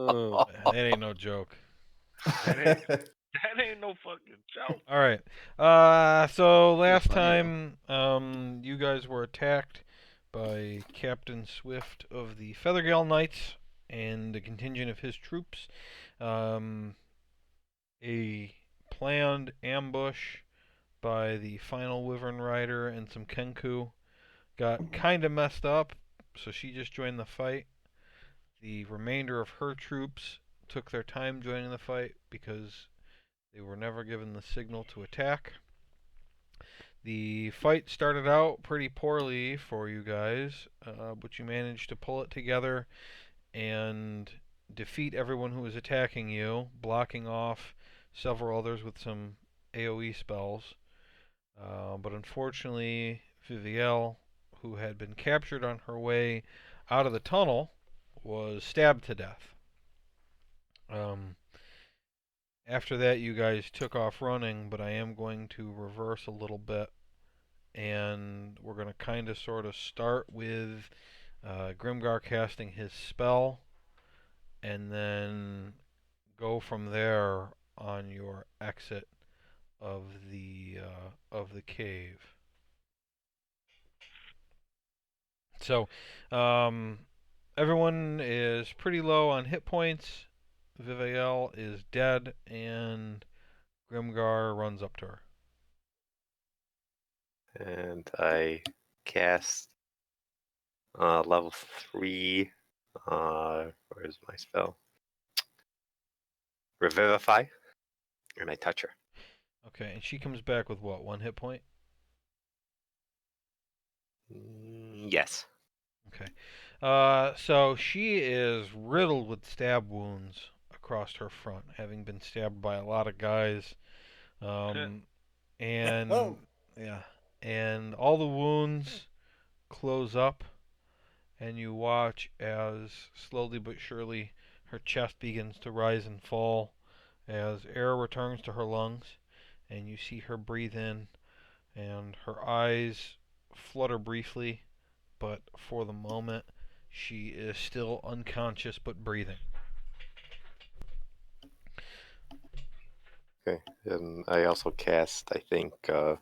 That ain't no joke. That ain't no fucking joke. All right. So last funny, time, you guys were attacked by Captain Swift of the Feathergale Knights and a contingent of his troops. Um, a planned ambush by the final Wyvern Rider and some Kenku got kind of messed up, so she just joined the fight. The remainder of her troops took their time joining the fight because they were never given the signal to attack. The fight started out pretty poorly for you guys, but you managed to pull it together and defeat everyone who was attacking you, blocking off several others with some AoE spells. But unfortunately, Vivielle, who had been captured on her way out of the tunnel, was stabbed to death. After that, you guys took off running, but I am going to reverse a little bit, and we're going to kind of sort of start with Grimgar casting his spell, and then go from there on your exit of the cave. So, everyone is pretty low on hit points. Vivielle is dead, and Grimgar runs up to her. And I cast level 3. Where's my spell? Revivify. And I touch her. Okay, and she comes back with what? 1 hit point? Yes. Okay. So she is riddled with stab wounds across her front, having been stabbed by a lot of guys. And yeah, and all the wounds close up, and you watch as slowly but surely her chest begins to rise and fall as air returns to her lungs, and you see her breathe in, and her eyes flutter briefly, but for the moment, she is still unconscious but breathing. Okay. And I also cast, I think I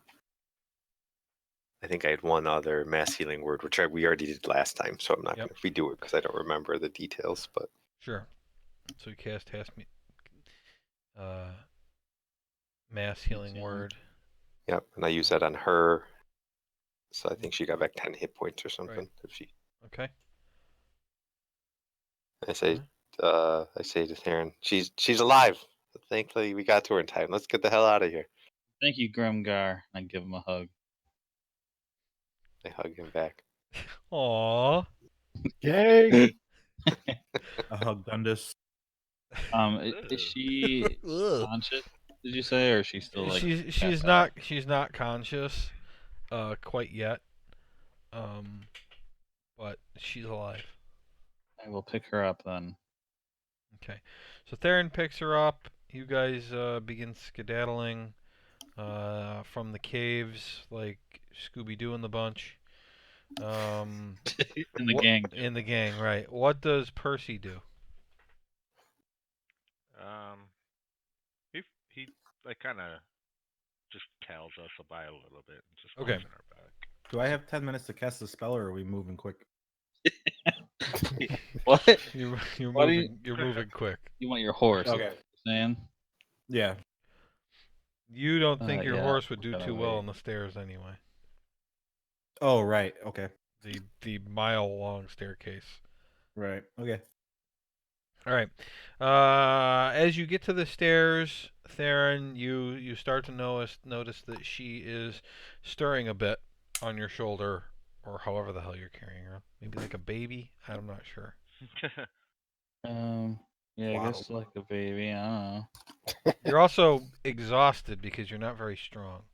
had one other mass healing word, which we already did last time, so I'm not going to redo it because I don't remember the details. But sure. So you cast mass healing word. Yep, and I use that on her. So I think she got back 10 hit points or something. Right. If she. Okay. I say to Theron, she's alive. Thankfully, we got to her in time. Let's get the hell out of here. Thank you, Grimgar. I give him a hug. I hug him back. Aww. Yay! I hug Dundas. Is she conscious? Did you say, or is she still like? She's not conscious, quite yet. But she's alive. I will pick her up then. Okay. So Theron picks her up. You guys begin skedaddling from the caves like Scooby-Doo and the bunch. In the gang. In the gang, right. What does Percy do? He like kind of just tells us by a little bit and just Okay. walks in our back. Do I have 10 minutes to cast the spell, or are we moving quick? What? You're Why moving. You're moving quick. You want your horse? Okay. Saying. Yeah. You don't think your yeah, horse would do gotta too well wait. on the stairs anyway. Oh, right. Okay. The mile-long staircase. Right. Okay. All right. As you get to the stairs, Theron, you start to notice that she is stirring a bit on your shoulder, or however the hell you're carrying her. Maybe like a baby. I'm not sure. Yeah, I Wow. guess like a baby. I don't know. You're also exhausted because you're not very strong.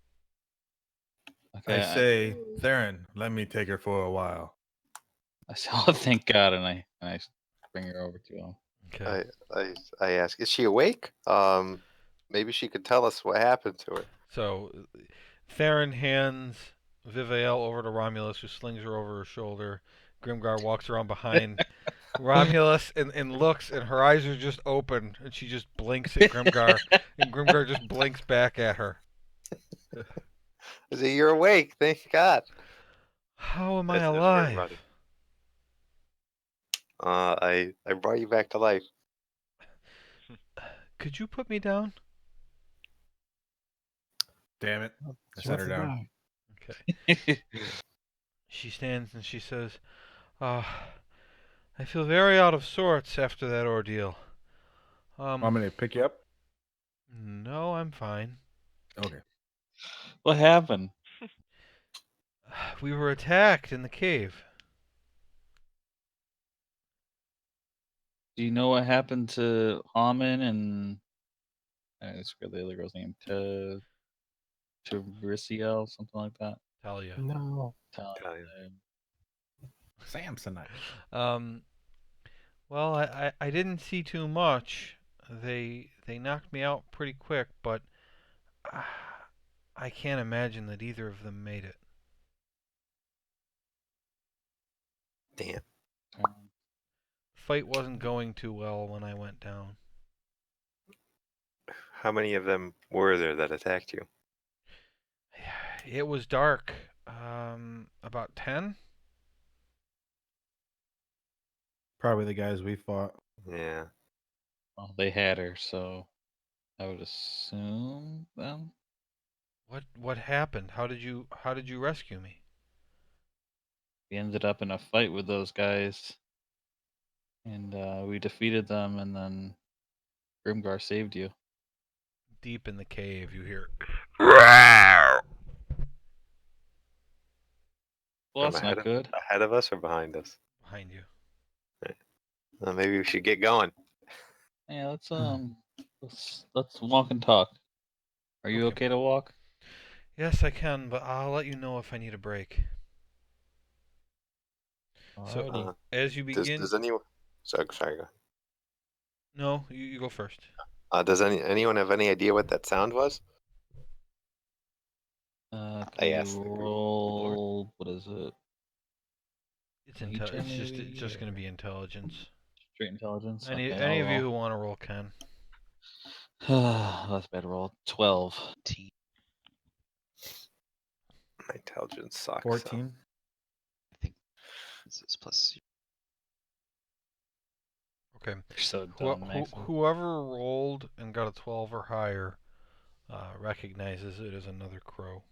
Okay, I say, Theron, let me take her for a while. I say, oh, thank God, and I bring her over to him. Okay. I ask, is she awake? Maybe she could tell us what happened to her. So, Theron hands Vivielle over to Romulus, who slings her over her shoulder. Grimgar walks around behind Romulus and looks, and her eyes are just open, and she just blinks at Grimgar, and Grimgar just blinks back at her. I say, you're awake. Thank God. How am I That's for alive? everybody. I brought you back to life. Could you put me down? Damn it. I So set her what's down. Okay. She stands and she says, I feel very out of sorts after that ordeal. Want me to pick you up? No, I'm fine. Okay. What happened? We were attacked in the cave. Do you know what happened to Haman and I forget the other girl's name? Tabriciel, something like that. Talia. No. Talia. Samsonite. Well, I didn't see too much. They knocked me out pretty quick, but I can't imagine that either of them made it. Damn. Fight wasn't going too well when I went down. How many of them were there that attacked you? It was dark. About 10? Probably the guys we fought. Yeah. Well, they had her, so I would assume them. What happened? How did you rescue me? We ended up in a fight with those guys, and we defeated them, and then Grimgar saved you. Deep in the cave, you hear. Well, From that's not good. ahead of us or behind us? Behind you. Maybe we should get going. Yeah, let's walk and talk. Are you okay to walk? Yes, I can, but I'll let you know if I need a break. So, Alrighty. as you begin. Does anyone? Sorry, go ahead. No, you go first. Does anyone have any idea what that sound was? Can I you asked the group. roll? What is it? It's Nature, it's just maybe, going to or- be intelligence. Straight intelligence. Any Okay, any I'll of you roll. who want to roll can. That's a bad roll. 12. My intelligence sucks. 14. I think this is plus. Okay. You're so dumb, Max. Whoever rolled and got a 12 or higher recognizes it as another crow.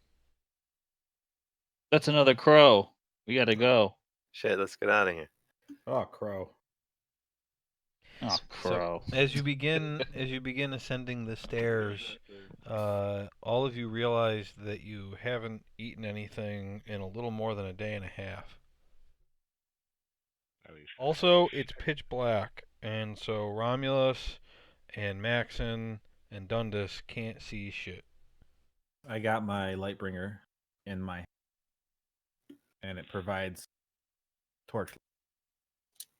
That's another crow. We gotta go. Shit, let's get out of here. Oh, crow. Oh, crow. So as you begin ascending the stairs, all of you realize that you haven't eaten anything in a little more than a day and a half. Also, it's pitch black, and so Romulus and Maxon and Dundas can't see shit. I got my Lightbringer in my, and it provides torch.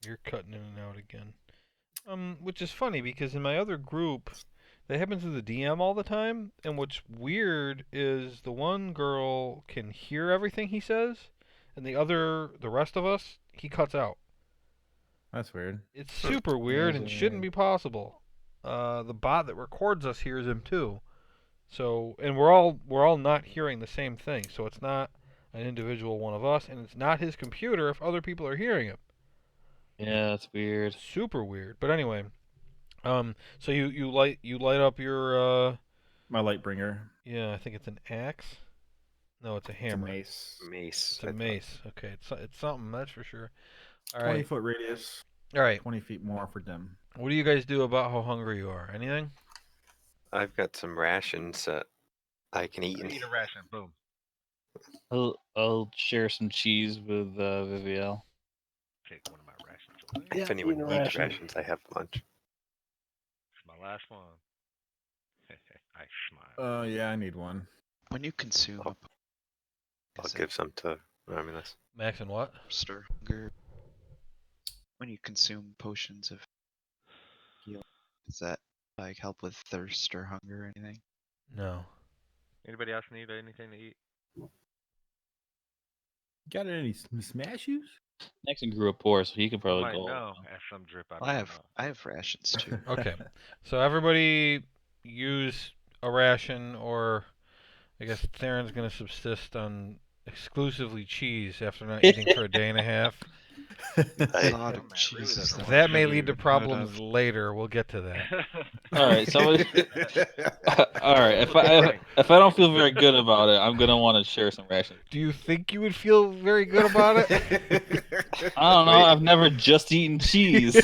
You're cutting in and out again. Which is funny because in my other group, that happens to the DM all the time, and what's weird is the one girl can hear everything he says, and the rest of us, he cuts out. That's weird. It's super weird and shouldn't be possible. The bot that records us hears him too. So, and we're all not hearing the same thing. So it's not an individual one of us, and it's not his computer if other people are hearing him. Yeah, that's weird. Super weird. But anyway, so you light up your My Lightbringer. yeah, I think it's an axe. No, it's a hammer. It's a mace. Mace. It's a mace. Okay, it's something, that's for sure. All 20 right. foot radius. All right. 20 feet more for them. What do you guys do about how hungry you are? Anything? I've got some rations that I can eat. Eat a ration. Boom. I'll share some cheese with Viviel. Take one of my rations away. If anyone needs rations, I have lunch. It's my last one. I smile. Yeah, I need one. When you consume I'll is give some to Romulus. Max and what? stir hunger. When you consume potions of healing, does that like help with thirst or hunger or anything? No. Anybody else need anything to eat? Got any smash shoes? Nixon grew up poor, so he could You probably might go. know as some drip out I of have my mouth. I have rations too. Okay. So everybody use a ration, or I guess Theron's going to subsist on exclusively cheese after not eating for a day and a half. A I- lot That of man cheese really is doesn't the want That one may thing lead to you're unheard problems of. later. We'll get to that. All right, somebody. All right, if I don't feel very good about it, I'm gonna want to share some rations. Do you think you would feel very good about it? I don't know. Wait. I've never just eaten cheese.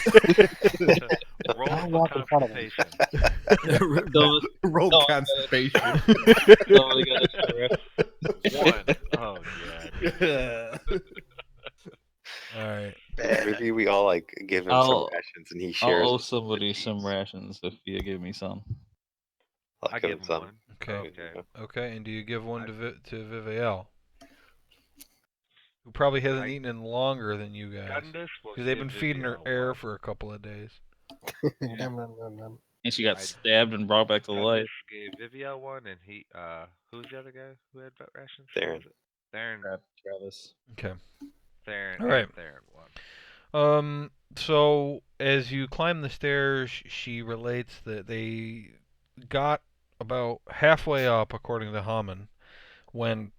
Roll I'll for walk in front of him. constipation. Roll No, constipation. Somebody got to share. One. Oh god. All right. Maybe we all like give him some I'll- rations and he I'll shares. owe the somebody cheese. some rations if you give me some. I'll I give give him him some. one. Okay. Okay. Okay. And do you give one to Viviel, who probably hasn't I- eaten in longer than you guys, Gundus will because they've give been feeding her Vivian air one. for a couple of days. Nom, nom, nom, nom. And she got I- stabbed and brought back to life. Gundus gave Vivian one, and he who's the other guy who had rations? Theron. Who was it? Theron. Travis. Okay. Theron. All right. And Theron one. So as you climb the stairs, she relates that they got about halfway up, according to Haman, when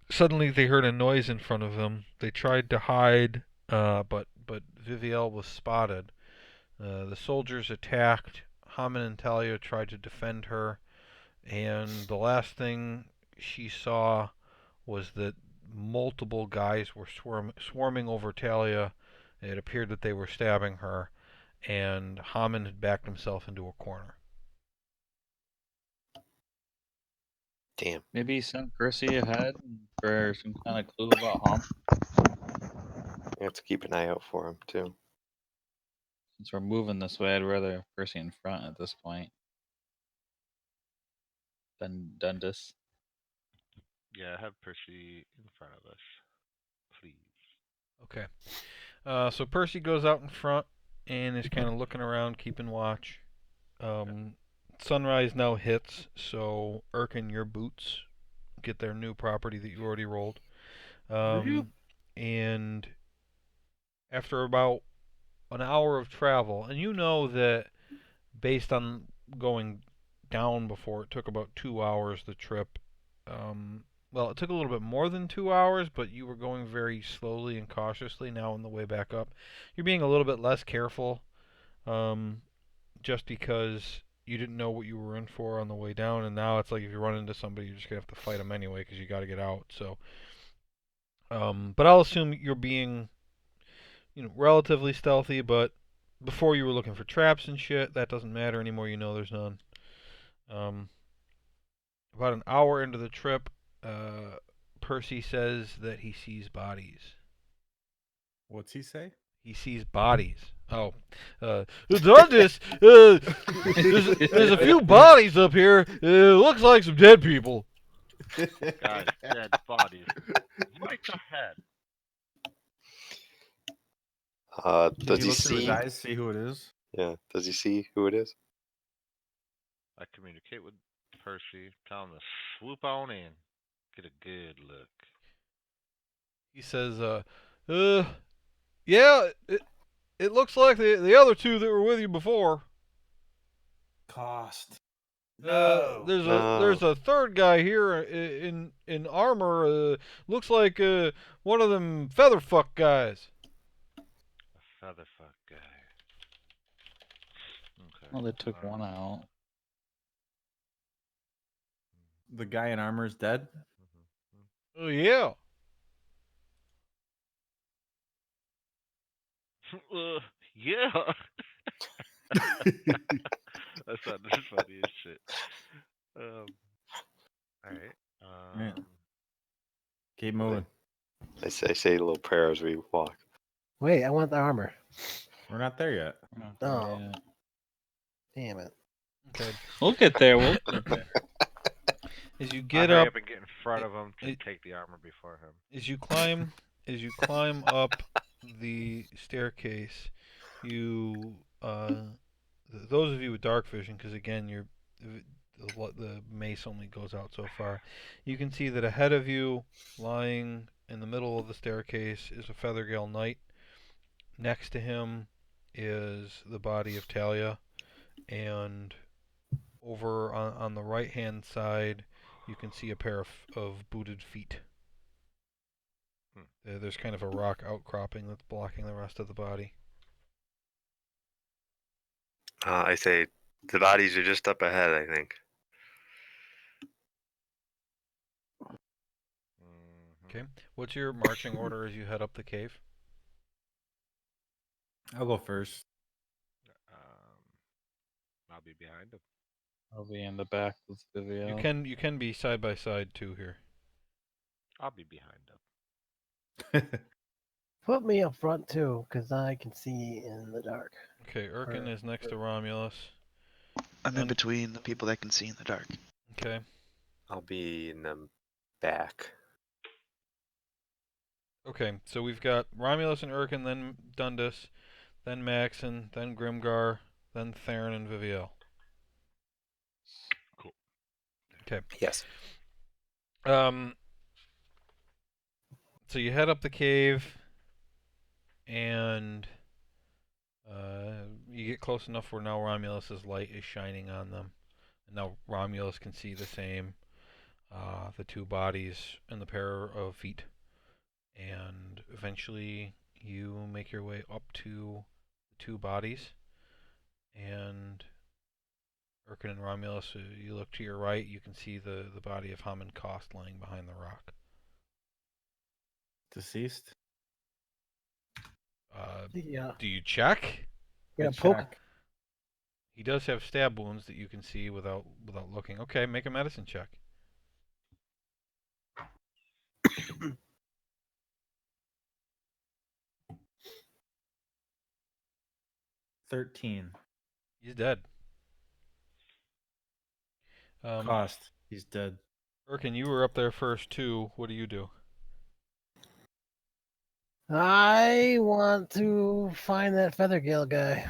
suddenly they heard a noise in front of them. They tried to hide, but Viviel was spotted. The soldiers attacked. Haman and Talia tried to defend her, and the last thing she saw was that multiple guys were swarming over Talia. It appeared that they were stabbing her, and Haman had backed himself into a corner. Damn. Maybe send Percy ahead for some kind of clue about Hom. I have to keep an eye out for him too. Since we're moving this way, I'd rather have Percy in front at this point than Dundas. Yeah, have Percy in front of us, please. Okay. So Percy goes out in front and is kind of looking around, keeping watch. Sunrise now hits, so Erkin, your boots get their new property that you already rolled. And after about an hour of travel, and you know that based on going down before, it took about 2 hours, the trip. Well, it took a little bit more than 2 hours, but you were going very slowly and cautiously now on the way back up. You're being a little bit less careful, just because you didn't know what you were in for on the way down, and now it's like if you run into somebody, you're just going to have to fight them anyway because you got to get out. So, but I'll assume you're being, relatively stealthy, but before you were looking for traps and shit. That doesn't matter anymore. You know there's none. About an hour into the trip, Percy says that he sees bodies. What's he say? He sees bodies. Oh, Dundas, there's a few bodies up here. It looks like some dead people. Guys, dead bodies. Right ahead. Does he he look through his see? eyes, see who it is? Yeah. Does he see who it is? I communicate with Percy, tell him to swoop on in, get a good look. He says, yeah, it looks like the other two that were with you before. Cost. There's a third guy here in armor. Looks like one of them featherfuck guys. A featherfuck guy. Okay. Well, they took one out. The guy in armor is dead. Oh yeah. Yeah. That sounded funny as shit. Alright. Yeah. Keep moving. I say a little prayer as we walk. Wait, I want the armor. We're not there yet. Oh. Yeah. Damn it. Okay. We'll get there. We'll get there. As you I get hurry up, up and get in front of him to it- take the armor before him. as you climb up the staircase, you those of you with dark vision, because again the mace only goes out so far. You can see that ahead of you, lying in the middle of the staircase, is a Feathergale knight. Next to him is the body of Talia, and over on the right hand side, you can see a pair of booted feet. There's kind of a rock outcropping that's blocking the rest of the body. I say the bodies are just up ahead, I think. Okay. What's your marching order as you head up the cave? I'll go first. I'll be behind him. I'll be in the back with Viviel. You can be side by side too here. I'll be behind him. Put me up front too, because I can see in the dark. Okay, Erkin is next to Romulus. I'm in between the people that can see in the dark. Okay. I'll be in the back. Okay, so we've got Romulus and Erkin, then Dundas, then Maxon, then Grimgar, then Theron and Viviel. Cool. Okay. Yes. So you head up the cave, and you get close enough where now Romulus's light is shining on them. And now Romulus can see the same, the two bodies and the pair of feet. And eventually you make your way up to the two bodies, and Erkin and Romulus, you look to your right, you can see the body of Hammond Kost laying behind the rock. Deceased. Yeah. Do you check? Yeah, I poke. check. He does have stab wounds that you can see without looking. Okay, make a medicine check. 13. He's dead. Cost. He's dead. Erkin, you were up there first too. What do you do? I want to find that Feathergale guy.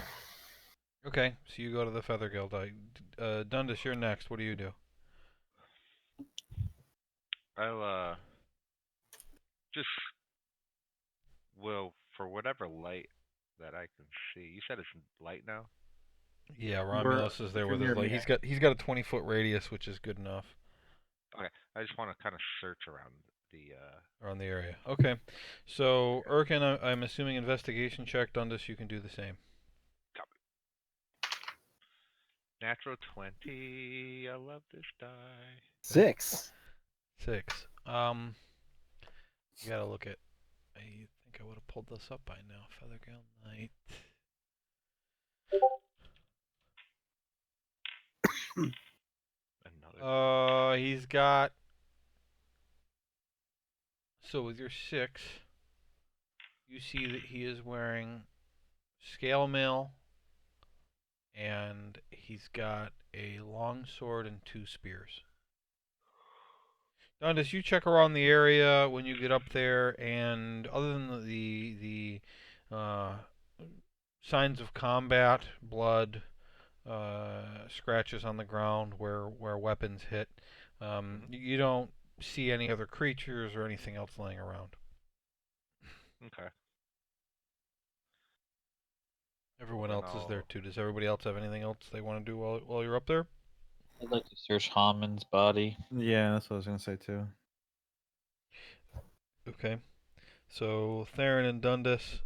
Okay, so you go to the Feather Guild. Dundas, you're next. What do you do? I'll just for whatever light that I can see. You said it's light now. Yeah, Romulus is there you're with his near light. me. He's got a 20-foot radius, which is good enough Okay, I just want to kind of search around the. around the area. Okay, so Erkin, I'm assuming investigation check. Dundas, you can do the same. Natural 20. I love this die. 6. 6. You gotta look at. I think I would have pulled this up by now. Feathergale Knight. Another. He's got. So with your 6, you see that he is wearing scale mail, and he's got a long sword and 2 spears. Dundas, you check around the area when you get up there, and other than the signs of combat, blood, scratches on the ground where weapons hit, you don't see any other creatures or anything else laying around. Okay. Everyone Then else is there too. Does everybody else have anything else they want to do while you're up there? I'd like to search Hammond's body. Yeah, that's what I was gonna say too. Okay. So Theron and Dundas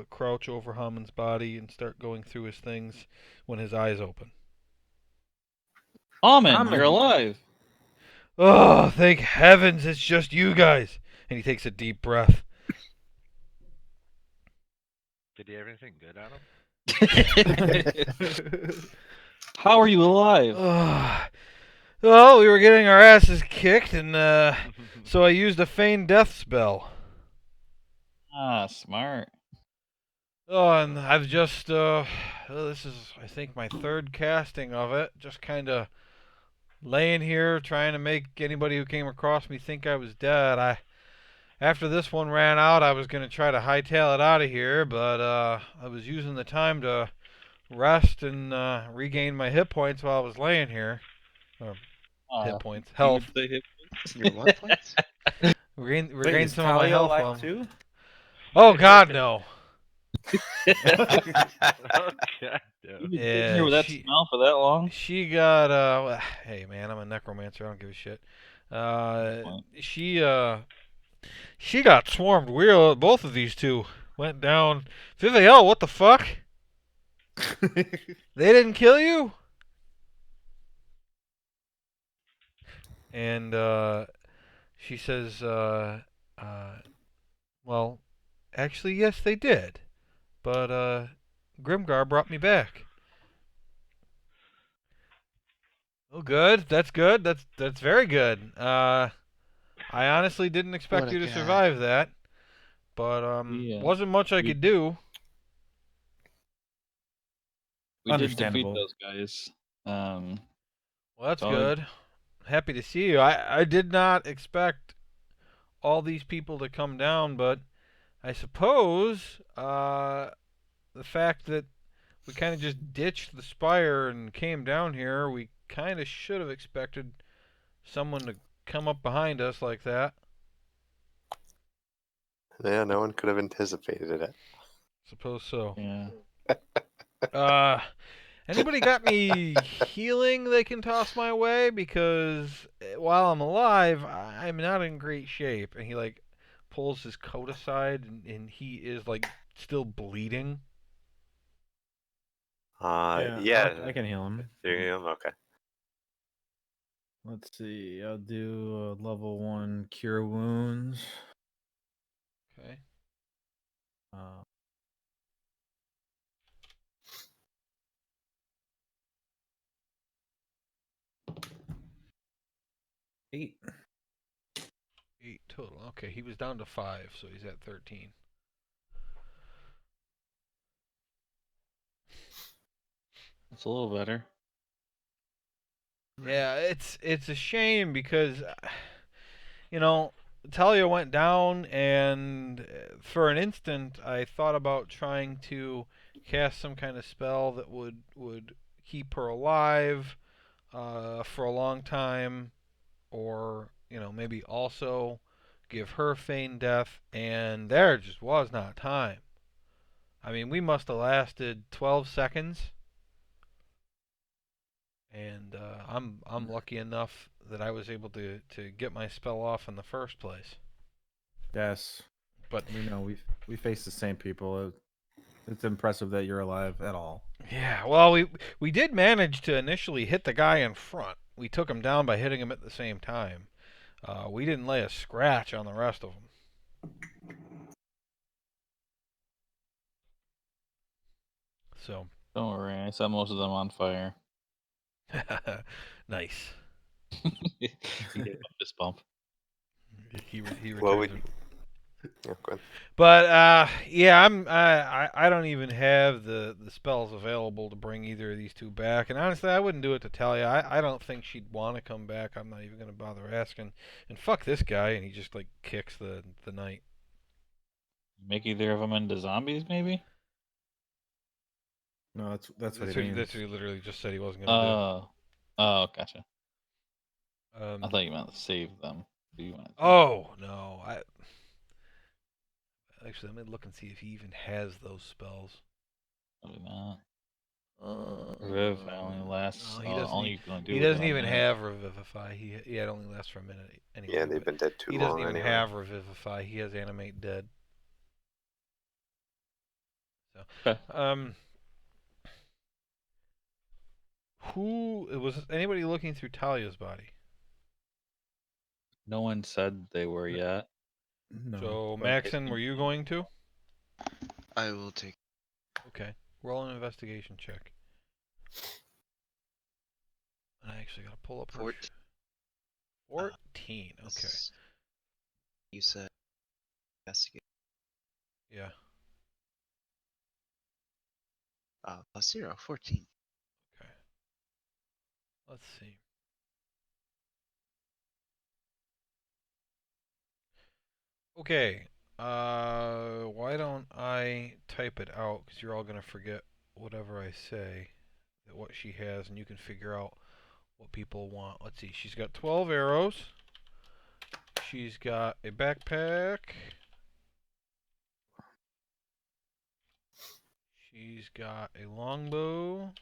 crouch over Hammond's body and start going through his things when his eyes open. Hammond, you're alive. Oh, thank heavens, it's just you guys. And he takes a deep breath. Did he have anything good on him? How are you alive? Well, we were getting our asses kicked, and so I used a feign death spell. Ah, smart. Oh, and I've just, this is, I think, my 3rd casting of it. Just kind of laying here trying to make anybody who came across me think I was dead. After this one ran out, I was going to try to hightail it out of here, but I was using the time to rest and regain my hit points while I was laying here. Hit points. Health. Your what points? Regain Wait, some of my Talia health. alive too? Oh, God, no. Okay, You've dude. been sitting here with that smell for that long? She got hey man, I'm a necromancer. I don't give a shit. point. She got swarmed. Both of these two went down. Viviel, what the fuck? They didn't kill you? And she says, well, actually, yes, they did. But Grimgar brought me back. Oh, good. That's good. That's very good. I honestly didn't expect What a you to guy. survive that, but Yeah. wasn't much I We could do. we did defeat Understandable. those guys. Well, that's So good. Happy to see you. I did not expect all these people to come down, but I suppose the fact that we kind of just ditched the spire and came down here, we kind of should have expected someone to come up behind us like that. Yeah, no one could have anticipated it. Suppose so. yeah. Anybody got any healing they can toss my way? Because while I'm alive, I'm not in great shape. And he like pulls his coat aside, and he is like still bleeding. Yeah, I can heal him. Okay. Let's see. I'll do level 1 cure wounds. Okay. Uh, 8. 8 total. Okay, he was down to 5, so he's at 13. It's a little better. Yeah, it's a shame because you know, Talia went down, and for an instant I thought about trying to cast some kind of spell that would keep her alive for a long time, or maybe also give her feigned death, and there just was not time. I mean, we must have lasted 12 seconds, and I'm lucky enough that I was able to get my spell off in the first place. Yes. But We know we face the same people. It's impressive that you're alive at all. yeah, well, we did manage to initially hit the guy in front. We took him down by hitting him at the same time. We didn't lay a scratch on the rest of them. So Don't worry, I set most of them on fire. nice. He gave a fist bump. He Well, returns it. Yeah, go ahead. But yeah, I don't even have the spells available to bring either of these two back. And honestly, I wouldn't do it to Talia. I don't think she'd want to come back. I'm not even gonna bother asking. And fuck this guy. And he just like kicks the knight. Make either of them into zombies, maybe? No, that's what That's he what means. that's what he literally just said he wasn't gonna Oh, gotcha. do. I thought you meant save them. You meant Oh no, actually let me look and see if he even has those spells. probably not. Reviv only lasts. No, he doesn't. All you can do He with it doesn't on even minute. have Revivify. He it only lasts for a minute anyway. Yeah, they've but been dead too he long doesn't even anyway. have Revivify. He has Animate Dead. So, Okay. who was anybody looking through Talia's body? No one said they were yet. No. So, but- Maxon, were you going to? I will take. Okay, roll an investigation check. And I actually gotta pull up her. 14. 14. Okay. This- You said investigate. Yeah. Plus 0, 14. Okay. Let's see. Okay. Why don't I type it out? Because you're all gonna forget whatever I say. What she has, and you can figure out what people want. Let's see. She's got 12 arrows. She's got a backpack. She's got a longbow.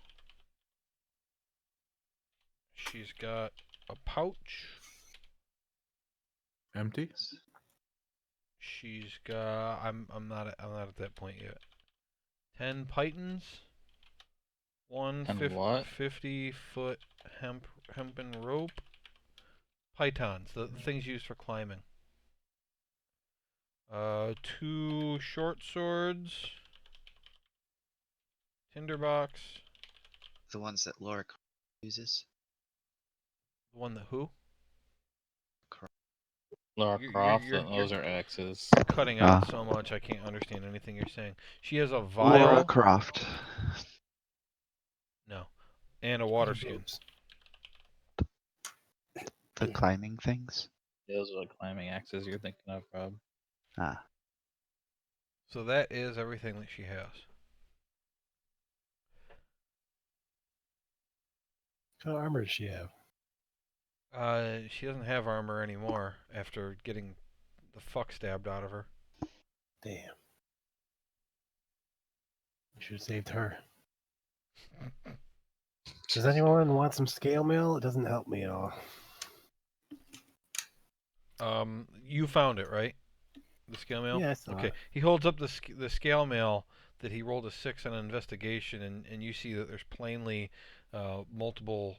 She's got a pouch. Empty. She's got. I'm not at that point yet. 10 pythons. One And what? 50-foot hempen rope. Pythons, the things used for climbing. 2 short swords. Tinderbox. The ones that Laura uses. The one that who? Lara You're- Croft, you're- those are axes. Cutting out so much I can't understand anything you're saying. She has a Laura vial. Croft. No. And a water skin. The climbing things. Those are the climbing axes you're thinking of, Rob. Ah. So that is everything that she has. What kind of armor does she have? She doesn't have armor anymore after getting the fuck stabbed out of her. Damn. We should have saved her. Does anyone want some scale mail? It doesn't help me at all. You found it, right? The scale mail? Yeah, I saw Okay. it. He holds up the scale mail that he rolled a 6 on investigation, and you see that there's plainly multiple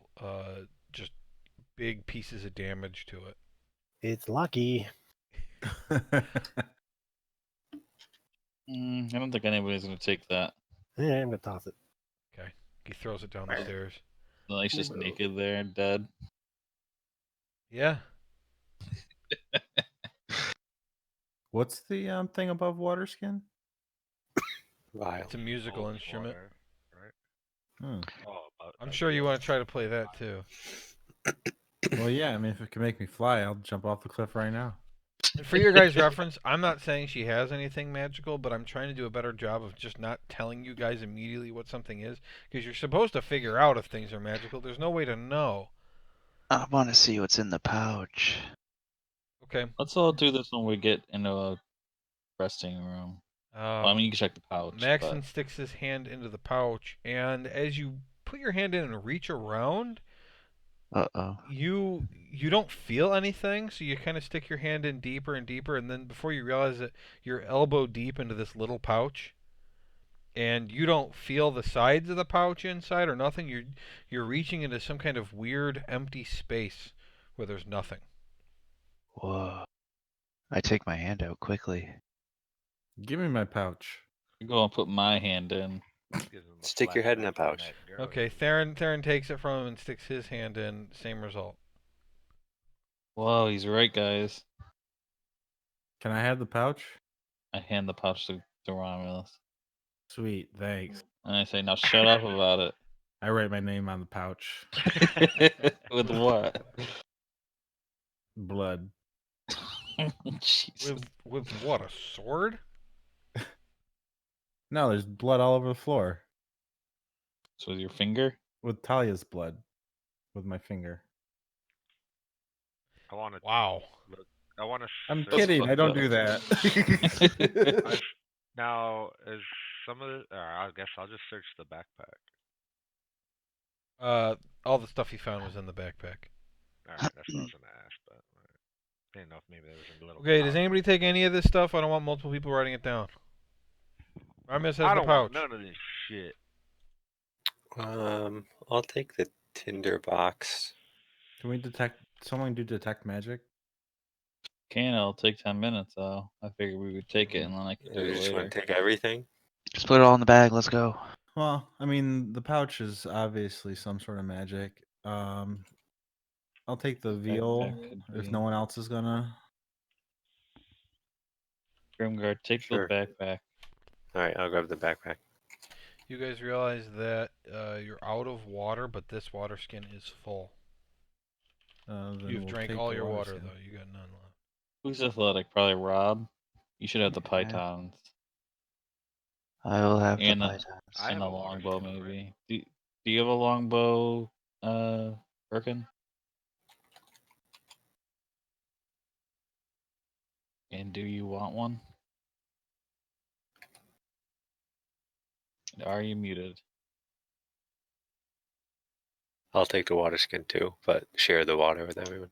just big pieces of damage to it. It's lucky. I don't think anybody's gonna take that. Yeah, I'm gonna toss it. Okay. He throws it down the stairs. Like just naked there, dead. Yeah. What's the thing above water skin? Vial. It's a musical Holds instrument. water, right? Hmm. Oh, I'm sure you want to try to play that too. Well, yeah. I mean, if it can make me fly, I'll jump off the cliff right now. And for your guys' reference, I'm not saying she has anything magical, but I'm trying to do a better job of just not telling you guys immediately what something is, because you're supposed to figure out if things are magical. There's no way to know. I want to see what's in the pouch. Okay. Let's all do this when we get into a resting room. Well, I mean, you can check the pouch. Maxon But sticks his hand into the pouch, and as you put your hand in and reach around, Uh-oh. you don't feel anything, so you kind of stick your hand in deeper and deeper, and then before you realize it, you're elbow deep into this little pouch, and you don't feel the sides of the pouch inside or nothing. You're reaching into some kind of weird empty space where there's nothing. Whoa. I take my hand out quickly. Give me my pouch. I go and put my hand in. Gives him a Stick your head in flashback the on pouch. that girl. Okay, Theron takes it from him and sticks his hand in. Same result. Whoa, he's right, guys. Can I have the pouch? I hand the pouch to Romulus. Sweet, thanks. And I say, now shut up about it. I write my name on the pouch. With what? Blood. Jesus. With what, a sword? No, there's blood all over the floor. So with your finger? With Talia's blood. With my finger. I want to. Wow. I want to. I'm That's kidding. I fucked don't up. do that. Now is some of the. I guess I'll just search the backpack. All the stuff he found was in the backpack. All right, that's what I was gonna ask, but I didn't know if maybe there was a little. Okay, does pouch. anybody take any of this stuff? I don't want multiple people writing it down. Romulus has I the don't pouch. want none of this shit. I'll take the tinder box. Can we detect? Someone do detect magic? It'll take 10 minutes, though. I figured we would take it and then I could do You it just want later. to take everything? Just put it all in the bag. Let's go. Well, I mean, the pouch is obviously some sort of magic. I'll take the veal Backpack could if be- no one else is gonna. Grimguard, take Sure. the backpack. All right, I'll grab the backpack. You guys realize that you're out of water, but this water skin is full. Then You've we'll drank take all the your water water, skin. though. You got none left. Who's athletic? Probably Rob. You should have the Yeah. pythons. I will have And the the- pythons. I And have a a water longbow, skin already. maybe. Do you have a longbow, Birkin? And do you want one? Are you muted? I'll take the water skin too, but share the water with everyone.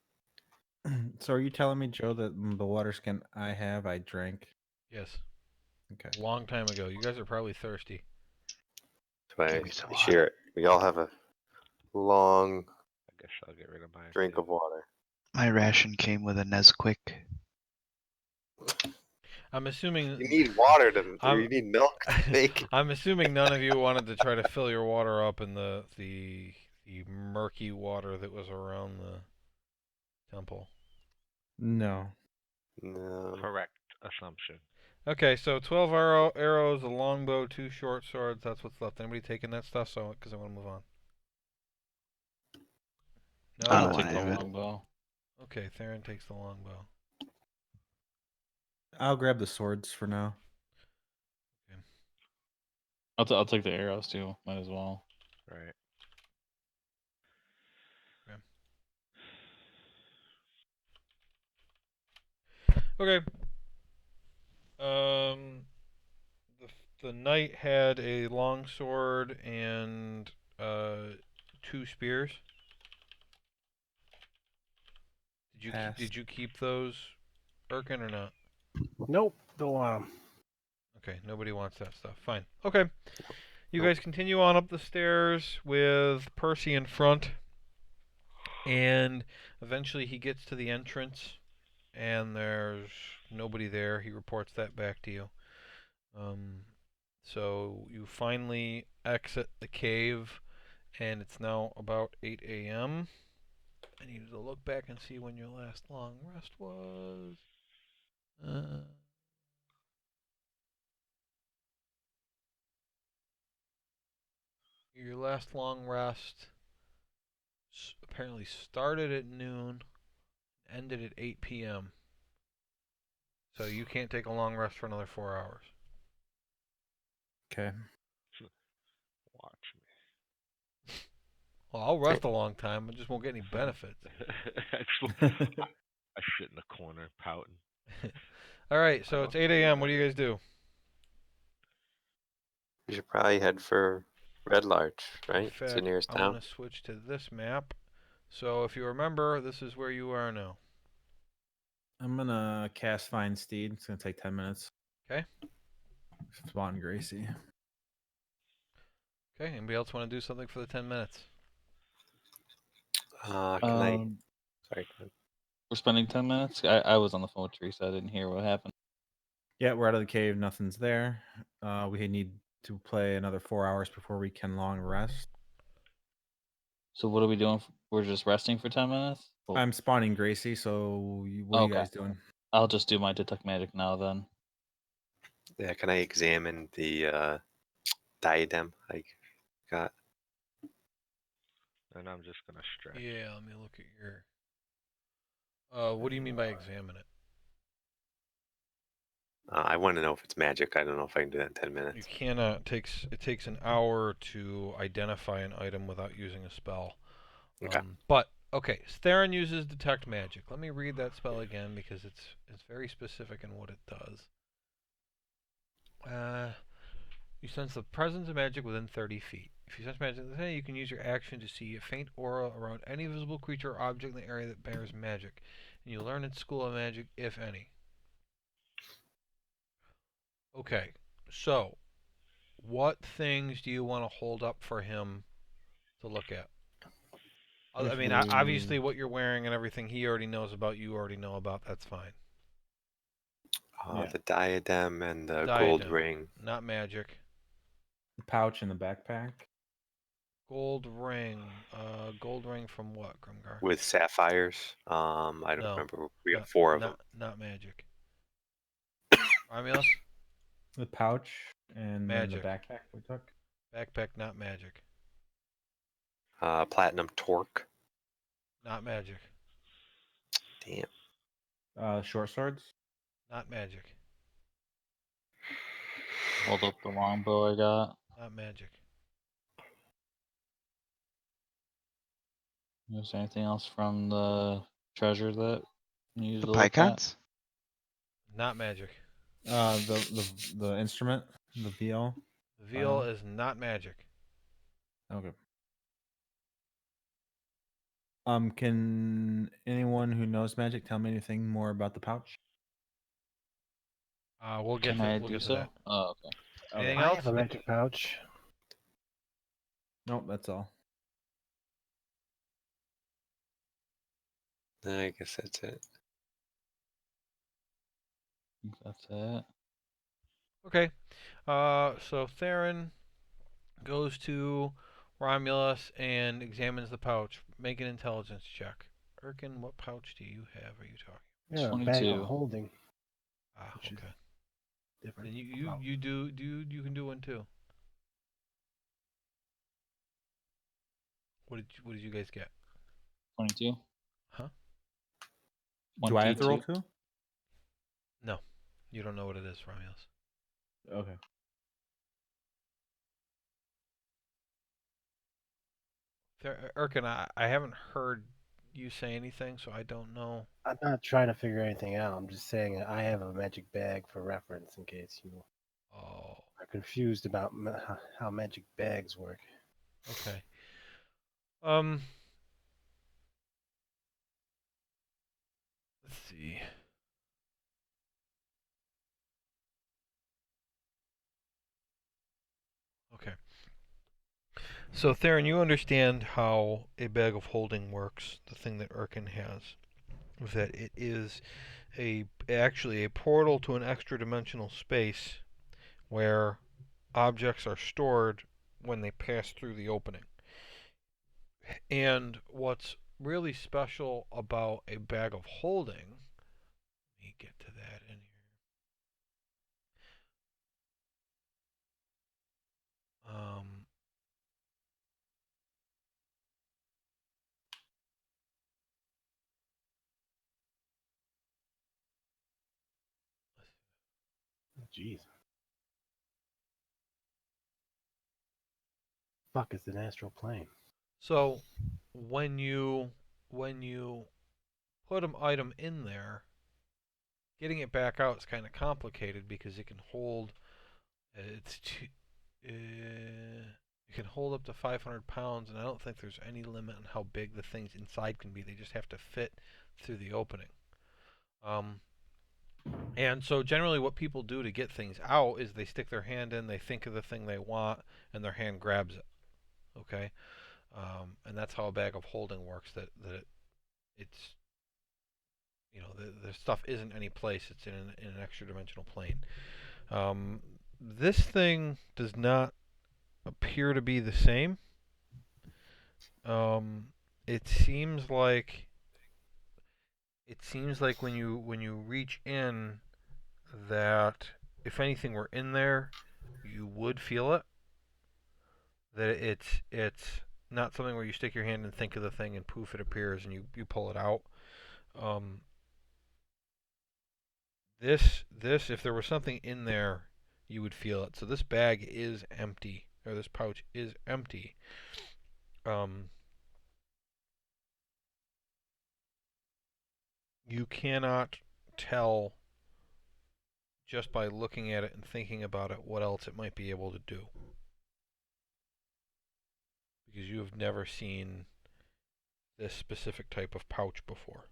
So are you telling me, Joe, that the water skin I have, I drank? Yes. Okay. A long time ago. You guys are probably thirsty. So I Give me some share it. We all have a long I guess I'll get rid of mine. drink too. of water. My ration came with a Nesquik. I'm assuming You need water to, or I'm- you need milk to make it. I'm assuming none of you wanted to try to fill your water up in the murky water that was around the temple. No. No. Correct assumption. Okay, so 12 arrows, a longbow, 2 short swords. That's what's left. Anybody taking that stuff? So, because I want to move on. No. I I'll don't take want the any of it. longbow. Okay, Theron takes the longbow. I'll grab the swords for now. I'll take the arrows too. Might as well. Right. Okay. The knight had a long sword and 2 spears. Pass. Did you keep those, Erkin, or not? Nope, don't want 'em. Okay, nobody wants that stuff. Fine. Okay. You Nope. guys continue on up the stairs with Percy in front, and eventually he gets to the entrance, and there's nobody there. He reports that back to you. So you finally exit the cave, and it's now about 8 a.m. I needed to look back and see when your last long rest was. Your last long rest apparently started at noon, ended at 8 p.m. So you can't take a long rest for another 4 hours. Okay. Watch Well, I'll rest a long time. I just won't get any benefits. me. I sit in the corner pouting. All right, so it's 8 a.m. What do you guys do? We should probably head for Red Larch, right? In It's the fact, nearest I'm town. going to switch to this map. So if you remember, this is where you are now. I'm gonna cast Find Steed. It's gonna take 10 minutes. Okay. Spawn Gracie. Okay, anybody else want to do something for the 10 minutes? Can I? Sorry. We're spending 10 minutes. I was on the phone with Teresa. I didn't hear what happened. Yeah, we're out of the cave. Nothing's there. We need to play another 4 hours before we can long rest. So what are we doing? We're just resting for 10 minutes. Well, I'm spawning Gracie. So what are you Okay. guys doing? I'll just do my detect magic now then. Yeah, can I examine the diadem I got? And I'm just gonna stretch. Yeah, let me look at your. What do you mean by examine it? I want to know if it's magic. I don't know if I can do that in 10 You minutes. cannot. It takes an hour to identify an item without using a spell. Okay. But okay, Theron uses detect magic. Let me read that spell again because it's very specific in what it does. You sense the presence of magic within 30 feet. If you sense magic, you can use your action to see a faint aura around any visible creature or object in the area that bears magic, and you learn its school of magic, if any. Okay, so what things do you want to hold up for him to look at? I mean, obviously, what you're wearing and everything he already knows about, you already know about. That's fine. Yeah. The diadem and the Diadem, gold ring. not magic. The pouch in the backpack. Gold ring from what, Grimgar? With sapphires. I don't No, remember. We got 4 of them. Not magic. Romulus? The pouch and then the Magic. backpack we took. Backpack, not magic. Platinum torque. Not magic. Damn. Short swords. Not magic. Hold up the longbow I got. Not magic. Is there anything else from the treasure that you need The to look at? Pycons? Not magic. The instrument. The viol. Veal is not magic. Okay. Can anyone who knows magic tell me anything more about the pouch? We'll get Can to I we'll do get to so? that. Oh, okay. Anything I else? have a magic pouch. Nope, that's all. I guess that's it. I think that's it. Okay. So Theron goes to Romulus and examines the pouch. Make an intelligence check. Erkin, what pouch do you have? Are you talking? Yeah, a bag of 22. holding. Ah, Which is okay. different. Then you Wow. you can do one too. What did you guys get? 22. Huh? Do I have to roll 22. too? No, you don't know what it is, Romulus. Okay. Erkin, I haven't heard you say anything, so I don't know. I'm not trying to figure anything out. I'm just saying I have a magic bag for reference in case you Oh, are confused about how magic bags work. okay. Um, let's see. Okay. So Theron, you understand how a bag of holding works. The thing that Erkin has is that it is actually a portal to an extra dimensional space where objects are stored when they pass through the opening. And what's really special about a bag of holding, let me get to that in here. Jeez. Fuck is an astral plane? So when you put an item in there, getting it back out is kind of complicated because it can hold it's too, it can hold up to 500 pounds, and I don't think there's any limit on how big the things inside can be. They just have to fit through the opening. And so generally what people do to get things out is they stick their hand in, they think of the thing they want, and their hand grabs it. Okay? And that's how a bag of holding works. It's the stuff isn't any place. It's in an extra dimensional plane. This thing does not appear to be the same. It seems like when you reach in, that if anything were in there, you would feel it. That it's not something where you stick your hand and think of the thing and poof, it appears and you pull it out. Um, this if there was something in there, you would feel it. So this bag is empty, or this pouch is empty. You cannot tell just by looking at it and thinking about it what else it might be able to do, because you have never seen this specific type of pouch before.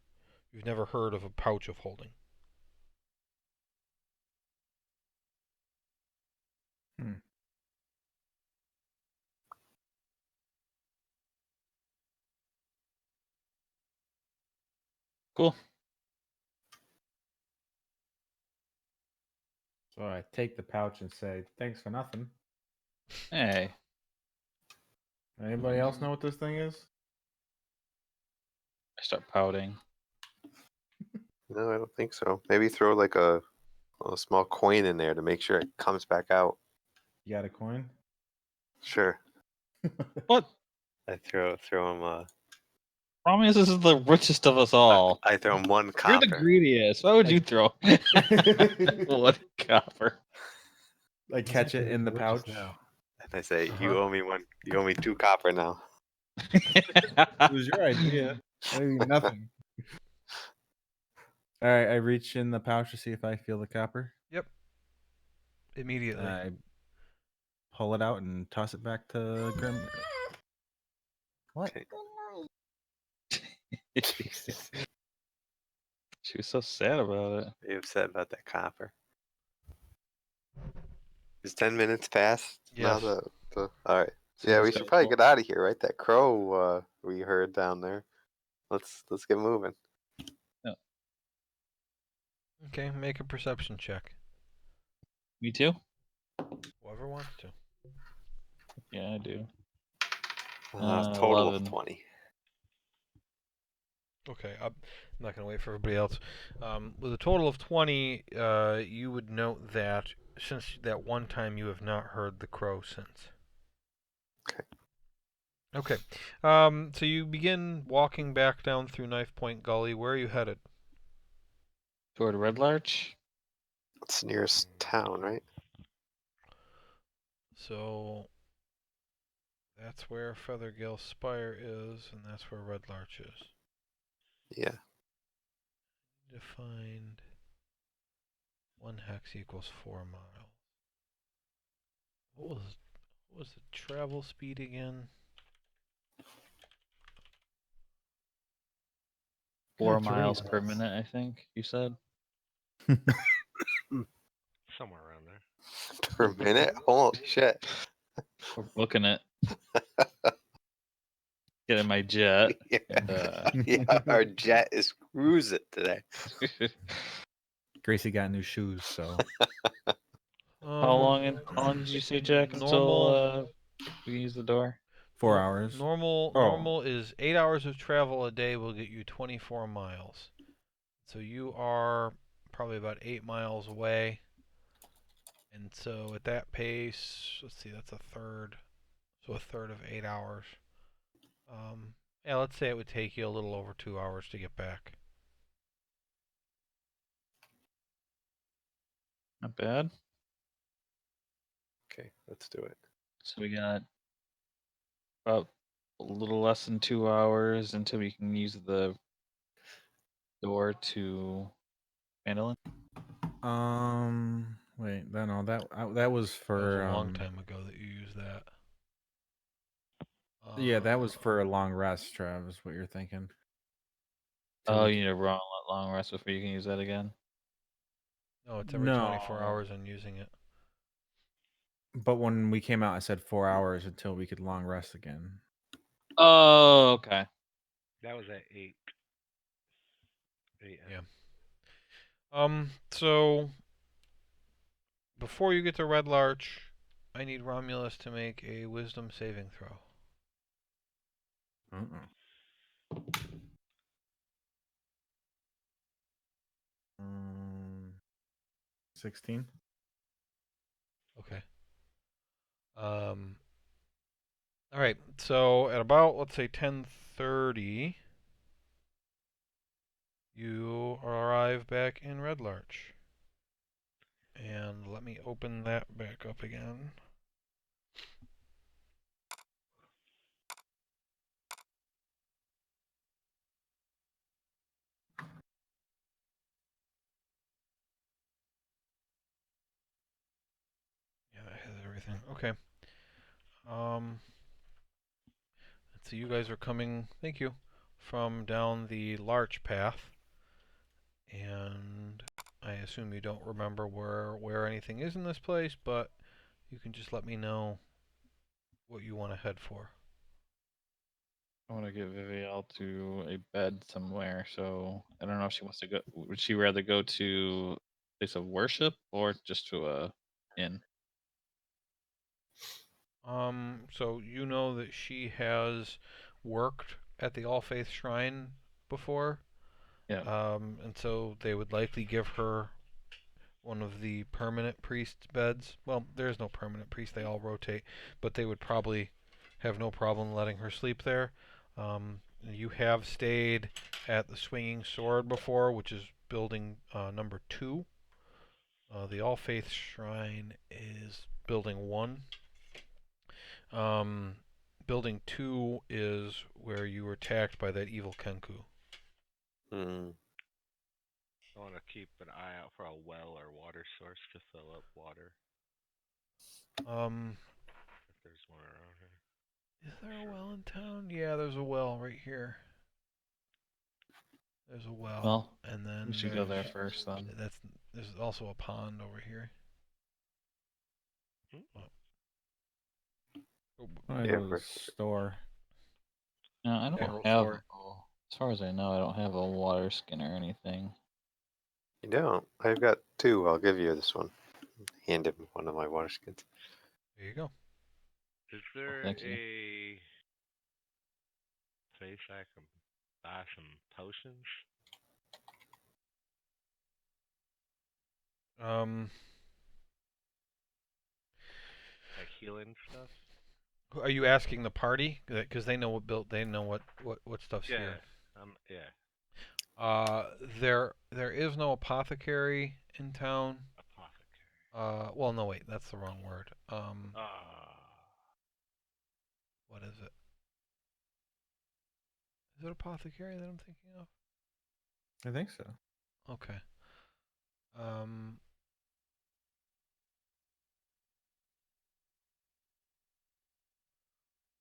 You've never heard of a pouch of holding. Cool. So I take the pouch and say, "Thanks for nothing." Hey. Anybody else know what this thing is? I start pouting. No, I don't think so. Maybe throw like a small coin in there to make sure it comes back out. You got a coin? Sure. What? I throw him. Promise this is the richest of us all. I throw him one You're the copper. greediest. Why would you throw one copper? Like catch it in the Which is pouch. now. And I say, Uh-huh. "You owe me one. You owe me 2 copper now." It was your idea. I mean, nothing. All right, I reach in the pouch to see if I feel the copper. Yep. Immediately. I pull it out and toss it back to Grim. What? Okay. Jesus. She was so sad about it. Are you upset about that copper? Is 10 minutes past? Now Yes. the all right. So Yeah, he's we got should probably four- get out of here, right? That crow we heard down there. Let's get moving. Okay, make a perception check. Me too? Whoever wants to. Yeah, I do. Total of 11. 20. Okay, I'm not going to wait for everybody else. With a total of 20, you would note that since that one time you have not heard the crow since. Okay. So you begin walking back down through Knife Point Gully. Where are you headed? Toward Red Larch? It's the nearest town, right? So that's where Feathergale Spire is, and that's where Red Larch is. Yeah. To find 1 hex equals 4 miles. What was the travel speed again? 4 That's miles right. per minute, I think you said. Somewhere around there. Per minute? Holy shit. We're booking it. Get in my jet. Yeah. And Yeah, our jet is cruising today. Gracie got new shoes, so how long did you say, Jack, Normal. until we can use the door? 4 hours. Normal is 8 hours of travel a day will get you 24 miles. So you are probably about 8 miles away. And so at that pace, let's see, that's a third. So a third of 8 hours. Yeah, let's say it would take you a little over 2 hours to get back. Not bad. Okay, let's do it. So we got about a little less than 2 hours until we can use the door to Mandolin. Wait, no, that was That for was a long time ago that you used that. Yeah, that was for a long rest, Trav, is what you're thinking. Till Oh, we you need a long rest before you can use that again. No, it's every 24 hours on using it. But when we came out, I said 4 hours until we could long rest again. Oh, okay. That was at 8. 8 Yeah. So before you get to Red Larch, I need Romulus to make a wisdom saving throw. 16. Okay. All right. So at about, let's say, 10:30, you arrive back in Red Larch. And let me open that back up again. Yeah, that has everything. Okay. Let's see. You guys are coming. Thank you. From down the Larch path, and I assume you don't remember where anything is in this place, but you can just let me know what you want to head for. I want to get Vivielle to a bed somewhere, so I don't know if she wants to go. Would she rather go to a place of worship or just to a inn? So you know that she has worked at the All Faith Shrine before. Yeah. And so they would likely give her one of the permanent priest's beds. Well, there's no permanent priest; they all rotate, but they would probably have no problem letting her sleep there. You have stayed at the Swinging Sword before, which is building number 2. The All Faith Shrine is building 1. Building 2 is where you were attacked by that evil Kenku. Hmm. I want to keep an eye out for a well or water source to fill up water. there's more around here. Is there a well in town? Yeah, there's a well right here. There's a well, Well, and then we should go there first then. there's also a pond over here. I Yeah, go to the right. store. No, I don't General have. store. As far as I know, I don't have a water skin or anything. You don't. I've got 2. I'll give you this one. Hand him one of my water skins. There you go. Is there thank you. a place I can buy some potions? Like healing stuff? Are you asking the party? Because they know what built. They know what stuff's Yeah. here. Yeah. There is no apothecary in town. Apothecary. Well, no, wait, that's the wrong word. Ah. What is it? Is it apothecary that I'm thinking of? I think so. Okay.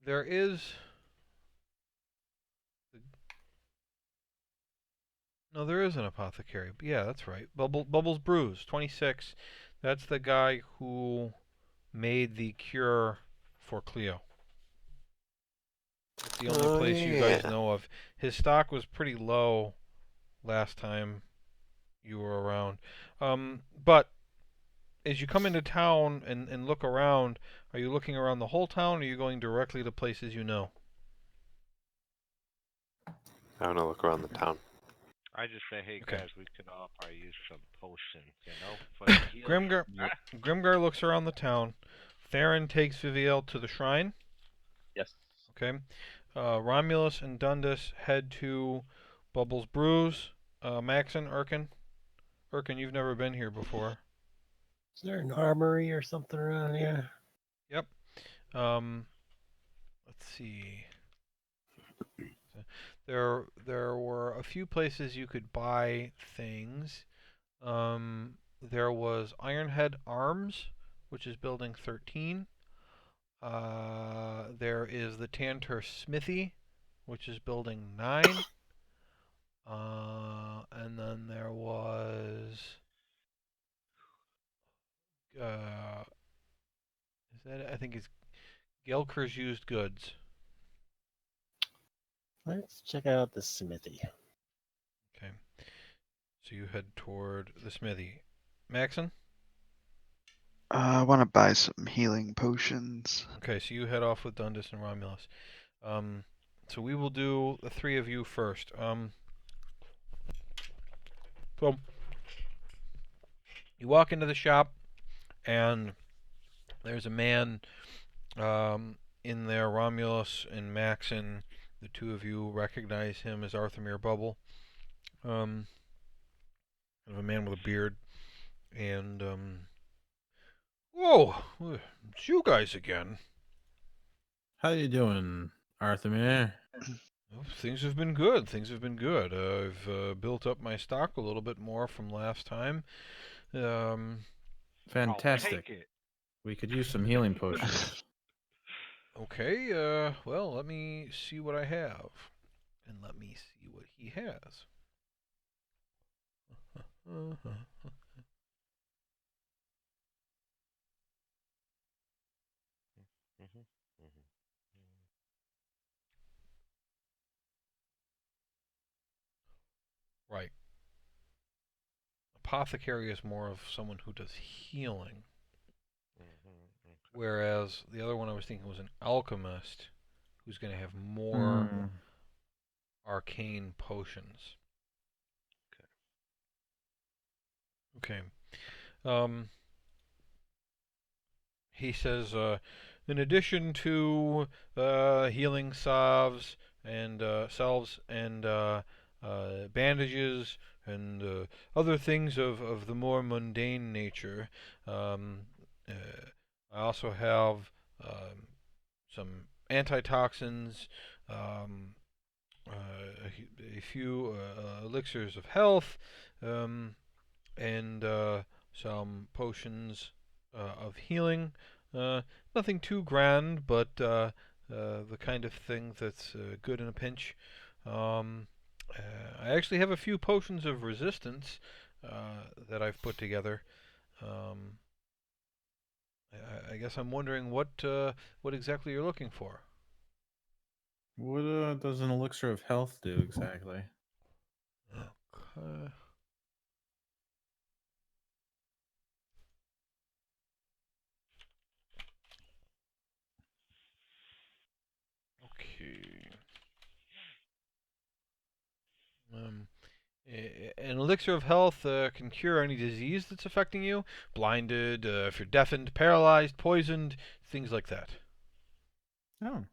There is. No, there is an apothecary. Yeah, that's right. Bubbles Brews, 26. That's the guy who made the cure for Cleo. That's the only place you guys know of. His stock was pretty low last time you were around. But as you come into town and look around, are you looking around the whole town, or are you going directly to places you know? I want to look around the town. I just say, hey Okay. guys, we could all probably use some potion, for the healing. Grimgar looks around the town. Theron takes Viviel to the shrine. Yes. Okay. Romulus and Dundas head to Bubbles Brews. Maxon, Urkin. Urkin, you've never been here before. Is there an armory or something around here? Yep. Let's see. There were a few places you could buy things. There was Ironhead Arms, which is building 13. There is the Tantor Smithy, which is building 9. And then there was is that it? I think it's Gelker's Used Goods. Let's check out the smithy. Okay. So you head toward the smithy. Maxon? I want to buy some healing potions. Okay, so you head off with Dundas and Romulus. So we will do the 3 of you first. So you walk into the shop, and there's a man in there. Romulus and Maxon, the 2 of you recognize him as Arthemir Bubble. Kind of a man with a beard, and whoa, it's you guys again. How you doing, Arthemir? Well, things have been good. Things have been good. I've built up my stock a little bit more from last time. Fantastic. Take it. We could use some healing potions. Okay, well, let me see what I have. And let me see what he has. Right. Apothecary is more of someone who does healing. Whereas the other one I was thinking was an alchemist who's going to have more arcane potions. Okay. He says, in addition to healing salves and bandages and other things of the more mundane nature, I also have some antitoxins, a few elixirs of health, and some potions of healing, Nothing too grand, but the kind of thing that's good in a pinch. Um, I actually have a few potions of resistance that I've put together. Um, I guess I'm wondering what exactly you're looking for. What does an elixir of health do exactly? Okay. Okay. An elixir of health can cure any disease that's affecting you. Blinded, if you're deafened, paralyzed, poisoned, things like that. Oh.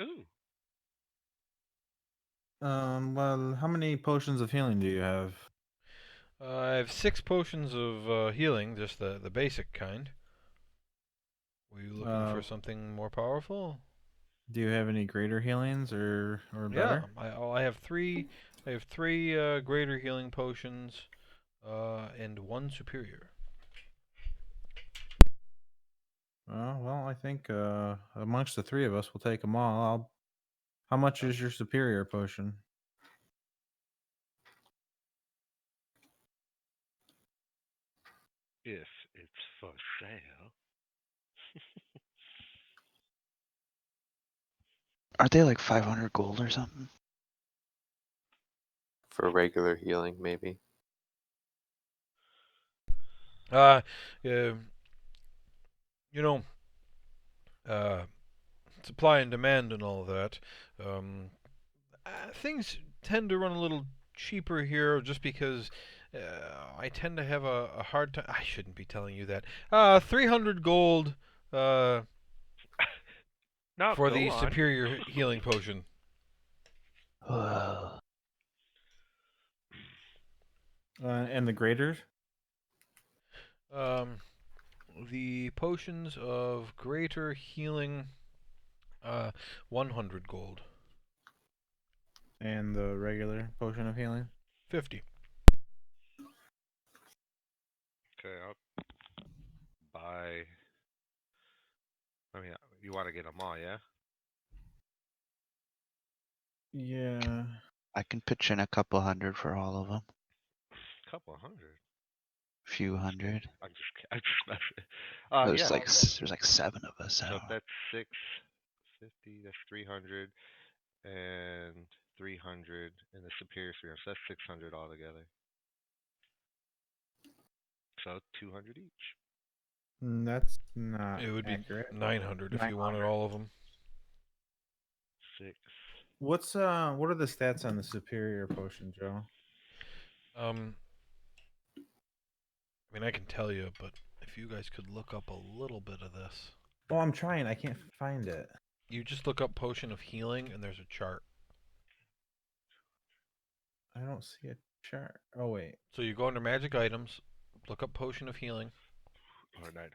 Ooh. Well, how many potions of healing do you have? I have 6 potions of healing, just the basic kind. Were you looking Uh, for something more powerful? do you have any greater healings or Yeah, better? I have 3. I have 3 greater healing potions, and 1 superior. Well, I think amongst the three of us, we'll take them all. How much is your superior potion? If it's for sale. Aren't they like 500 gold or something? For regular healing, maybe. Uh, uh you know, uh, supply and demand and all of that. Things tend to run a little cheaper here just because I tend to have a hard time. I shouldn't be telling you that. 300 gold No, for go the on. superior healing potion. Whoa. And the graders? Um, the potions of greater healing, 100 gold. And the regular potion of healing? 50. Okay, I'll buy. I mean, you want to get them all, yeah? Yeah. I can pitch in a couple hundred for all of them. Couple hundred. Few hundred. I'm just messing. There's Yeah. like there's like 7 of us. I So don't if know. that's 650, that's 300, and 300, and the superior 300. So that's 600 altogether. So 200 each. That's not It would be accurate. 900 if you wanted 900. all of them. 6. What are the stats on the superior potion, Joe? I mean, I can tell you, but if you guys could look up a little bit of this. Oh, I'm trying. I can't find it. You just look up potion of healing, and there's a chart. I don't see a chart. Oh wait. So you go under magic items, look up potion of healing. Or 900,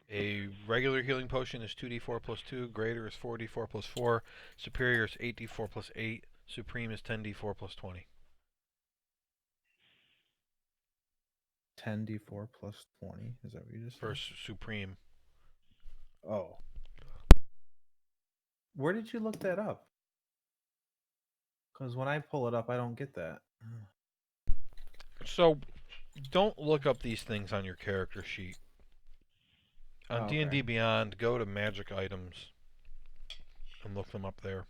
yeah. A regular healing potion is 2d4 plus 2, greater is 4d4 plus 4, superior is 8d4 plus 8, supreme is 10d4 plus 20. 10d4 plus 20. Is that what you just said? For supreme. Oh. Where did you look that up? Because when I pull it up, I don't get that. So, don't look up these things on your character sheet. On Oh, D&D okay. Beyond, go to magic items and look them up there.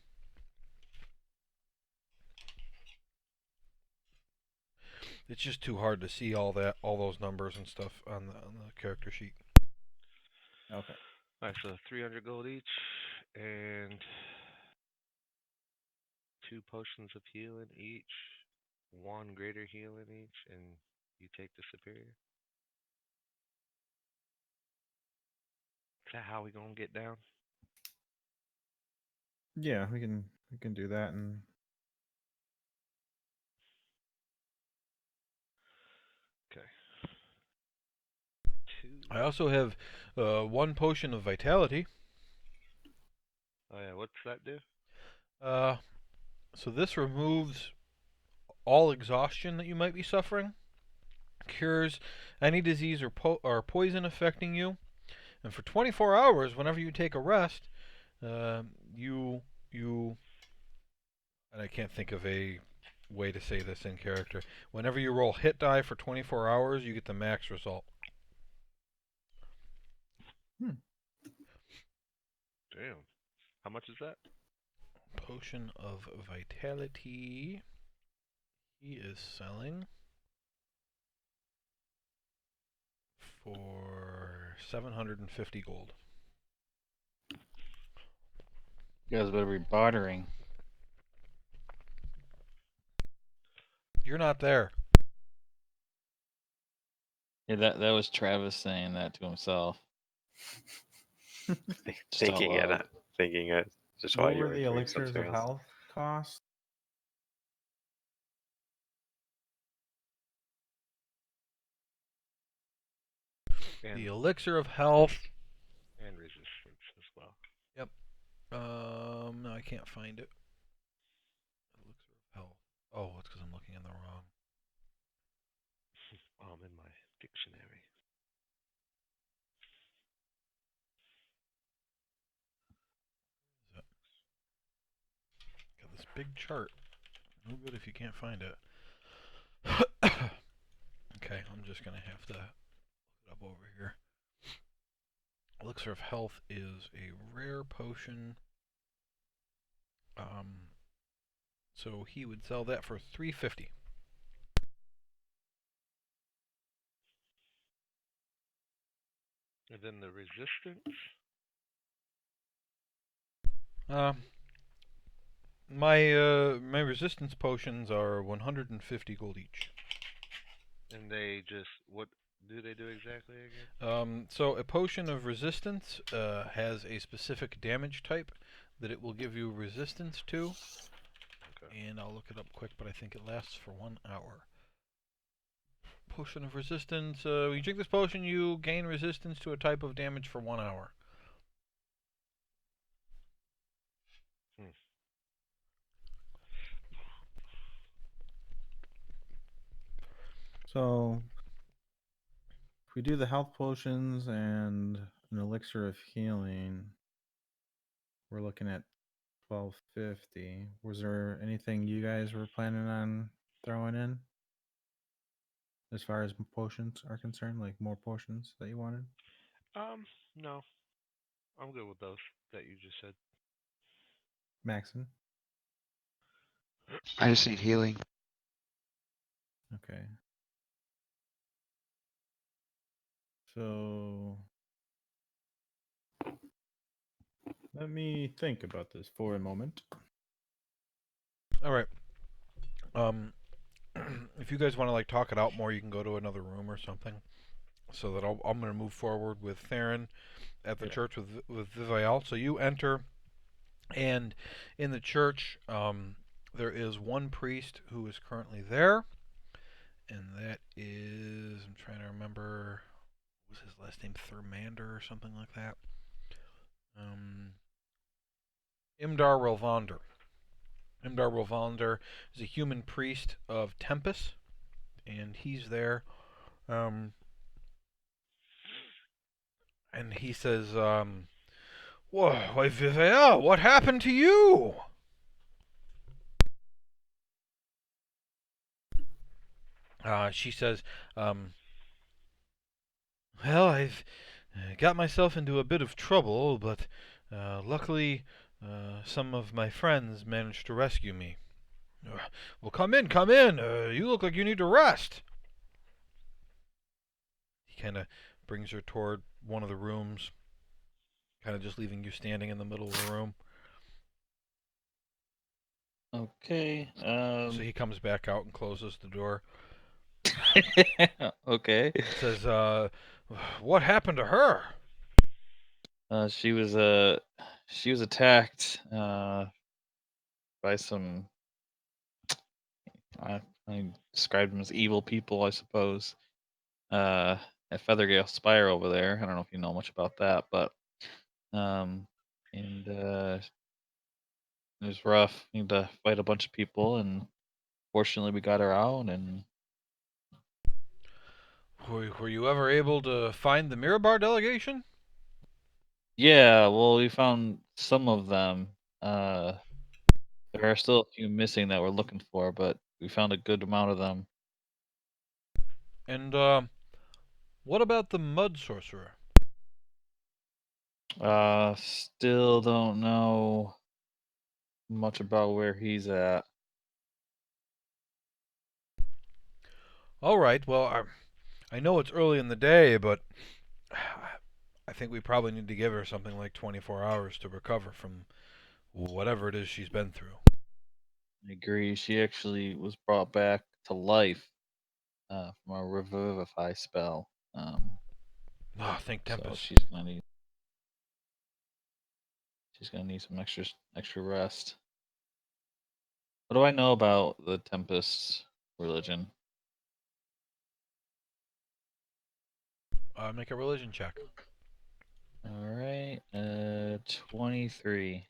It's just too hard to see all those numbers and stuff on the character sheet. Okay. Alright, so 300 gold each, and 2 potions of healing each, 1 greater healing each, and you take the superior. Is that how we gonna get down? Yeah, we can do that and Okay. 2. I also have 1 potion of vitality. Oh yeah, what's that do? So this removes all exhaustion that you might be suffering. cures any disease or poison affecting you. And for 24 hours, whenever you take a rest, you and I can't think of a way to say this in character. Whenever you roll hit die for 24 hours, you get the max result. Damn. How much is that? Potion of Vitality. He is selling for 750 gold. You guys better be bartering. You're not there. Yeah, that was Travis saying that to himself. Just out Thinking it, loud. thinking it. Just while What you were were the doing elixirs something of else. health cost? And, The elixir of health. and resistance as well. Yep. No, I can't find it. Elixir of health. Oh, it's because I'm looking in the wrong. I'm in my dictionary. Got this big chart. No good if you can't find it. Okay, I'm just gonna have to look it up over here. Elixir of health is a rare potion. So he would sell that for 350. And then the resistance. My resistance potions are 150 gold each. And they just, what do they do exactly again? So a potion of resistance has a specific damage type that it will give you resistance to. Okay. And I'll look it up quick, but I think it lasts for 1 hour. Potion of resistance. When you drink this potion, you gain resistance to a type of damage for 1 hour. So, if we do the health potions and an elixir of healing, we're looking at 1250. Was there anything you guys were planning on throwing in as far as potions are concerned? Like more potions that you wanted? No. I'm good with those that you just said. Maxon? I just need healing. Okay. So let me think about this for a moment. All right. If you guys want to like talk it out more, you can go to another room or something. So that I'm going to move forward with Theron at the church with Vivial. So you enter, and in the church, there is one priest who is currently there, and that is, I'm trying to remember, what was his last name? Thermander or something like that. Imdar Rolvander. Imdar Rolvander is a human priest of Tempest, and he's there. And he says, why, Vivial, what happened to you? She says, well, I've got myself into a bit of trouble, but luckily some of my friends managed to rescue me. Well, come in, come in. You look like you need to rest. He kind of brings her toward one of the rooms, kind of just leaving you standing in the middle of the room. Okay. So he comes back out and closes the door. Okay. Says, what happened to her? She was attacked by some I described them as evil people, I suppose. At Feathergale Spire over there. I don't know if you know much about that, but and it was rough. We had to fight a bunch of people, and fortunately we got her out. And were you ever able to find the Mirabar delegation? Yeah, well, we found some of them. There are still a few missing that we're looking for, but we found a good amount of them. And what about the mud sorcerer? Still don't know much about where he's at. All right. Well, I know it's early in the day, but I think we probably need to give her something like 24 hours to recover from whatever it is she's been through. I agree. She actually was brought back to life from a revivify spell. Ah, thank So Tempest. she's gonna need some extra rest. What do I know about the Tempest religion? Make a religion check. All right, 23.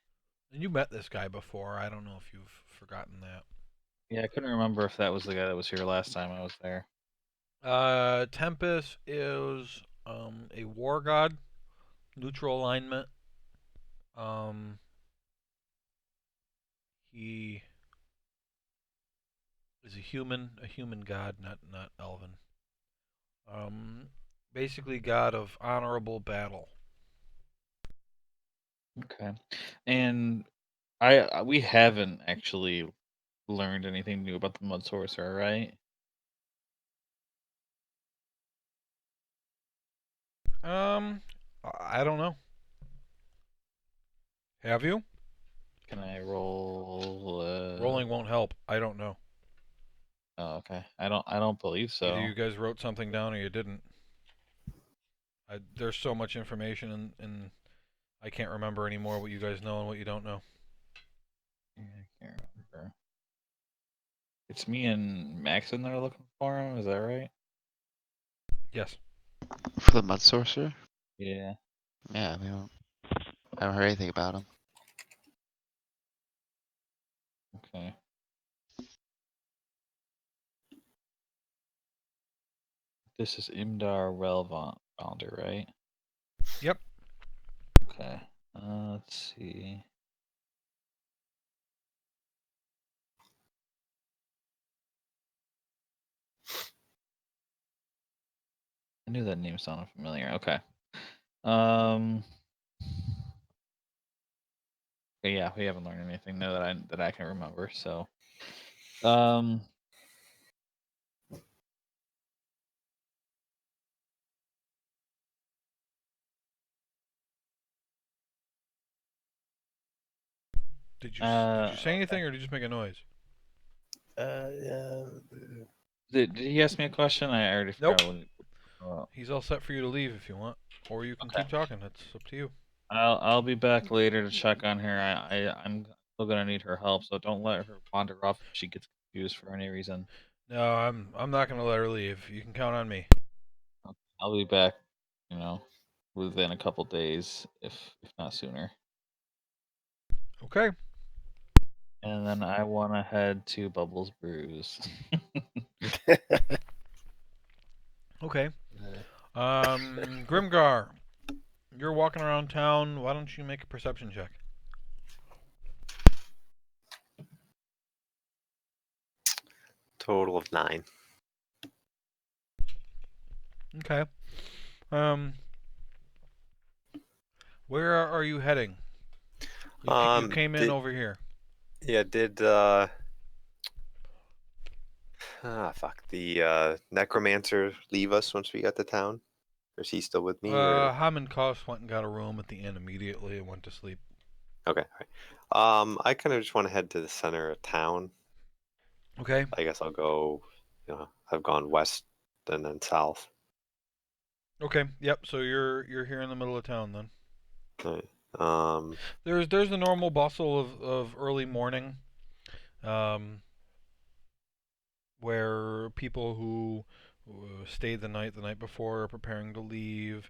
And you met this guy before. I don't know if you've forgotten that. Yeah, I couldn't remember if that was the guy that was here last time I was there. Tempest is a war god, neutral alignment. He is a human god, not elven. Basically god of honorable battle. Okay, and we haven't actually learned anything new about the Mud Sorcerer, right? I don't know. Have you? Can I roll? Rolling won't help. I don't know. Oh, okay. I don't believe so. Either you guys wrote something down or you didn't. There's so much information, and I can't remember anymore what you guys know and what you don't know. Yeah, I can't remember. It's me and Maxon that are looking for him. Is that right? Yes. For the mud sorcerer? Yeah. Yeah, I haven't heard anything about him. Okay. This is Imdar Relvonder, right? Yep. Okay. Let's see. I knew that name sounded familiar. Okay. Um. Okay, yeah, we haven't learned anything new that I can remember. So, um, Did you say anything okay. or did you just make a noise? Yeah. Did he ask me a question? I already Nope. forgot what. Oh, He's all set for you to leave if you want, or you can okay. keep talking. That's up to you. I'll be back later to check on her. I'm still gonna need her help, so don't let her wander off if she gets confused for any reason. No, I'm not gonna let her leave. You can count on me. I'll be back, you know, within a couple days, if not sooner. Okay. And then I want to head to Bubbles Brews. Okay. Grimgar, you're walking around town. Why don't you make a perception check? Total of 9. Okay. Um, where are you heading? You came in Did over here. yeah did fuck the necromancer leave us once we got to town? Or is he still with me? Or Hammond Koss went and got a room at the inn immediately and went to sleep. okay, all right. I kind of just want to head to the center of town. Okay. I guess I'll go. I've gone west and then south. Okay. Yep. So you're here in the middle of town then. Right. Um, There's the normal bustle of early morning, um, where people who stayed the night before are preparing to leave,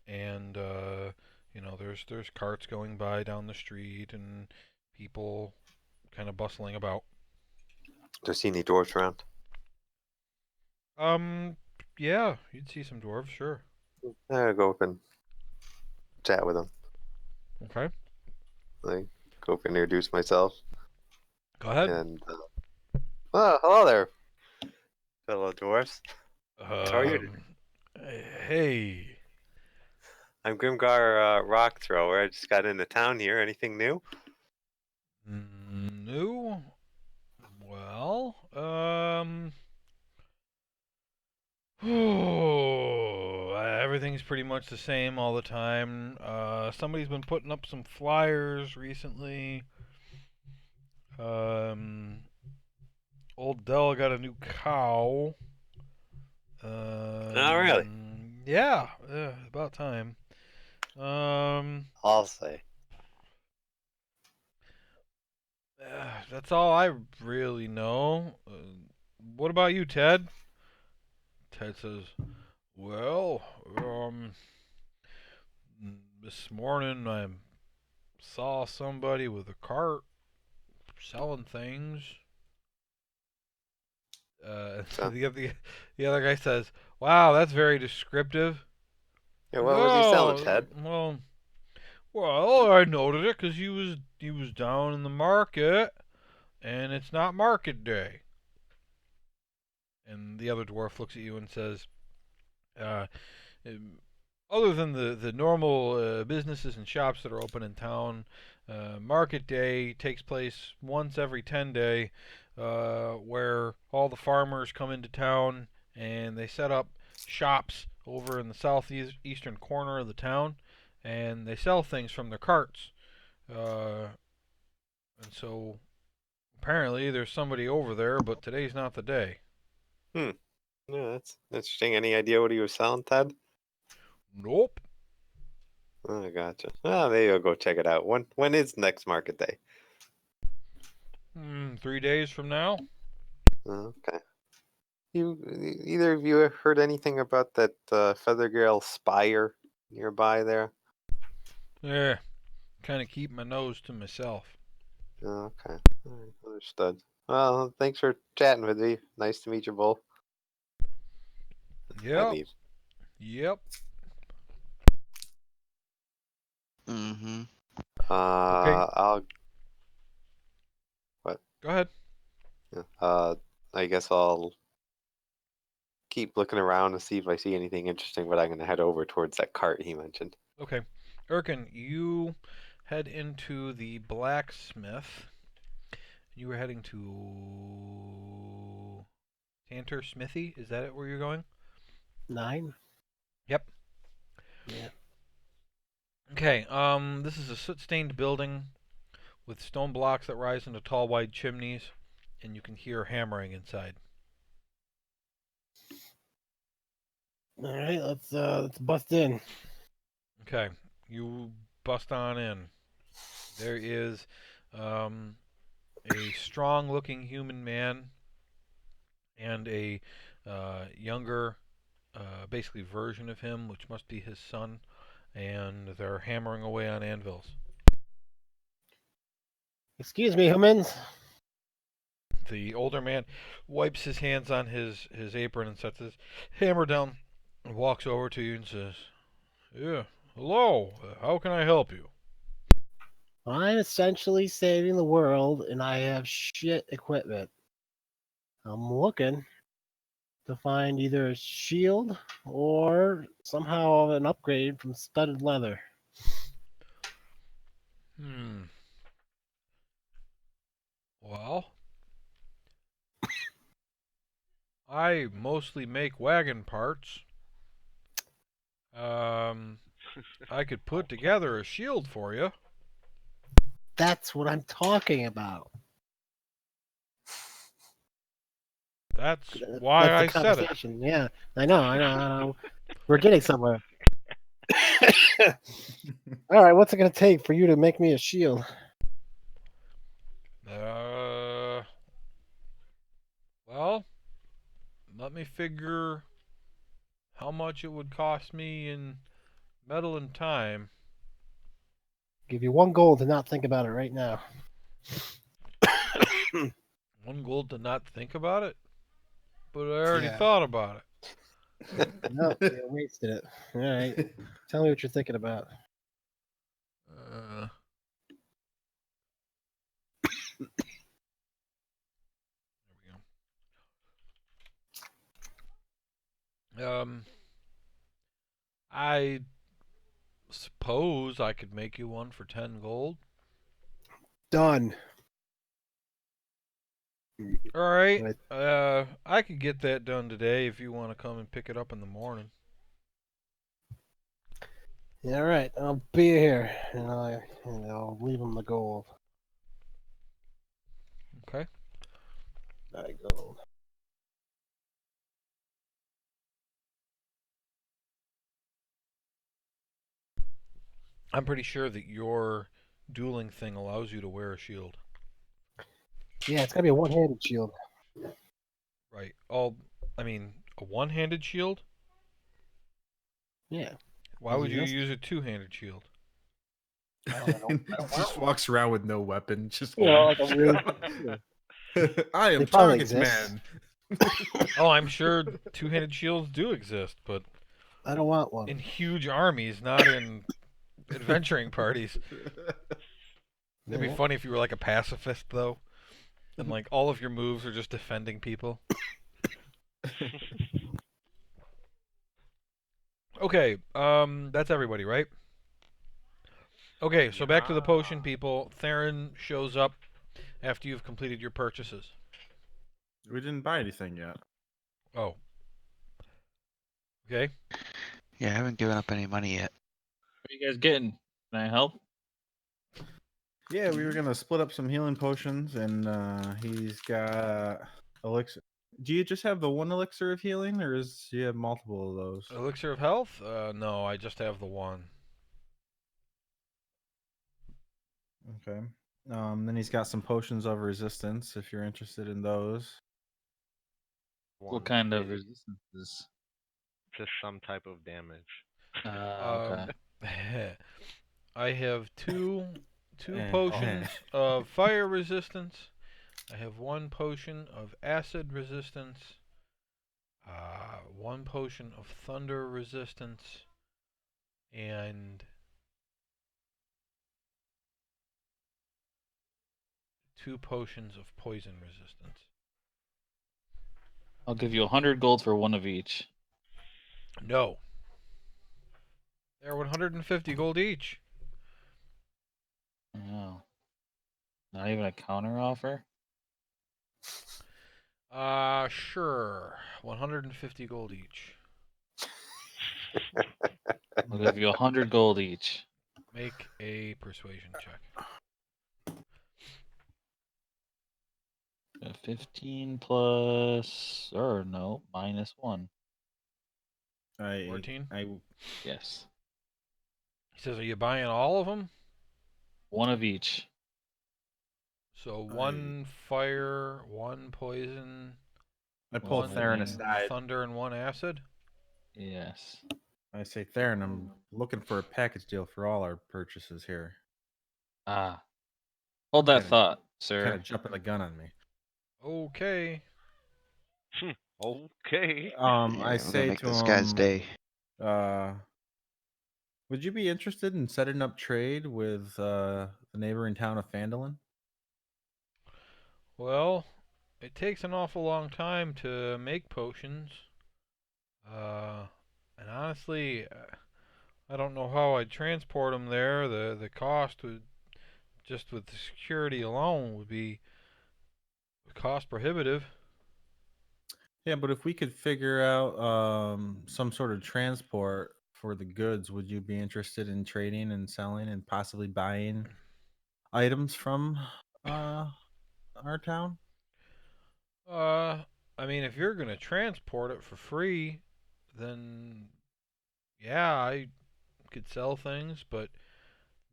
and there's carts going by down the street and people kind of bustling about. do I see any dwarves around? Um, Yeah, you'd see some dwarves, sure. I'll go up and chat with them. Okay. Like, go up and introduce myself. Go ahead. And, oh, hello there, fellow dwarfs. How are you? Hey. I'm Grimgar Rock Thrower. I just got into town here. Anything new? New? Well, everything's pretty much the same all the time. Somebody's been putting up some flyers recently. Old Dell got a new cow. Oh, really? Yeah, about time. I'll say. That's all I really know. What about you, Ted? Ted says, well, this morning I saw somebody with a cart selling things. So, the other guy says, wow, that's very descriptive. yeah, what was he selling, Ted? Well, I noted it because he was down in the market, and it's not market day. And the other dwarf looks at you and says, uh, other than the normal businesses and shops that are open in town, market day takes place once every 10 day, where all the farmers come into town and they set up shops over in the southeastern corner of the town, and they sell things from their carts. And so apparently there's somebody over there, but today's not the day. Yeah, that's interesting. Any idea what he was selling, Ted? Nope. Oh, gotcha. Oh, maybe I'll go check it out. When is next market day? 3 days from now. Okay. Either of you heard anything about that Feathergale spire nearby there? Yeah, kind of keep my nose to myself. Okay. All right, understood. Well, thanks for chatting with me. Nice to meet you both. I Yep. leave. Yep. Mm-hmm. I'll. What? Go ahead. I guess I'll keep looking around to see if I see anything interesting, but I'm gonna head over towards that cart he mentioned. Okay. Erkin, you head into the blacksmith. You were heading to Tanter Smithy. Is that it where you're going? 9. Yep. Yeah. Okay. This is a soot-stained building with stone blocks that rise into tall, wide chimneys, and you can hear hammering inside. All right, let's bust in. Okay. You bust on in. There is a strong-looking human man and a younger, basically version of him, which must be his son, and they're hammering away on anvils. Excuse me, humans. The older man wipes his hands on his apron and sets his hammer down and walks over to you and says, yeah, hello, how can I help you? I'm essentially saving the world, and I have shit equipment. I'm looking to find either a shield or somehow an upgrade from studded leather. Well, I mostly make wagon parts. I could put together a shield for you. That's what I'm talking about. That's why I That's the said it. conversation. Yeah, I know. We're getting somewhere. All right, what's it going to take for you to make me a shield? Well, let me figure how much it would cost me in metal and time. Give you 1 gold to not think about it right now. 1 gold to not think about it? But I already thought about it. No, you wasted it. All right. Tell me what you're thinking about. Uh, there we go. I suppose I could make you one for 10 gold. Done. All right. Right. I could get that done today if you want to come and pick it up in the morning. Yeah, all right. I'll be here, and I'll leave him the gold. Okay. I gold. I'm pretty sure that your dueling thing allows you to wear a shield. Yeah, it's gotta be a one-handed shield. Right. I mean, a one-handed shield? Yeah. Why Does would he you just- use a two-handed shield? I don't want just one. walks around with no weapon. Just You know, like a really. I am They probably Target's exist. man. Oh, I'm sure two-handed shields do exist, but I don't want one. in huge armies, not in adventuring parties. It'd be Yeah. funny if you were like a pacifist, though, and like all of your moves are just defending people. Okay, that's everybody, right? Okay, so back to the potion people. Theron shows up after you've completed your purchases. We didn't buy anything yet. Oh. Okay. Yeah, I haven't given up any money yet. What are you guys getting? Can I help? Yeah, we were gonna split up some healing potions, and he's got elixir. Do you just have the one elixir of healing, or do you have multiple of those? Elixir of health? No, I just have the one. Okay. Then he's got some potions of resistance, if you're interested in those. What kind of It- resistances? Just some type of damage. Okay. I have two Eh, potions eh. of fire resistance. I have one potion of acid resistance. One potion of thunder resistance, and two potions of poison resistance. I'll give you 100 gold for one of each. No. They're 150 gold each. Oh. Not even a counter offer? Sure. 150 gold each. I'll give you 100 gold each. Make a persuasion check. 15 plus, or no, minus 1. 14? Yes. He says, are you buying all of them? One of each. So one fire, one poison, I pull One Theron lightning. aside. thunder, and one acid? Yes. I say, Theron, I'm looking for a package deal for all our purchases here. Ah. Hold that Kinda- thought, Kind sir. of jumping the gun on me. Okay. Okay. I Yeah, we're gonna say make to this him, guy's day. would you be interested in setting up trade with the neighboring town of Phandalin? Well, it takes an awful long time to make potions. And honestly, I don't know how I'd transport them there. The cost would, just with the security alone, would be cost prohibitive. Yeah, but if we could figure out some sort of transport for the goods, would you be interested in trading and selling and possibly buying items from our town? I mean, if you're gonna transport it for free, then yeah, I could sell things, but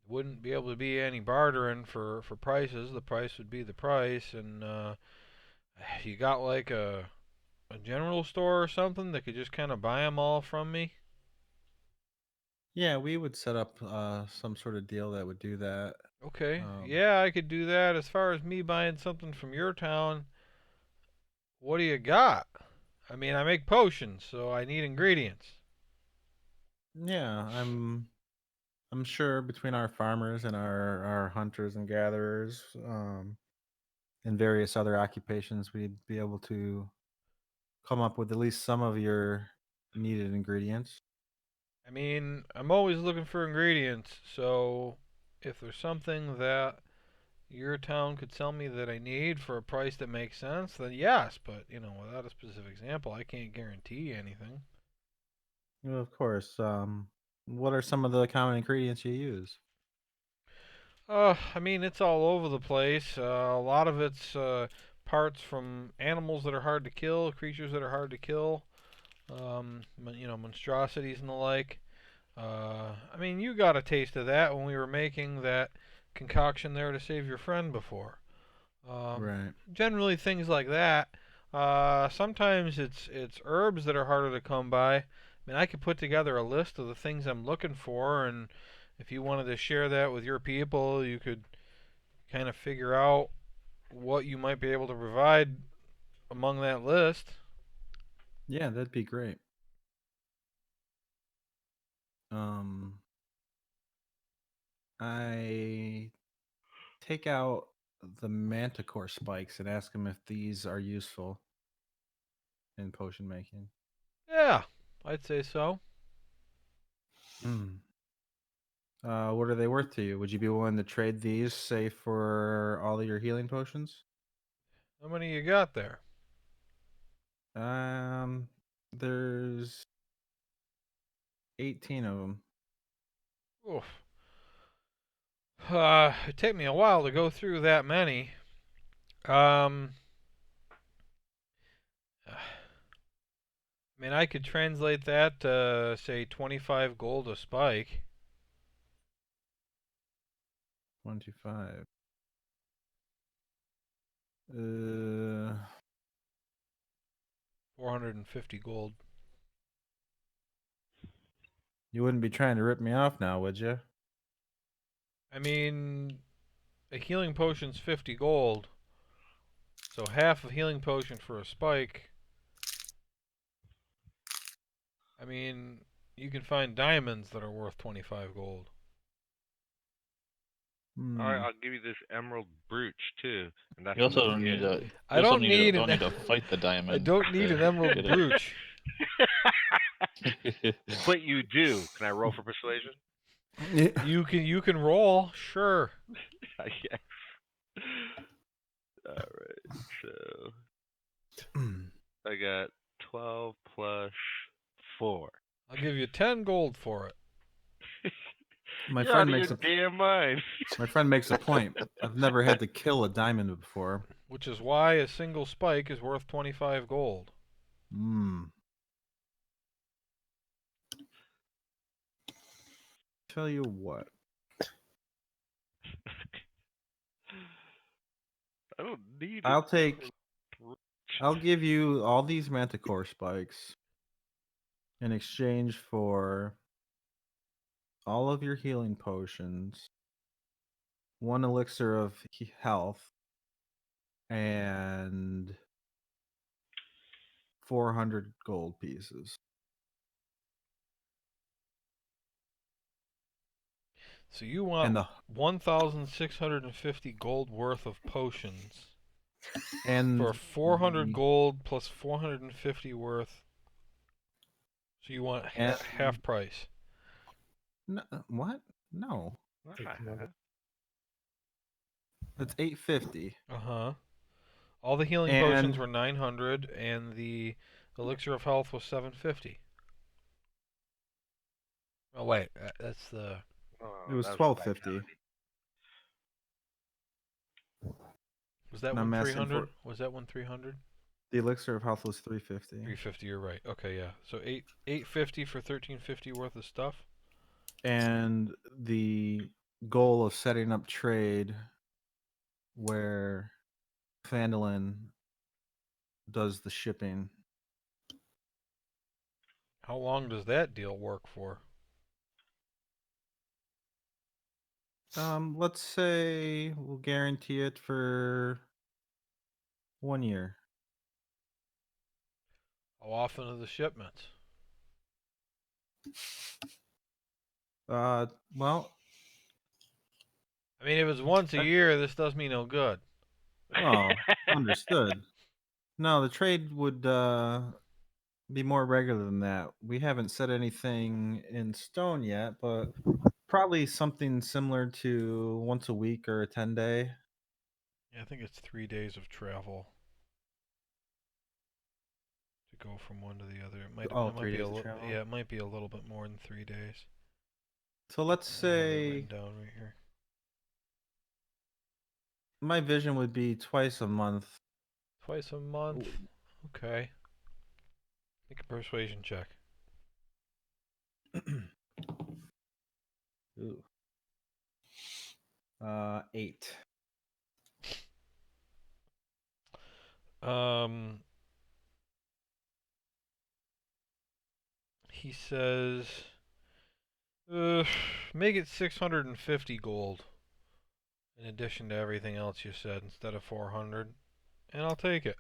wouldn't be able to be any bartering for prices. The price would be the price, and you got like a general store or something that could just kind of buy them all from me. Yeah, we would set up some sort of deal that would do that. Okay, Um, yeah, I could do that. As far as me buying something from your town, what do you got? I mean, I make potions, so I need ingredients. Yeah, I'm sure between our farmers and our hunters and gatherers, and various other occupations, we'd be able to come up with at least some of your needed ingredients. I mean, I'm always looking for ingredients, so if there's something that your town could sell me that I need for a price that makes sense, then yes, but, without a specific example, I can't guarantee anything. Well, of course. What are some of the common ingredients you use? I mean, it's all over the place. A lot of it's parts from animals that are hard to kill, creatures that are hard to kill, monstrosities and the like. I mean, you got a taste of that when we were making that concoction there to save your friend before. Right. Generally, things like that. Sometimes it's herbs that are harder to come by. I mean, I could put together a list of the things I'm looking for, and if you wanted to share that with your people, you could kind of figure out what you might be able to provide among that list. Yeah, that'd be great. Um, I take out the manticore spikes and ask them if these are useful in potion making. Yeah, I'd say so. Hmm. What are they worth to you? Would you be willing to trade these, say, for all of your healing potions? How many you got there? Um, there's 18 of them. Oof. It'd take me a while to go through that many. Um, I mean, I could translate that to, say, 25 gold a spike. 25. 450 gold. You wouldn't be trying to rip me off now, would you? I mean, a healing potion's 50 gold. So half a healing potion for a spike. I mean, you can find diamonds that are worth 25 gold. All right, Hmm. I'll give you this emerald brooch too, and that's You also about don't need it. to. You I also don't need don't an need to fight the diamond. I don't need an emerald get brooch. it. But you do. Can I roll for persuasion? You can roll, sure. I guess. All right, so I got 12 plus 4. I'll give you 10 gold for it. My You're out friend of makes your a damn mind. my friend makes a point. I've never had to kill a diamond before. Which is why a single spike is worth 25 gold. Hmm. Tell you what. I don't need I'll an take emerald brooch. I'll give you all these manticore spikes in exchange for all of your healing potions, one elixir of health, and 400 gold pieces. So you And want the 1,650 gold worth of potions and for 400 the gold plus 450 worth. So you want and half price. no, what? No. Not Take another- half. That's 850. Uh-huh. All the healing potions And were 900 and the elixir of health was 750. Oh wait, that's the it was That was 1250. Was that And one I'm asking 300? for Was that one 300? the elixir of health was 350. 350, you're right. Okay, yeah. So 850 for 1350 worth of stuff. And the goal of setting up trade where Fandolin does the shipping. How long does that deal work for? Let's say we'll guarantee it for 1 year. How often are the shipments? Well, I mean, if it's once a I- year, this does me no good. oh, understood. No, the trade would be more regular than that. We haven't set anything in stone yet, but probably something similar to once a week or a 10-day. Yeah, I think it's 3 days of travel to go from one to the other. Oh, It might three be a days of little. travel. Yeah, it might be a little bit more than 3 days. So let's I have that say written down right here. my vision would be twice a month. Twice a month. Okay. Make a persuasion check. Ooh. 8. He says, uh, make it 650 gold. In addition to everything else you said, instead of 400, and I'll take it.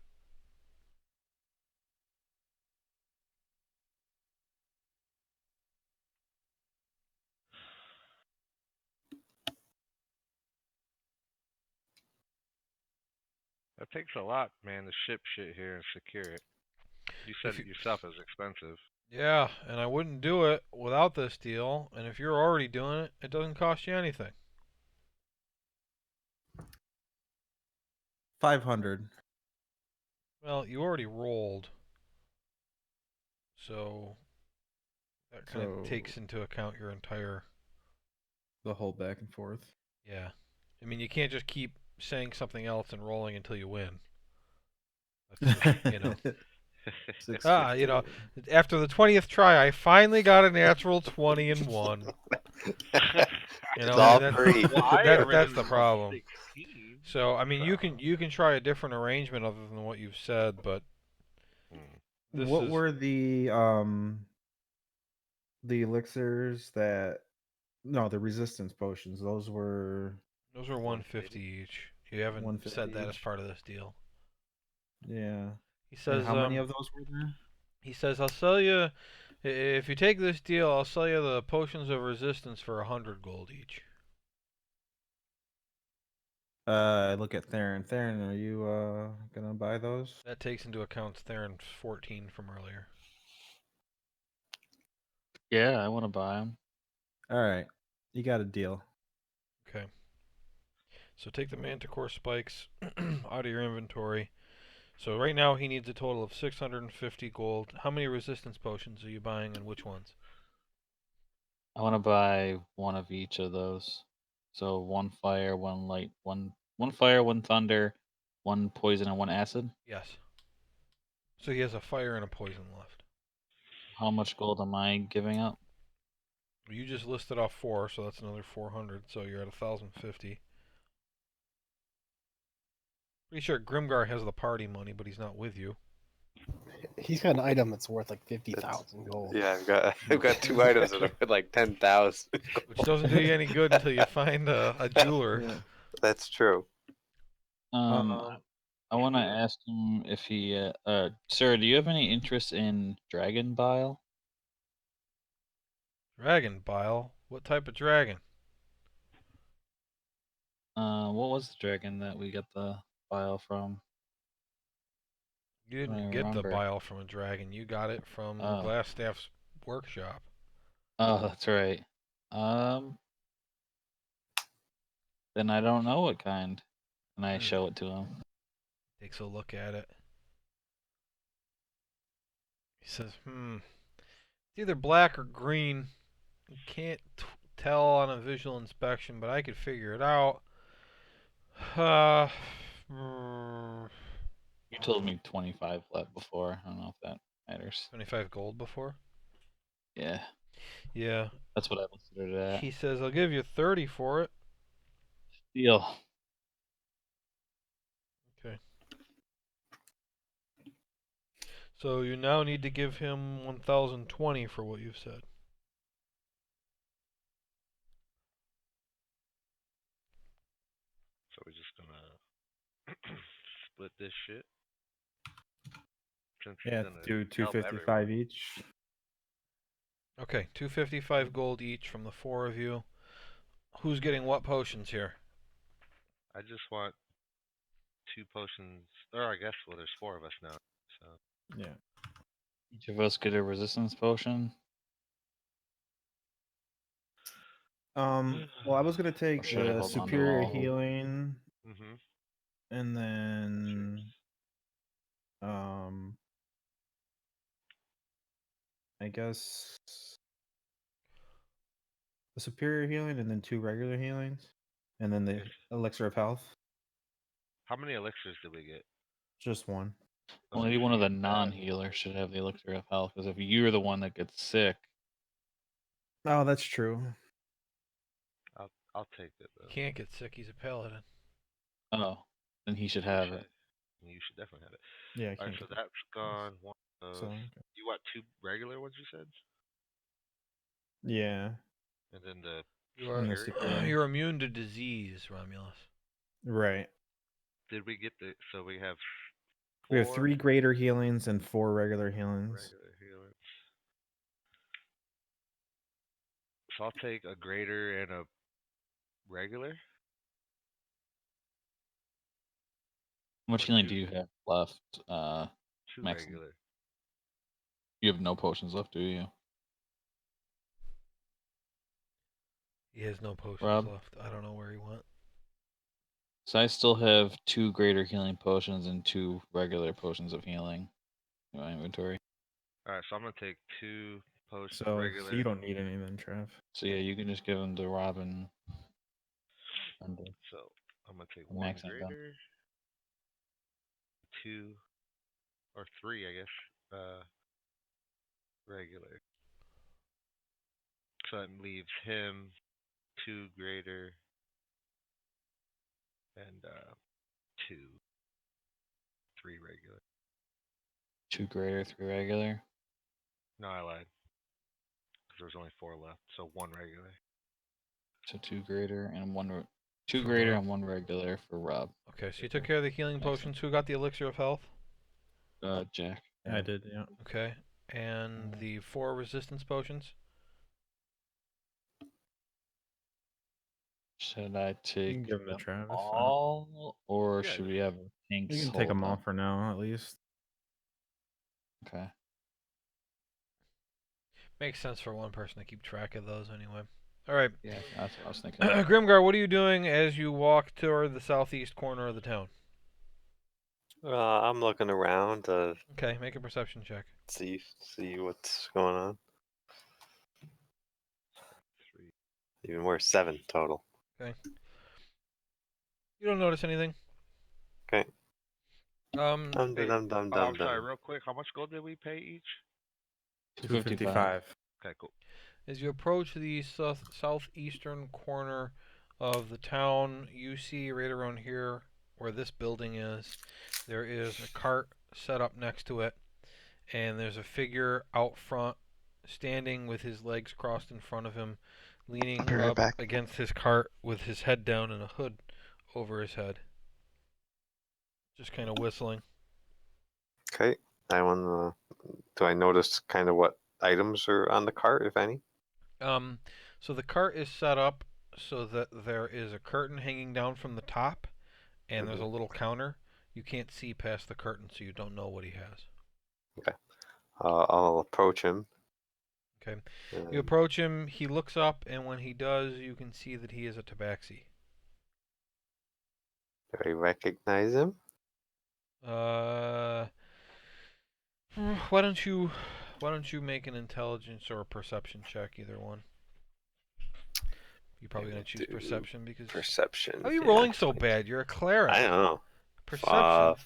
That takes a lot, man, to ship shit here and secure it. You said If it you, yourself, it's expensive. yeah, and I wouldn't do it without this deal. And if you're already doing it, it doesn't cost you anything. 500. Well, you already rolled, so that kind of So takes into account your entire. the whole back and forth. Yeah, I mean you can't just keep saying something else and rolling until you win. That's just, you know. 650. You know, after the 20th try, I finally got a natural 20 and 1. You It's know, all and free. Why that's the originally problem. 16? So, I mean, So, you can try a different arrangement other than what you've said, but this What is were the elixirs that no, the resistance potions, those were those are 150 each. You haven't said 150 that as each. part of this deal. Yeah. He And says how many of those were there? he says I'll sell you if you take this deal, I'll sell you the potions of resistance for 100 gold each. I look at Theron. Theron, are you gonna buy those? That takes into account Theron's 14 from earlier. Yeah, I want to buy them. All right. You got a deal. Okay. So take the Manticore spikes out of your inventory. So right now he needs a total of 650 gold. How many resistance potions are you buying and which ones? I want to buy one of each of those. So one fire, one light, one fire, one thunder, one poison, and one acid. Yes. So he has a fire and a poison left. How much gold am I giving up? You just listed off 4, so that's another 400. So you're at 1,050. Pretty sure Grimgar has the party money, but he's not with you. He's got an item that's worth like 50,000 gold. Yeah, I've got 2 items that are worth like 10,000. Which doesn't do you any good until you find a jeweler. Yeah. That's true. Um, I want to ask him if he, sir, do you have any interest in dragon bile? Dragon bile? What type of dragon? What was the dragon that we got the bile from? You I don't didn't even get the remember. bile from a dragon. You got it from Oh. Glassstaff's workshop. Oh, that's right. Then I don't know what kind. And I show it to him. Takes a look at it. He says, it's either black or green. You can't tell on a visual inspection, but I could figure it out. You told me 25 left before. I don't know if that matters. 25 gold before? Yeah, Yeah. that's what I listed it at. He says, I'll give you 30 for it. Deal. Okay. So you now need to give him 1,020 for what you've said. so we're just gonna split this shit. since Yeah, he's gonna do help everyone. 255 each. Okay, 255 gold each from the four of you. Who's getting what potions here? I just want 2 potions, or I guess there's 4 of us now. So Yeah. Each of us get a resistance potion. Well, I was gonna take should I the hold on to superior all? healing, mhm. and then Cheers. I guess the superior healing, and then 2 regular healings, and then the Yes. elixir of health. How many elixirs did we get? Just one. Well, Okay, maybe one so of the get that. non-healers should have the elixir of health, because if you're the one that gets sick, Oh, that's true. I'll take it though. He can't get sick. He's a paladin. oh, then he should have it. You should definitely have it. Yeah, I All right, can't so get that's gone. One of so. you want 2 regular ones, you said, Yeah. and then the You are And the superior. superior. you're immune to disease, Romulus. Right. Did we get the? So we have 4 We have 3 greater healings and 4 regular healings. regular healers. So I'll take a greater and a regular. How much Or healing 2. do you have left, 2 Maxim? regular. You have no potions left, do you? He has no potions Rob? left. I don't know where he went. So I still have 2 greater healing potions and 2 regular potions of healing in my inventory. All right, so I'm gonna take 2 potions So regular. you don't need any then, Trev. So yeah, you can just give them to Robin. And So I'm gonna take and 1 Max ain't done. greater, 2 or 3, I guess. Regular. So that leaves him 2 greater and 2, 3 regular. 2 greater, 3 regular. No, I lied. Because there was only 4 left, so 1 regular. So 2 greater and 2 For greater Rob. and 1 regular for Rob. Okay, so you took care of the healing Excellent. potions. Who got the elixir of health? Jack. I did, yeah. Okay, and the 4 resistance potions. Should I You take can give them to them Travis. all, or Yeah, should we have Hanks You can hold take them all them? for now, at least. Okay. Makes sense for one person to keep track of those anyway. All right. Yeah, that's what I was thinking. Grimgar, what are you doing as you walk toward the southeast corner of the town? I'm looking around to Okay, make a perception check. see what's going on. 3. Even worse, 7 total. You don't notice anything. Okay. Um, Dum Hey, dum dum oh, dum I'm sorry, dum. real quick. How much gold did we pay each? 255. Okay, cool. as you approach the southeastern corner of the town, you see right around here where this building is, there is a cart set up next to it, and there's a figure out front standing with his legs crossed in front of him, leaning be right up back. against his cart with his head down and a hood over his head. Just kind of whistling. Okay. I want to. Do I notice kind of what items are on the cart, if any? So the cart is set up so that there is a curtain hanging down from the top, and there's a little counter. You can't see past the curtain, so you don't know what he has. Okay. I'll approach him. Okay. You approach him, he looks up, and when he does, you can see that he is a tabaxi. Do I recognize him? Why don't you make an intelligence or a perception check, either one? You're probably I gonna will choose do perception because Perception. how are you yeah, rolling it's so fine. bad? You're a cleric. I don't know. Perception.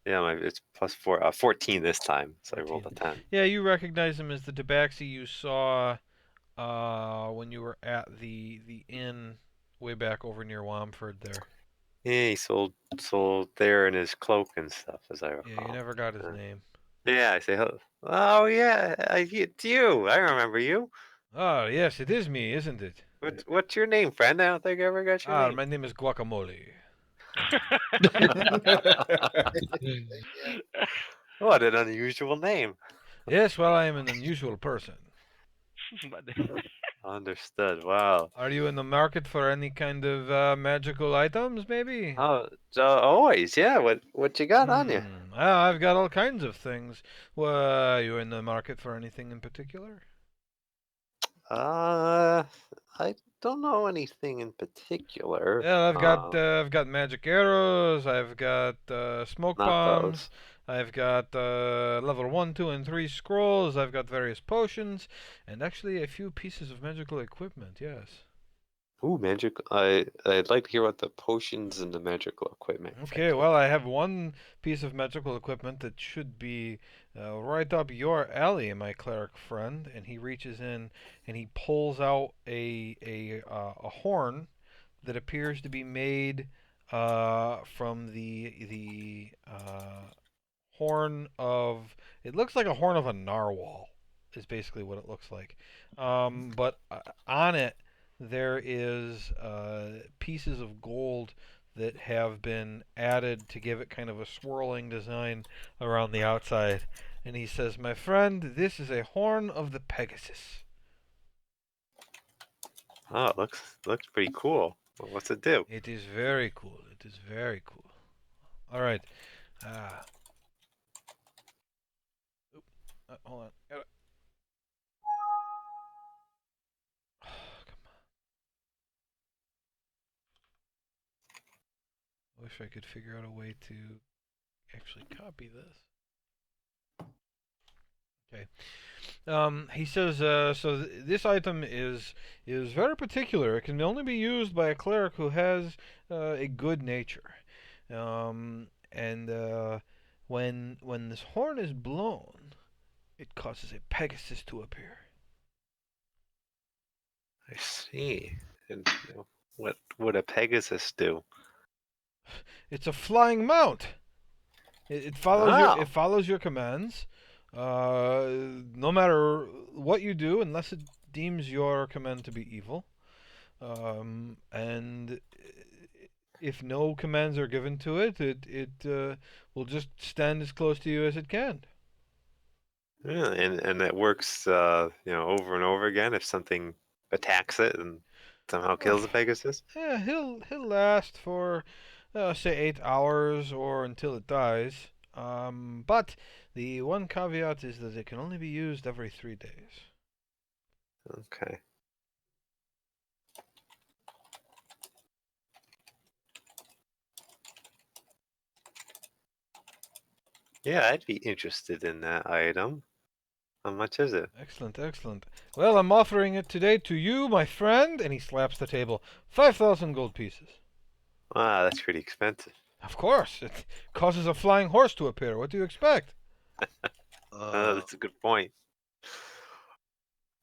Yeah, it's +4. 14 this time, so 14. I rolled a 10. Yeah, you recognize him as the tabaxi you saw when you were at the inn way back over near Wamford there. Yeah, he sold there in his cloak and stuff, as I recall. Yeah, you never got his name. Yeah, I say, oh yeah, it's you. I remember you. Oh, yes, it is me, isn't it? What's your name, friend? I don't think I ever got your name. My name is Guacamole. What an unusual name. Yes, well, I am an unusual person. But Understood. Wow. Are you in the market for any kind of magical items, maybe? Oh, always. Yeah. What you got on you? Well, I've got all kinds of things. Are you in the market for anything in particular? I don't know anything in particular. Well, I've got magic arrows. I've got smoke Not bombs. those. I've got level 1, 2, and 3 scrolls. I've got various potions, and actually a few pieces of magical equipment. Yes. Ooh, magic. I'd like to hear what the potions and the magical equipment Okay, exactly. well, I have one piece of magical equipment that should be right up your alley, my cleric friend. And he reaches in and he pulls out a horn that appears to be made from the horn of. It looks like a horn of a narwhal. Is basically what it looks like. But on it there is pieces of gold that have been added to give it kind of a swirling design around the outside. And he says, "My friend, this is a horn of the Pegasus." Oh, it looks pretty cool. Well, what's it do? It is very cool. It is very cool. All right. Uh, Hold on. Come on. I wish I could figure out a way to actually copy this. Okay. He says, this item is very particular. It can only be used by a cleric who has a good nature. And when this horn is blown, it causes a Pegasus to appear. I see. And what would a Pegasus do? It's a flying mount. It follows Oh, your commands. No matter what you do, unless it deems your command to be evil. And if no commands are given to it, it will just stand as close to you as it can. yeah, and it works, over and over again. If something attacks it and somehow Uh, kills the Pegasus. yeah, he'll last for say 8 hours or until it dies. But the one caveat is that it can only be used every 3 days. Okay. Yeah, I'd be interested in that item. How much is it? Excellent, excellent. Well, I'm offering it today to you, my friend, and he slaps the table. 5,000 gold pieces. Ah, that's pretty expensive. Of course, it causes a flying horse to appear. What do you expect? That's a good point.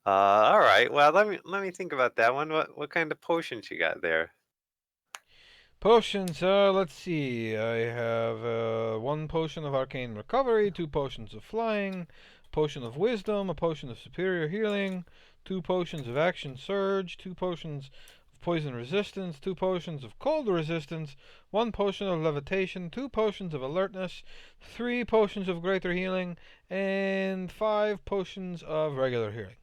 All right. Well, let me think about that one. What kind of potions you got there? Potions, let's see. I have one potion of arcane recovery, two potions of flying, potion of wisdom, a potion of superior healing, two potions of action surge, two potions of poison resistance, two potions of cold resistance, one potion of levitation, two potions of alertness, three potions of greater healing, and five potions of regular healing,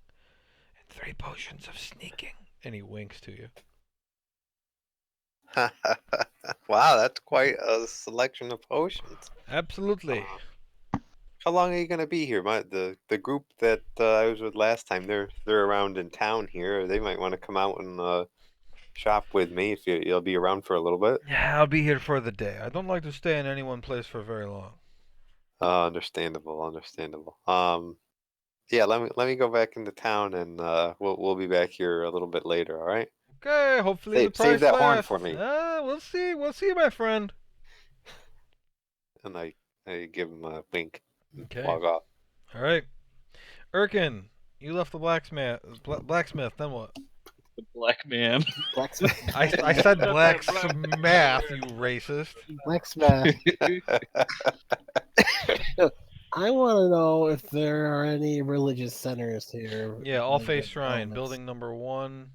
and three potions of sneaking. And he winks to you. Wow, that's quite a selection of potions. Absolutely. How long are you gonna be here? The group that I was with last time, they're around in town here. They might want to come out and shop with me if you'll be around for a little bit. Yeah, I'll be here for the day. I don't like to stay in any one place for very long. Understandable, understandable. Yeah, let me go back into town and we'll be back here a little bit later. All right. Okay, hopefully the Save price that horn for lasts. me. We'll see. We'll see, my friend. And I give him a wink and Okay. walk off. All right. Erkin, you left the blacksmith. Then what? The black man. Blacksmith. I said blacksmith, you racist. Blacksmith. I want to know if there are any religious centers here. Yeah, All like Faith the Shrine, elements. building number 1.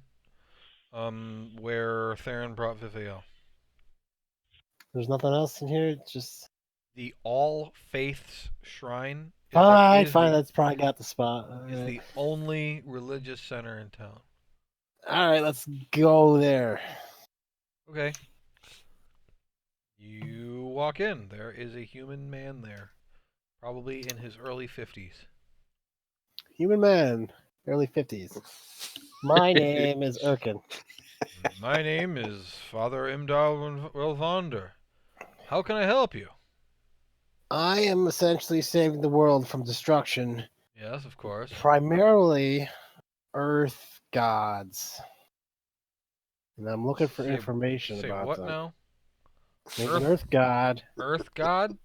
Where Theron brought Viviel. There's nothing else in here. It's just The All Faiths Shrine Fine, is fine. the That's probably got the spot. All is right. the only religious center in town. All right, let's go there. Okay. You walk in. There is a human man there, probably in his early 50s. Human man, early 50s. My name is Erkin. My name is Father Imdal Relvander. How can I help you? I am essentially saving the world from destruction, Yes, of course. primarily Earth gods. And I'm looking for Say- information Say about what them. now? There's Earth- an Earth god. Earth god?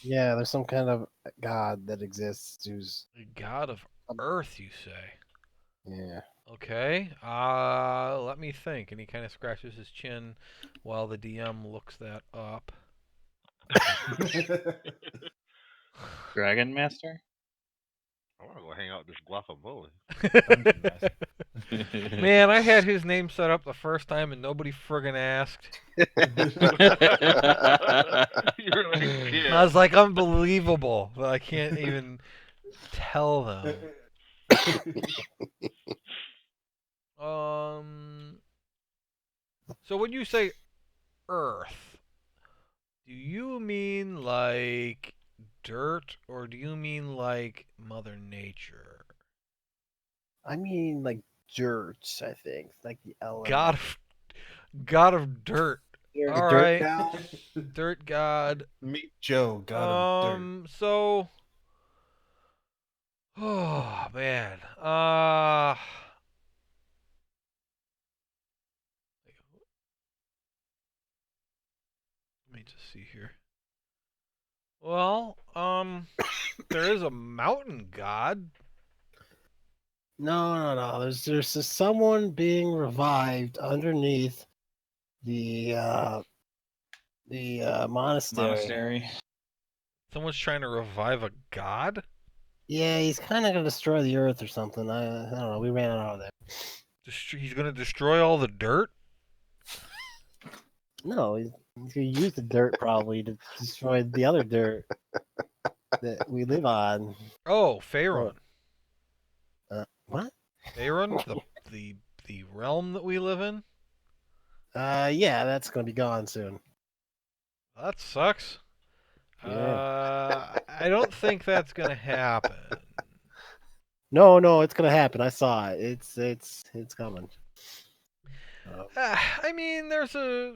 Yeah, there's some kind of god that exists who's The god of Earth, you say? yeah. Okay. Let me think. And he kind of scratches his chin while the DM looks that up. Dragon Master? I want to go hang out with this guacamole. Man, I had his name set up the first time and nobody friggin' asked. You're like, I yeah. was like, unbelievable, but I can't even tell them. So when you say Earth, do you mean like dirt or do you mean like Mother Nature? I mean like dirt, I think. Like the element. God of dirt. You're All a dirt right. god. Dirt god. Meet Joe, god of dirt. So oh man. Let me just see here. Well, there is a mountain god. No. There's just someone being revived underneath the monastery. Monastery. Someone's trying to revive a god? Yeah, he's kind of gonna destroy the earth or something. I don't know. We ran out of there. He's gonna destroy all the dirt? No, he's gonna use the dirt probably to destroy the other dirt that we live on. Oh, Faerun. What? Faerun? The realm that we live in? Yeah, that's gonna be gone soon. That sucks. Yeah. I don't think that's gonna happen. No, it's gonna happen. I saw it. It's coming. I mean, there's a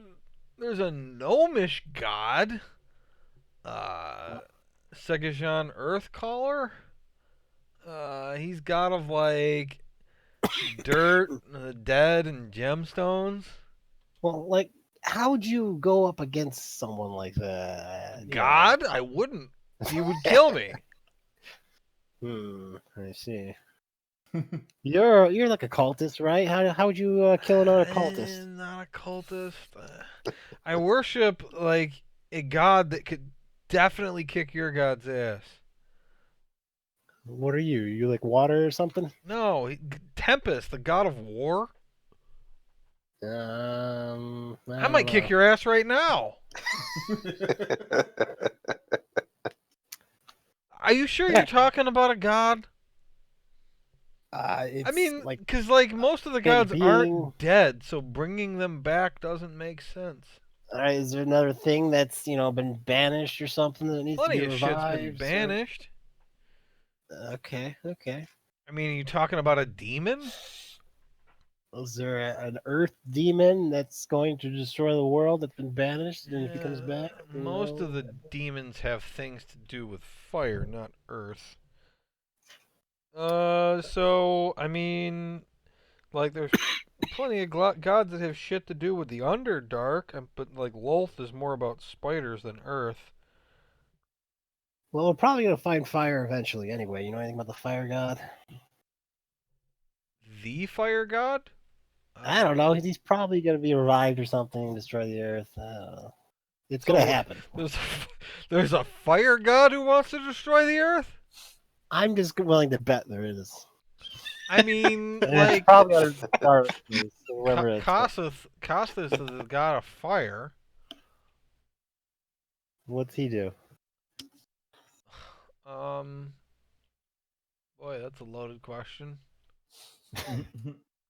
gnomish god. Segajan Earthcaller. He's god of like dirt, the dead, and gemstones. Well, like, how'd you go up against someone like that? You know? God? I wouldn't. He would kill me. I see. You're like a cultist, right? How would you kill another cultist? I'm not a cultist. I worship like a god that could definitely kick your god's ass. What are you? You like water or something? No, Tempest, the god of war. I might kick your ass right now. Are you sure you're talking about a god? I mean, like because like most of the gods aren't dead, so bringing them back doesn't make sense. All right, is there another thing that's been banished or something that needs Plenty to be of revived? shit's been banished. Okay. I mean, are you talking about a demon? Is there an earth demon that's going to destroy the world that's been banished, and if he comes back? Most of the demons have things to do with fire, not earth. So I mean, like there's plenty of gods that have shit to do with the Underdark, but like Lolth is more about spiders than earth. Well, we're probably gonna find fire eventually. Anyway, you know anything about the fire god? The fire god? I don't know. He's probably gonna be revived or something and destroy the earth. I don't know. It's gonna happen. There's a fire god who wants to destroy the earth? I'm just willing to bet there is. I mean, And like it's probably under the start. Whoever Costas is the god of fire. What's he do? Um, boy, that's a loaded question.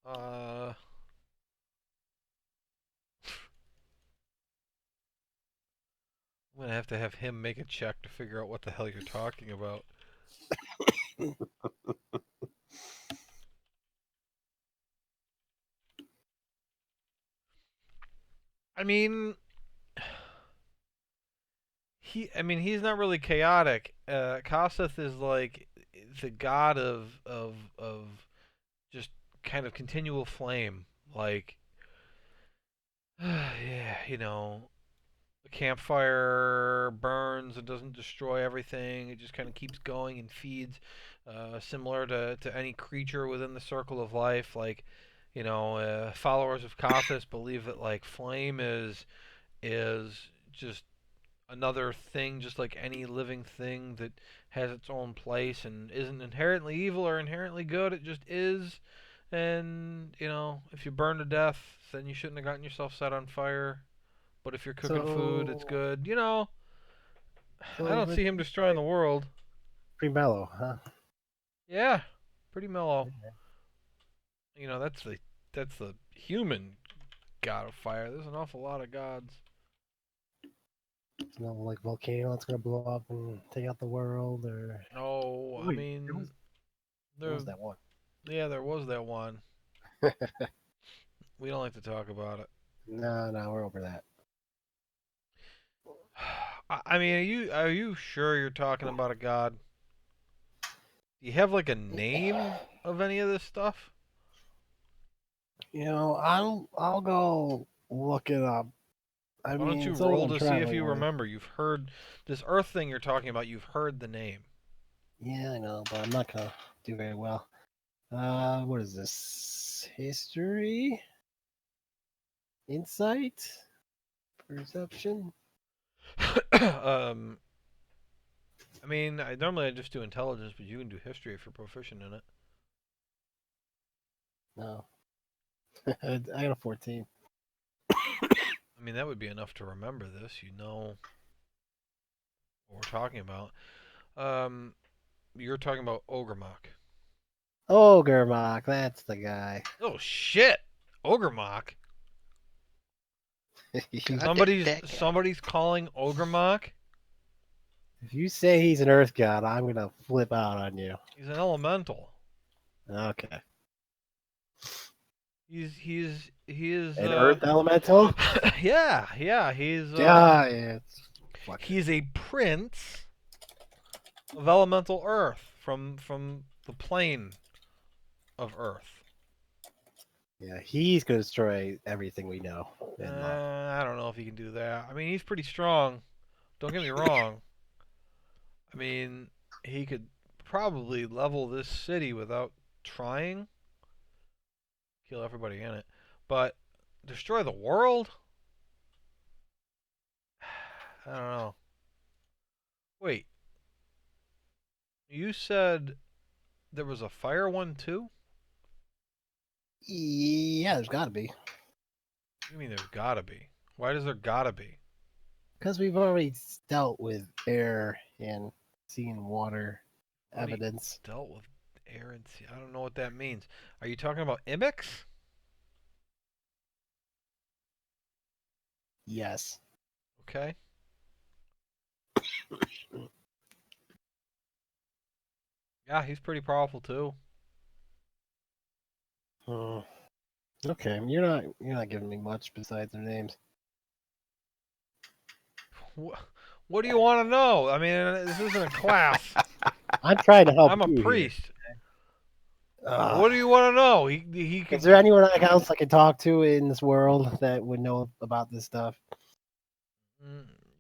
Uh, I'm gonna have to have him make a check to figure out what the hell you're talking about. I mean, he's not really chaotic. Koseth is like the god of just kind of continual flame. Like, yeah, the campfire burns. It doesn't destroy everything. It just kind of keeps going and feeds, similar to any creature within the circle of life. Like, followers of Kathis believe that like flame is just another thing, just like any living thing that has its own place and isn't inherently evil or inherently good. It just is. And if you burn to death, then you shouldn't have gotten yourself set on fire. But if you're cooking food, it's So, good. I so don't see him it's destroying the world. pretty mellow, huh? Yeah, pretty mellow. That's the human god of fire. There's an awful lot of gods. It's not like volcano that's gonna blow up and take out the world, or No, I wait, mean, there there, was that one. yeah, there was that one. We don't like to talk about it. No, we're over that. I mean, are you sure you're talking about a god? Do you have like a name of any of this stuff? I'll go look it up. I Why don't mean, you someone roll I'm to see if traveling you with. remember? You've heard this Earth thing you're talking about. You've heard the name. Yeah, I know, but I'm not gonna do very well. What is this? History? Insight? Perception? um, normally I just do intelligence, but you can do history if you're proficient in it. No. I got a 14. I mean, that would be enough to remember this. You know what we're talking about. Um, you're talking about Ogremok. Oh, Gurmok, that's the guy. Oh shit, Ogremok. if Somebody's calling Ogremok. you say he's an Earth god, I'm gonna flip out on you. He's an elemental. Okay. He is An Earth elemental? yeah, he's Yeah, fuck it. he's a prince of elemental earth from the plane of earth. Yeah, he's gonna destroy everything we know and love. I don't know if he can do that. I mean, he's pretty strong. Don't get me wrong. I mean, he could probably level this city without trying. Kill everybody in it. But destroy the world? I don't know. Wait. You said there was a fire one too? Yeah, there's gotta be. What do you mean there's gotta be? Why does there gotta be? Because we've already dealt with air and seen water Already evidence. dealt with air and sea. I don't know what that means. Are you talking about Ibex? Yes. Okay. Yeah, he's pretty powerful too. Okay, you're not giving me much besides their names. What do you want to know? I mean, this isn't a class. I'm trying to help I'm a you priest. Here. What do you want to know? He Is could. there anyone else I can talk to in this world that would know about this stuff?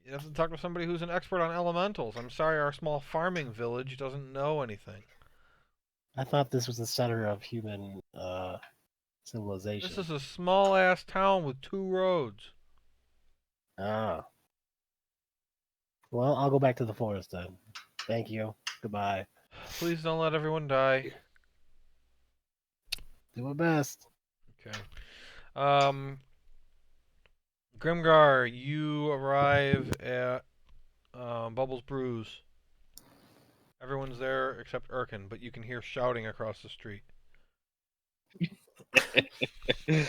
You have to talk to somebody who's an expert on elementals. I'm sorry, our small farming village doesn't know anything. I thought this was the center of human civilization. This is a small ass town with 2 roads. Ah. Well, I'll go back to the forest then. Thank you. Goodbye. Please don't let everyone die. Do my best. Okay. Grimgar, you arrive at Bubbles Brews. Everyone's there except Erkin, but you can hear shouting across the street. Do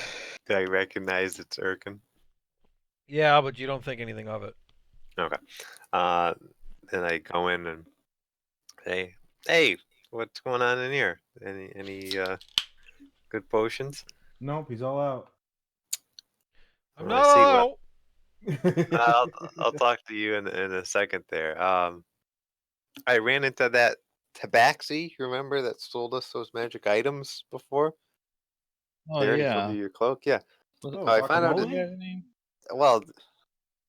I recognize it's Erkin? Yeah, but you don't think anything of it. Okay. Then I go in and hey, what's going on in here? Any good potions? Nope, he's all out. I'm Well, I not see what. out. I'll talk to you in a second there. I ran into that tabaxi. Remember that sold us those magic items before? Oh There, he sold yeah. you your cloak. Yeah. Was it, Oh, I found what out. was the Guacamole? guy's name? Well,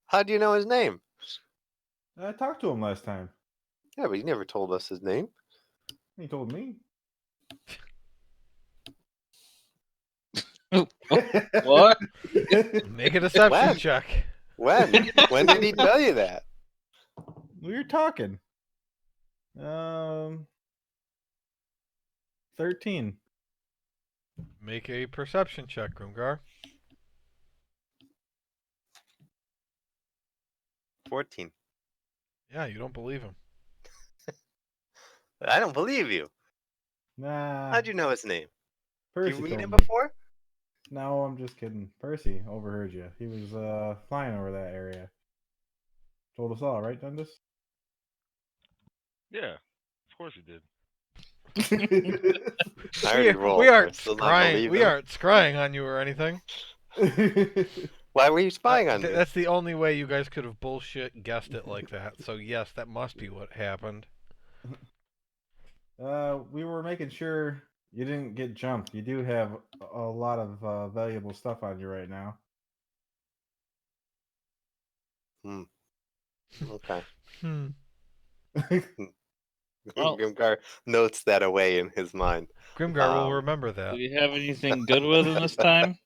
how do you know his name? I talked to him last time. Yeah, but he never told us his name. He told me. What? Make a deception When? check. When? When did he tell you that? We were talking. 13. Make a perception check, Grimgar. 14. Yeah, you don't believe him. I don't believe you. Nah. How'd you know his name? Did Percy you meet told him me. before? No, I'm just kidding. Percy overheard you. He was flying over that area. Told us all, right, Dundas? Yeah, of course he did. I already rolled. We I aren't still not scrying. believe We him. aren't scrying on you or anything. Why were you spying on me? That's the only way you guys could have bullshit guessed it like that. So yes, that must be what happened. We were making sure you didn't get jumped. You do have a lot of valuable stuff on you right now. Okay. Hmm. Well- Grimgar notes that away in his mind. Grimgar will remember Do that. we have anything good with him this time?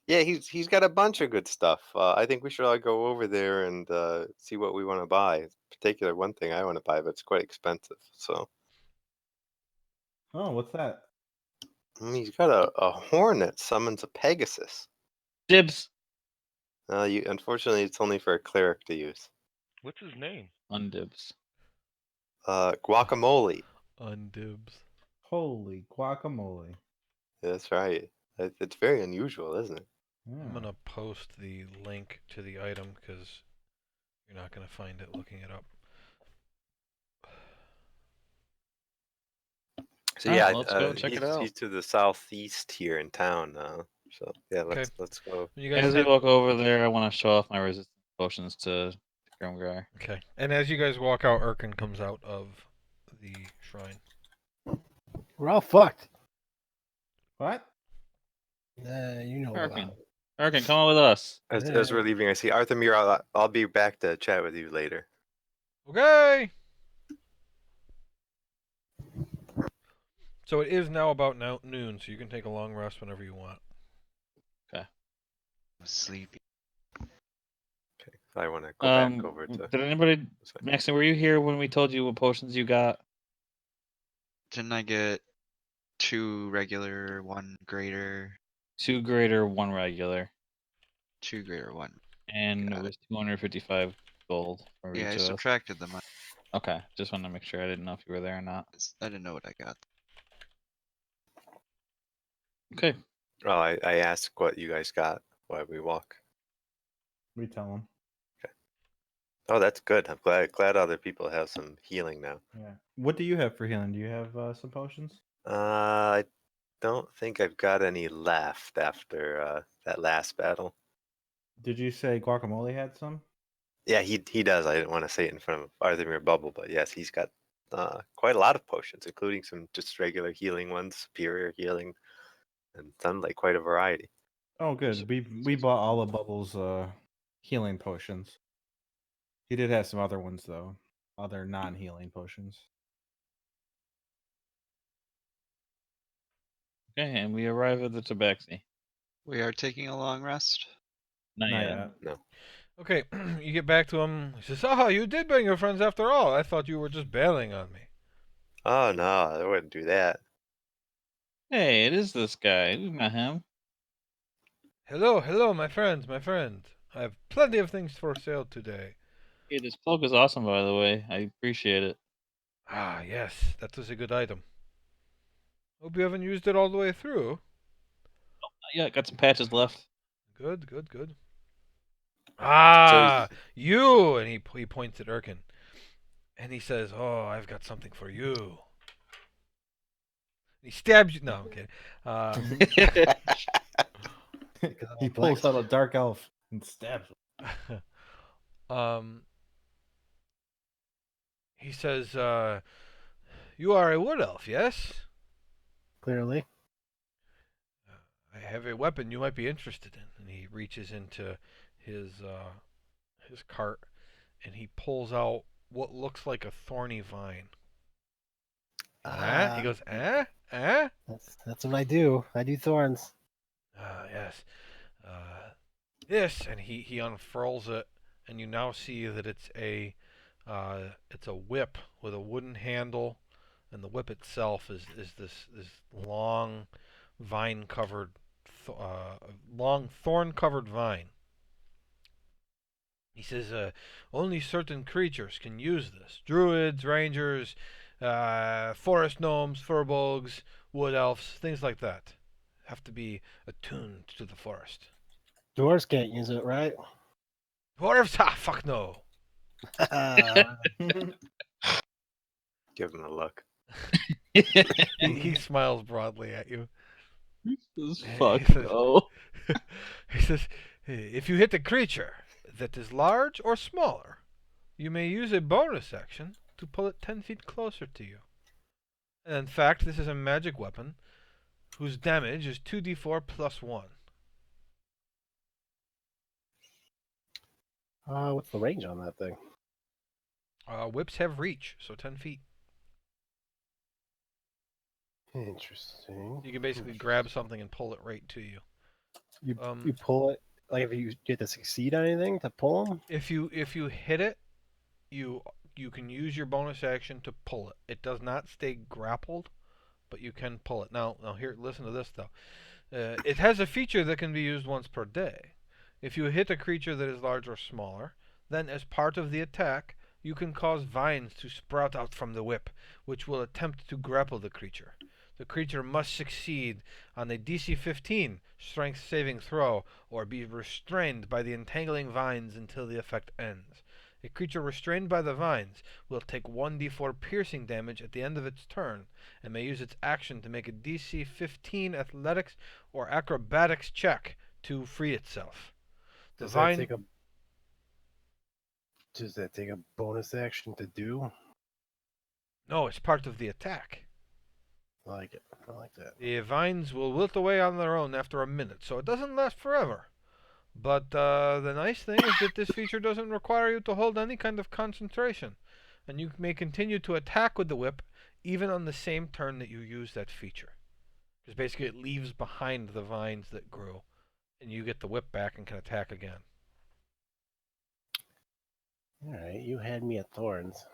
Yeah, he's got a bunch of good stuff. I think we should all go over there and see what we want to buy. In particular, one thing I want to buy, but it's quite expensive. So Oh, what's that? he's got a horn that summons a Pegasus. Dibs. Unfortunately, it's only for a cleric to use. What's his name? Undibs. Guacamole. Undibs. Holy guacamole. That's right. It's very unusual, isn't it? Yeah. I'm gonna post the link to the item because you're not gonna find it looking it up. So Alright, yeah, let's go check it out. he's to the southeast here in town. So yeah, Okay. let's go. You guys As we head, walk over there, I want to show off my resistance potions to Grimgar. okay. And as you guys walk out, Erkin comes out of the shrine. We're all fucked. What? You know Arkin. about. Arkin, come on with us. As we're leaving, I see Arthur. I'll be back to chat with you later. Okay. So it is now about noon, so you can take a long rest whenever you want. I'm sleepy. Okay, I want to go back over to. Did anybody, Maxon, were you here when we told you what potions you got? Didn't I get 2 regular, 1 greater, 2 greater, 1 regular, 2 greater, 1? and Got it it. was 255 gold for Yeah, I each of us. subtracted them. Okay, just wanted to make sure. I didn't know if you were there or not. I didn't know what I got. Okay. Oh, I asked what you guys got while we walk. We tell him. Oh, that's good. I'm glad other people have some healing now. Yeah. What do you have for healing? Do you have some potions? I don't think I've got any left after that last battle. Did you say Guacamole had some? Yeah, he does. I didn't want to say it in front of Arthur Bubble, but yes, he's got quite a lot of potions, including some just regular healing ones, superior healing, and some like quite a variety. Oh, good. We bought all of Bubbles' healing potions. He did have some other ones though, other non-healing potions. Okay, and we arrive at the Tabaxi. We are taking a long rest. Not Not yet. yet. No. Okay, you get back to him. He says, "Oh, you did bring your friends after all. I thought you were just bailing on me." Oh no, I wouldn't do that. Hey, it is this guy. We met him. Hello, my friends, my friend. I have plenty of things for sale today. Hey, this cloak is awesome, by the way. I appreciate it. Ah, yes, that was a good item. Hope you haven't used it all the way through. Yeah, got some patches left. Good, good, good. So Ah, you! And he points at Erkin. And he says, "Oh, I've got something for you." He stabs you. No, I'm kidding. He pulls out a dark elf and stabs him. He says, "You are a wood elf, yes? Clearly. I have a weapon you might be interested in." And he reaches into his cart and he pulls out what looks like a thorny vine. He goes, That's what I do. I do thorns. Yes. This, and he unfurls it, and you now see that it's a whip with a wooden handle, and the whip itself is this long vine covered, long thorn covered vine. He says, only certain creatures can use this: druids, rangers, forest gnomes, furbolgs, wood elves, things like that. Have to be attuned to the forest. Dwarves can't use it, right? Dwarves? Ah, fuck no. give him a look. He smiles broadly at you. This He fuck says, no. he says, if you hit a creature that is large or smaller, you may use a bonus action to pull it 10 feet closer to you. And in fact, this is a magic weapon whose damage is 2d4 plus 1. What's the range on that thing? Whips have reach, so 10 feet. Interesting. You can basically grab something and pull it right to you. You pull it like if you get to succeed on anything to pull them. If you hit it, you can use your bonus action to pull it. It does not stay grappled, but you can pull it. Now here, listen to this though. It has a feature that can be used once per day. If you hit a creature that is large or smaller, then as part of the attack, you can cause vines to sprout out from the whip, which will attempt to grapple the creature. The creature must succeed on a DC 15 strength saving throw or be restrained by the entangling vines until the effect ends. A creature restrained by the vines will take 1d4 piercing damage at the end of its turn and may use its action to make a DC 15 athletics or acrobatics check to free itself. The Does vine. Does that take a bonus action to do? No, it's part of the attack. I like it. I like that. The vines will wilt away on their own after a minute, so it doesn't last forever. But the nice thing is that this feature doesn't require you to hold any kind of concentration, and you may continue to attack with the whip even on the same turn that you use that feature. Because basically it leaves behind the vines that grew, and you get the whip back and can attack again. Alright, you had me at thorns.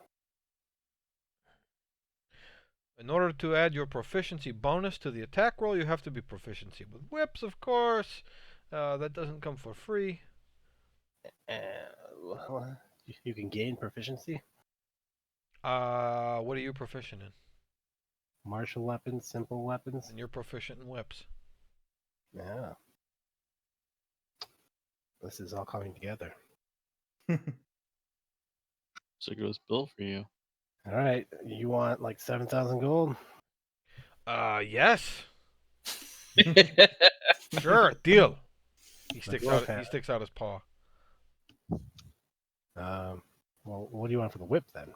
In order to add your proficiency bonus to the attack roll, you have to be proficiency with whips, of course. That doesn't come for free. You can gain proficiency. What are you proficient in? Martial weapons, simple weapons. And you're proficient in whips. Yeah. This is all coming together. So it was built for you. All right, you want like 7,000 gold? Yes. Sure, deal. He sticks look out. at He sticks out his paw. Well, what do you want for the whip then?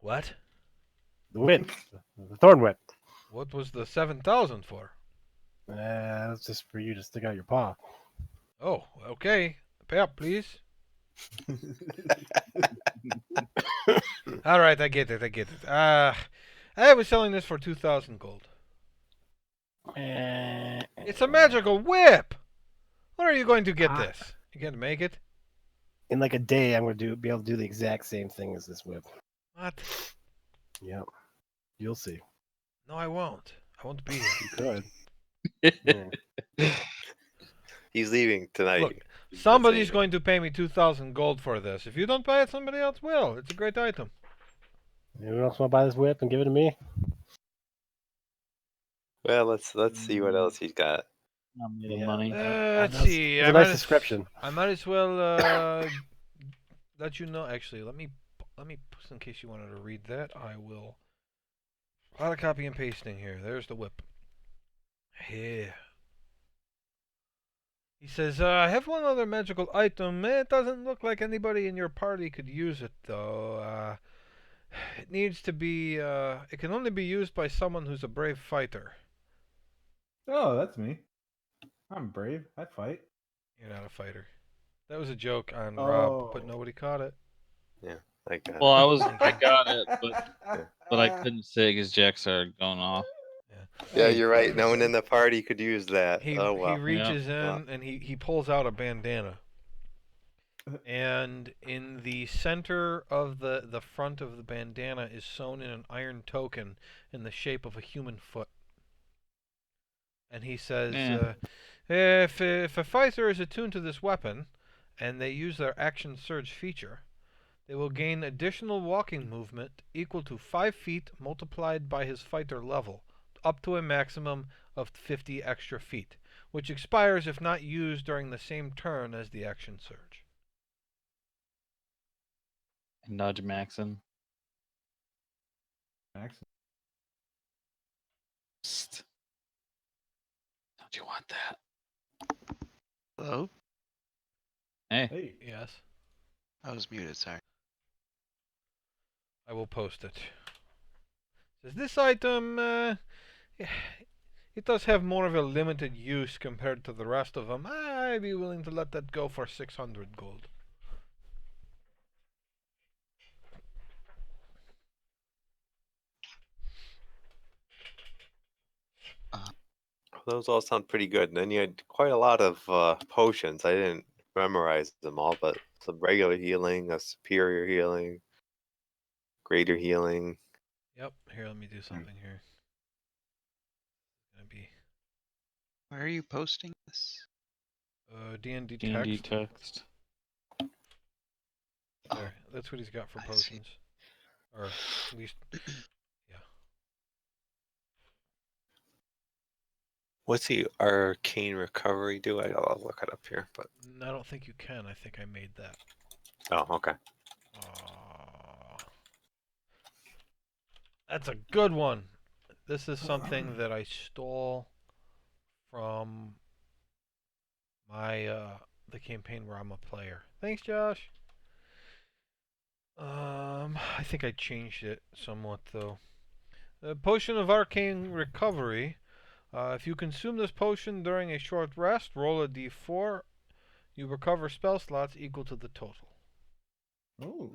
What? The whip, the thorn whip. What was the 7,000 for? That's just for you to stick out your paw. Oh, okay. Pay up, please. All right, I get it. I was selling this for 2,000 gold. It's a magical whip. When are you going to get this? You gonna make it? In like a day, I'm going to be able to do the exact same thing as this whip. What? Yep. You'll see. No, I won't. I won't be here. You could. Yeah. He's leaving tonight. Look, He's somebody's saying going to pay me 2,000 gold for this. If you don't buy it, somebody else will. It's a great item. Anyone else want to buy this whip and give it to me? Well, let's see what else he's got. Not me the Yeah. money. Let's see. It's a nice description. I might as well let you know. Actually, just in case you wanted to read that, I will. A lot of copy and pasting here. There's the whip. Here. He says, I have one other magical item. It doesn't look like anybody in your party could use it, though. It needs to be. It can only be used by someone who's a brave fighter. Oh, that's me. I'm brave. I fight. You're not a fighter. That was a joke on Rob, but Oh. nobody caught it. Yeah, I got Well, it. I got it, but I Ah. couldn't say because Jack started going off. Yeah, Hey, you're right. No one in the party could use that. he Oh he well. reaches Well. in and he pulls out a bandana. And in the center of the front of the bandana is sewn in an iron token in the shape of a human foot. And he says, Yeah. if a fighter is attuned to this weapon, and they use their action surge feature, they will gain additional walking movement equal to 5 feet multiplied by his fighter level, up to a maximum of 50 extra feet, which expires if not used during the same turn as the action surge. Nudge Maxon. Accent. Psst. Don't you want that? Hello? Hey. Hey. Yes, I was muted, sorry. I will post it. Says this item, it does have more of a limited use compared to the rest of them. I'd be willing to let that go for 600 gold. Those all sound pretty good. And then you had quite a lot of potions. I didn't memorize them all, but some regular healing, a superior healing, greater healing. Yep, here, let me do something here. Gonna be Where are you posting this? D&D D&D text. text. There, that's what he's got for I see. potions. Or at least, yeah. What's the arcane recovery do? I'll look it up here. But I don't think you can. I think I made that. oh, okay. That's a good one. This is something that I stole from my the campaign where I'm a player. Thanks, Josh. I think I changed it somewhat though. The potion of arcane recovery. If you consume this potion during a short rest, roll a d4. You recover spell slots equal to the total. Oh.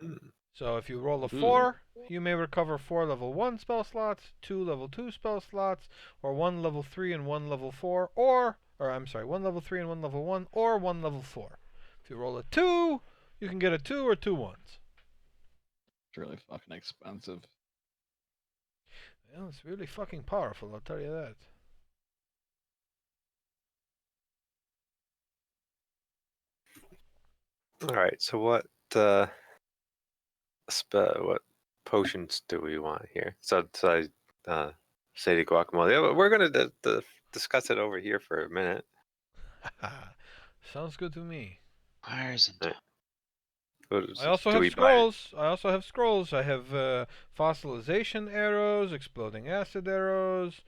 So if you roll a Ooh. 4, you may recover 4 level 1 spell slots, 2 level 2 spell slots, or 1 level 3 and 1 level 4, or I'm sorry, 1 level 3 and 1 level 1, or 1 level 4. If you roll a 2, you can get a 2 or 2 ones. It's really fucking expensive. Well, it's really fucking powerful, I'll tell you that. All right. So what what potions do we want here? So I say to Guacamole, yeah, we're gonna discuss it over here for a minute. Sounds good to me. Where's Right. I also Do have we buy it? scrolls. I have fossilization arrows, exploding acid arrows.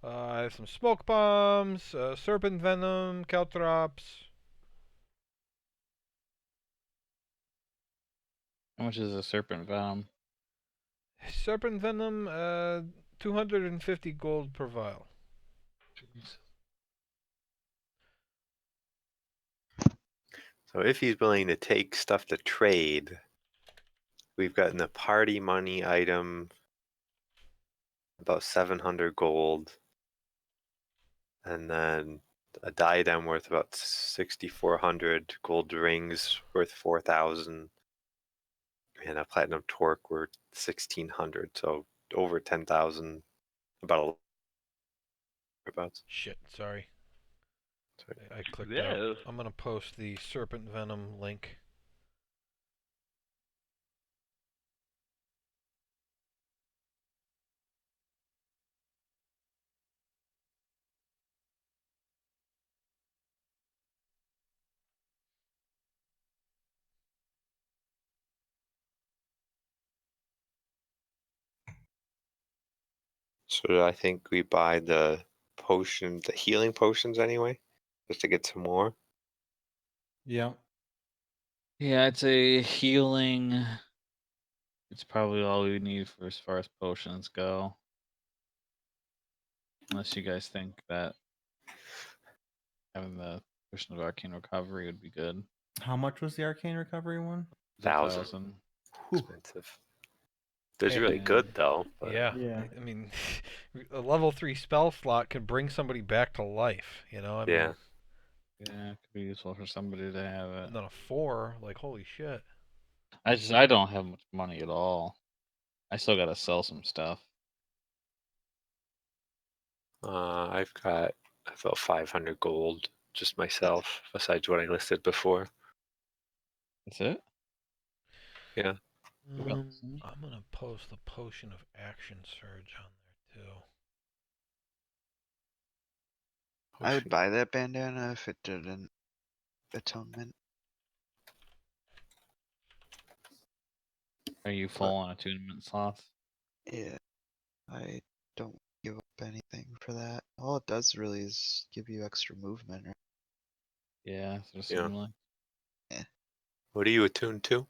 I have some smoke bombs, serpent venom, caltrops. How much is a serpent venom? Serpent venom, 250 gold per vial. So if he's willing to take stuff to trade, we've gotten the party money item, about 700 gold, and then a diadem worth about 6,400, gold rings worth 4,000, and a platinum torque worth 1,600. So over 10,000, about. Shit, sorry. Sorry. I clicked Yeah. out. I'm gonna post the serpent venom link. So I think we buy the healing potions anyway, just to get some more. Yeah. Yeah, it's a healing. It's probably all we need for as far as potions go. Unless you guys think that having the potion of arcane recovery would be good. How much was the arcane recovery one? It's 1,000. 1,000. Expensive. That's Hey, really Yeah. good though. But Yeah. Yeah. I mean, a level 3 spell slot can bring somebody back to life, you know? I yeah. mean, Yeah, it could be useful for somebody to have it. and then a 4, like, holy shit. I don't have much money at all. I still gotta sell some stuff. I've got about 500 gold just myself, besides what I listed before. That's it? Yeah. Who else? I'm gonna post the potion of action surge on there too. I would Potion. buy that bandana if it did an atonement. Are you full on attunement slots? Yeah, I don't give up anything for that. All it does really is give you extra movement. Right? Yeah, that's what it Yeah. seemed like. What are you attuned to?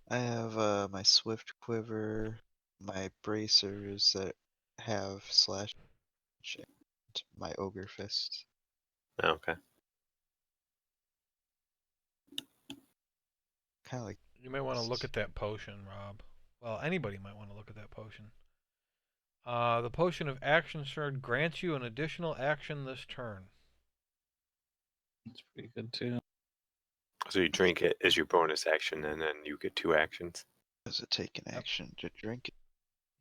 I have my swift quiver, my bracers that have slash, and my ogre fist. Oh, okay. Kind of like You may want to look at that potion, Rob. Well, anybody might want to look at that potion. The potion of action surge grants you an additional action this turn. It's pretty good too. So you drink it as your bonus action, and then you get 2 actions. does it take an action to drink it?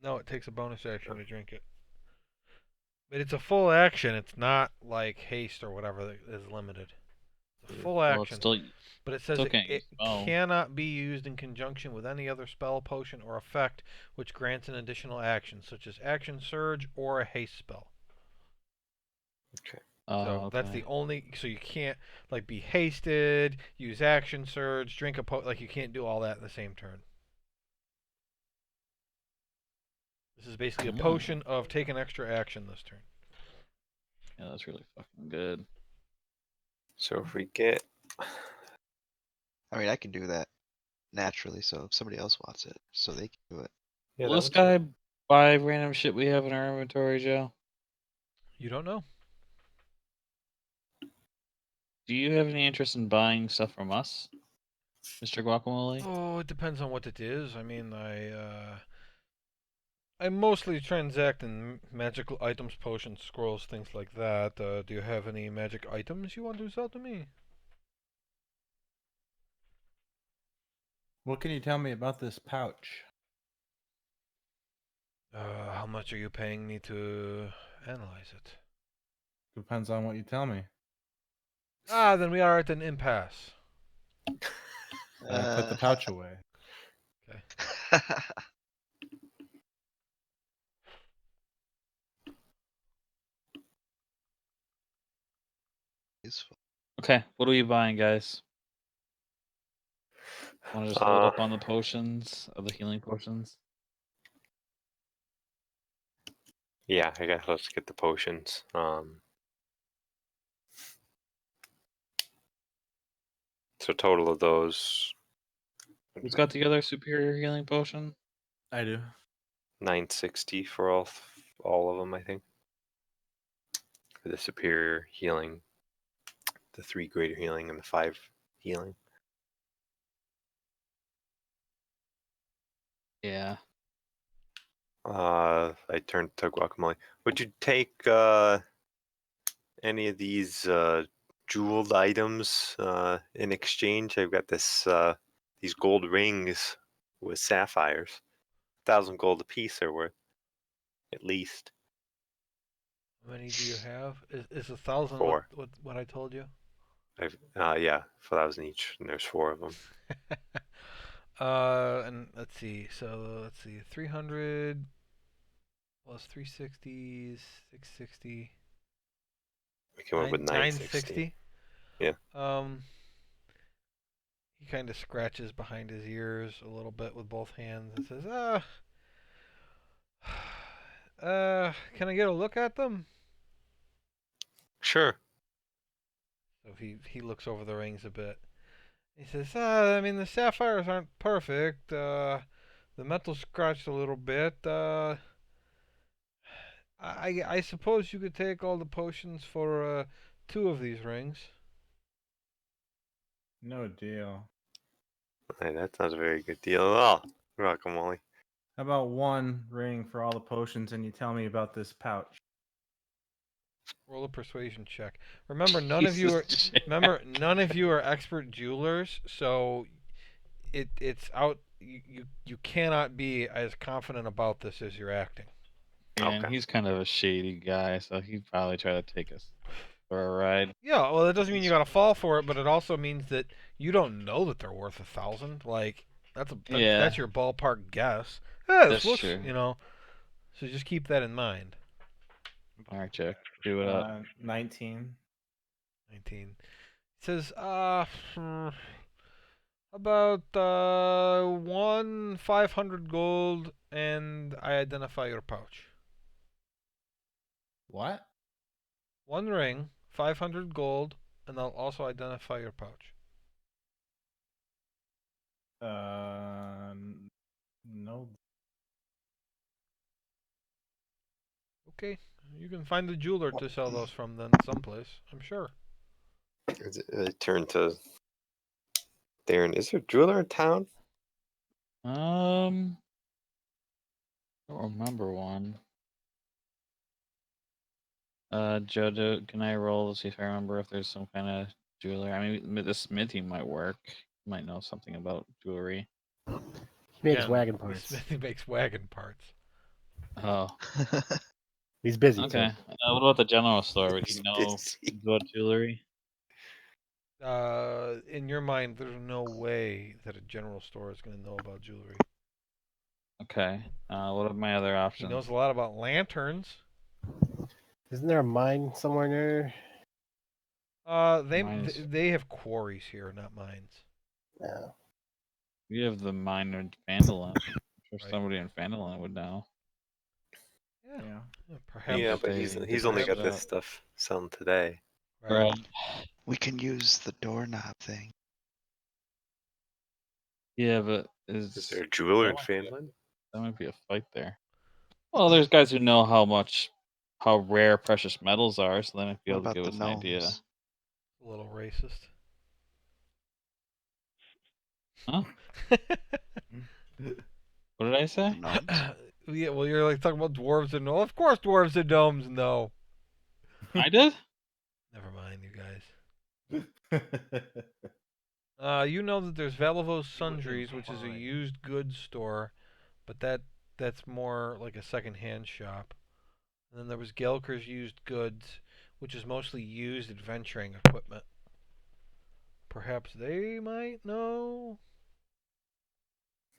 No, it takes a bonus action to drink it. But it's a full action. It's not like haste or whatever that is limited. It's a full Well, it's action. still But it says still it, can't use it spell. cannot be used in conjunction with any other spell, potion, or effect which grants an additional action, such as action surge or a haste spell. Okay. Oh, So that's okay. the only. So you can't like be hasted, use action surge, drink a like you can't do all that in the same turn. This is basically a Mm. potion of take an extra action this turn. Yeah, that's really fucking good. So if we get I mean, I can do that naturally, so if somebody else wants it, so they can do it. yeah, Will that this one's good. guy buy random shit we have in our inventory, Joe? You don't know. Do you have any interest in buying stuff from us, Mr. Guacamole? Oh, it depends on what it is. I mean, I mostly transact in magical items, potions, scrolls, things like that. Do you have any magic items you want to sell to me? What can you tell me about this pouch? How much are you paying me to analyze it? Depends on what you tell me. Ah, then we are at an impasse. Then I put the pouch away. Okay. Useful. Okay, what are we buying, guys? Want to just hold Uh, up on the potions, of the healing potions? yeah, I guess let's get the potions. So total of those Who's got the other superior healing potion? I do. 960 for all of them, I think. For the superior healing, the 3 greater healing, and the 5 healing. Yeah. I turned to Guacamole. Would you take any of these jeweled items in exchange? I've got these gold rings with sapphires. 1,000 gold apiece they're worth, at least. How many do you have? Is 1,000 4. what I told you? Yeah, 1,000 each, and there's 4 of them. And let's see. So let's see. 300 plus 360, 660, We came up with 960. 960. Yeah. He kind of scratches behind his ears a little bit with both hands and says, Can I get a look at them? Sure. So he looks over the rings a bit. He says, I mean, the sapphires aren't perfect. The metal's scratched a little bit. I suppose you could take all the potions for two of these rings. No deal. Hey, that's not a very good deal at all. Guacamole. How about one ring for all the potions, and you tell me about this pouch? Roll a persuasion check. Remember, none of you are expert jewelers, so it's out. You cannot be as confident about this as you're acting. Yeah, and Okay. he's kind of a shady guy, so he'd probably try to take us for a ride. Yeah, well, that doesn't mean you gotta fall for it, but it also means that you don't know that they're worth 1,000. Like Yeah, that's your ballpark guess. This that's looks, true. So just keep that in mind. All right, Chuck, do it up. 19. 19. It says, about 500 gold, and I identify your pouch. What? One ring, 500 gold, and I'll also identify your pouch. No. Okay, you can find a jeweler to sell those from then someplace, I'm sure. I turn to Darren. Is there a jeweler in town? I don't remember one. Jojo, can I roll to see if I remember if there's some kind of jeweler? I mean, the smithy might work. Might know something about jewelry. He makes Again, wagon the parts. smithy makes wagon parts. Oh, He's busy okay. too. What about the general store? Would he He's know busy. about jewelry? In your mind, there's no way that a general store is going to know about jewelry. Okay. What are my other He options? knows a lot about lanterns. Isn't there a mine somewhere near? Mines. They have quarries here, not mines. Yeah. We have the mine in Fandolin. I'm sure Right. somebody in Fandolin would know. Yeah. Perhaps. Yeah, Did but they- he's did only they got put this out- stuff selling today. Right. We can use the doorknob thing. Yeah, but Is there a jeweler in that might be a- Fanland? that might be a fight there. Well, there's guys who know how rare precious metals are, so they might be What able to about give the us an idea. gnomes? A little racist. Huh? What did I say? The gnomes? Yeah, well, you're like talking about dwarves and of course dwarves and gnomes know. I did? Never mind, you guys. You know that there's Valavo's Sundries, which is a used goods store, but that's more like a second-hand shop. And then there was Gelker's Used Goods, which is mostly used adventuring equipment. Perhaps they might know.